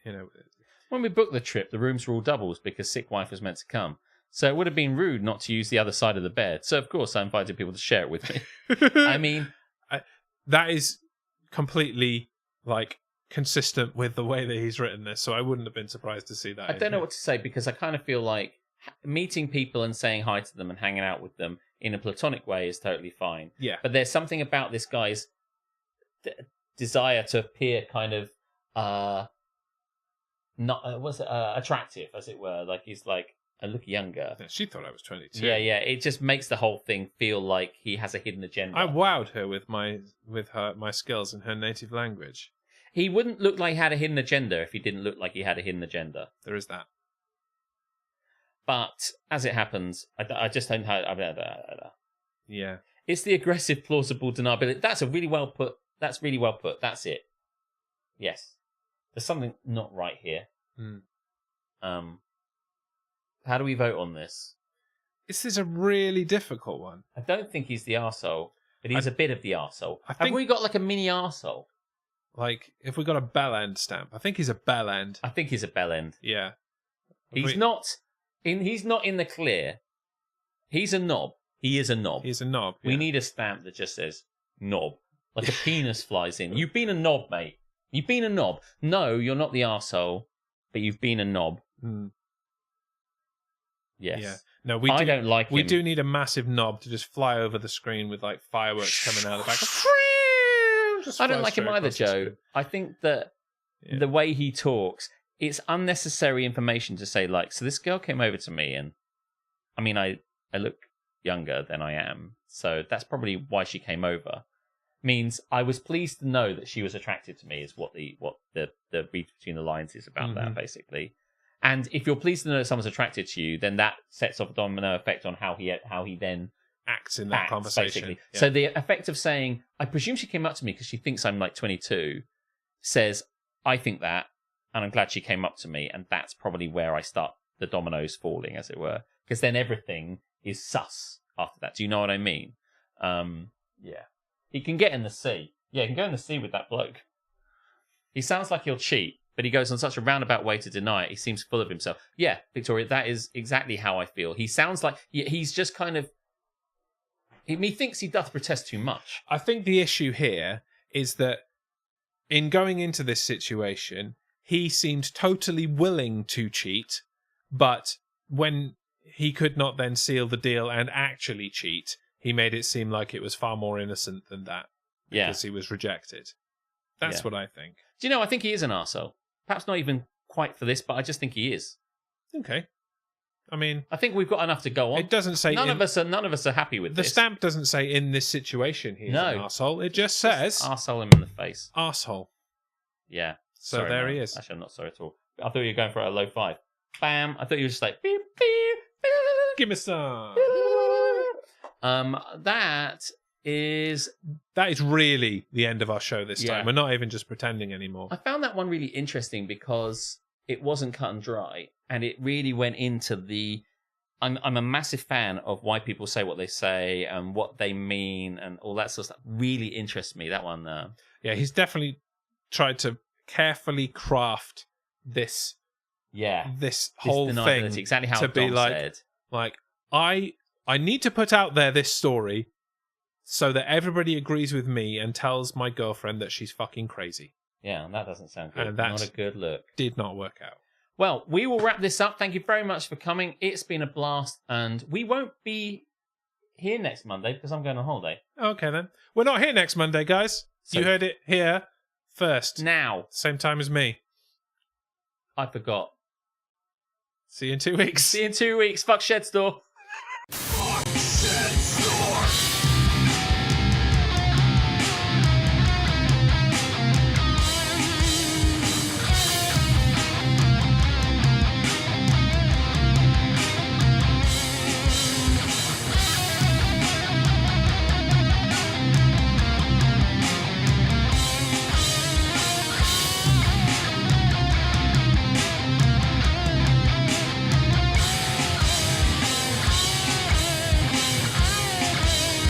When we booked the trip, the rooms were all doubles because sick wife was meant to come. So it would have been rude not to use the other side of the bed. So, of course, I invited people to share it with me. I mean... that is completely, consistent with the way that he's written this, so I wouldn't have been surprised to see that. I don't know what to say, because I kind of feel like meeting people and saying hi to them and hanging out with them in a platonic way is totally fine. Yeah. But there's something about this guy's desire to appear kind of attractive, as it were. Like he's like a look younger. Yeah, she thought I was 22. Yeah. It just makes the whole thing feel like he has a hidden agenda. I wowed her with my skills in her native language. He wouldn't look like he had a hidden agenda if he didn't look like he had a hidden agenda. There is that. But as it happens, I just don't have. Yeah. It's the aggressive, plausible deniability. That's really well put. That's it. Yes. There's something not right here. How do we vote on this? This is a really difficult one. I don't think he's the arsehole, but he's a bit of the arsehole. Have we got like a mini arsehole? If we got a bell end stamp, I think he's a bell end. I think he's a bell end. Yeah. He's not in the clear. He's a knob. He is a knob. He's a knob. We yeah. need a stamp that just says knob. Like a penis flies in. You've been a knob, mate. You've been a knob. No, you're not the arsehole, but you've been a knob. Yes. Yeah. No, I don't like him. We do need a massive knob to just fly over the screen with fireworks coming out of the back. I don't like him either, Joe. I think that the way he talks, it's unnecessary information to say, so this girl came over to me and, I mean, I look younger than I am, so that's probably why she came over. Means I was pleased to know that she was attracted to me is what the read between the lines is about that, basically. And if you're pleased to know that someone's attracted to you, then that sets off a domino effect on how he then acts in that conversation. Basically. Yeah. So the effect of saying, I presume she came up to me because she thinks I'm 22, says, I think that, and I'm glad she came up to me, and that's probably where I start the dominoes falling, as it were. Because then everything is sus after that. Do you know what I mean? Yeah. He can get in the sea. Yeah, he can go in the sea with that bloke. He sounds like he'll cheat, but he goes on such a roundabout way to deny it. He seems full of himself. Yeah, Victoria, that is exactly how I feel. He sounds like he's just kind of... He thinks he doth protest too much. I think the issue here is that in going into this situation, he seemed totally willing to cheat, but when he could not then seal the deal and actually cheat, he made it seem like it was far more innocent than that. Because he was rejected. That's what I think. Do you know, I think he is an arsehole. Perhaps not even quite for this, but I just think he is. Okay. I mean, I think we've got enough to go on. It doesn't say none of us are happy with the this. stamp doesn't say in this situation he's an arsehole. It just says arsehole him in the face. Arsehole. Yeah. So sorry, there man. he is. Actually, I'm not sorry at all. I thought you were going for a low five. Bam! I thought you were just like beep beep. Give me some. That is really the end of our show this time. We're not even just pretending anymore. I found that one really interesting because it wasn't cut and dry, and it really went into the... I'm a massive fan of why people say what they say and what they mean and all that sort of stuff. Really interests me, that one. Yeah, he's definitely tried to carefully craft this whole thing exactly how to be Dom said. I need to put out there this story so that everybody agrees with me and tells my girlfriend that she's fucking crazy. Yeah, and that doesn't sound good. And not a good look. Did not work out. Well, we will wrap this up. Thank you very much for coming. It's been a blast, and we won't be here next Monday because I'm going on holiday. Okay, then. We're not here next Monday, guys. So, you heard it here first. Now. Same time as me. I forgot. See you in 2 weeks. See you in 2 weeks. Fuck Shed Store. Fuck Shed Store.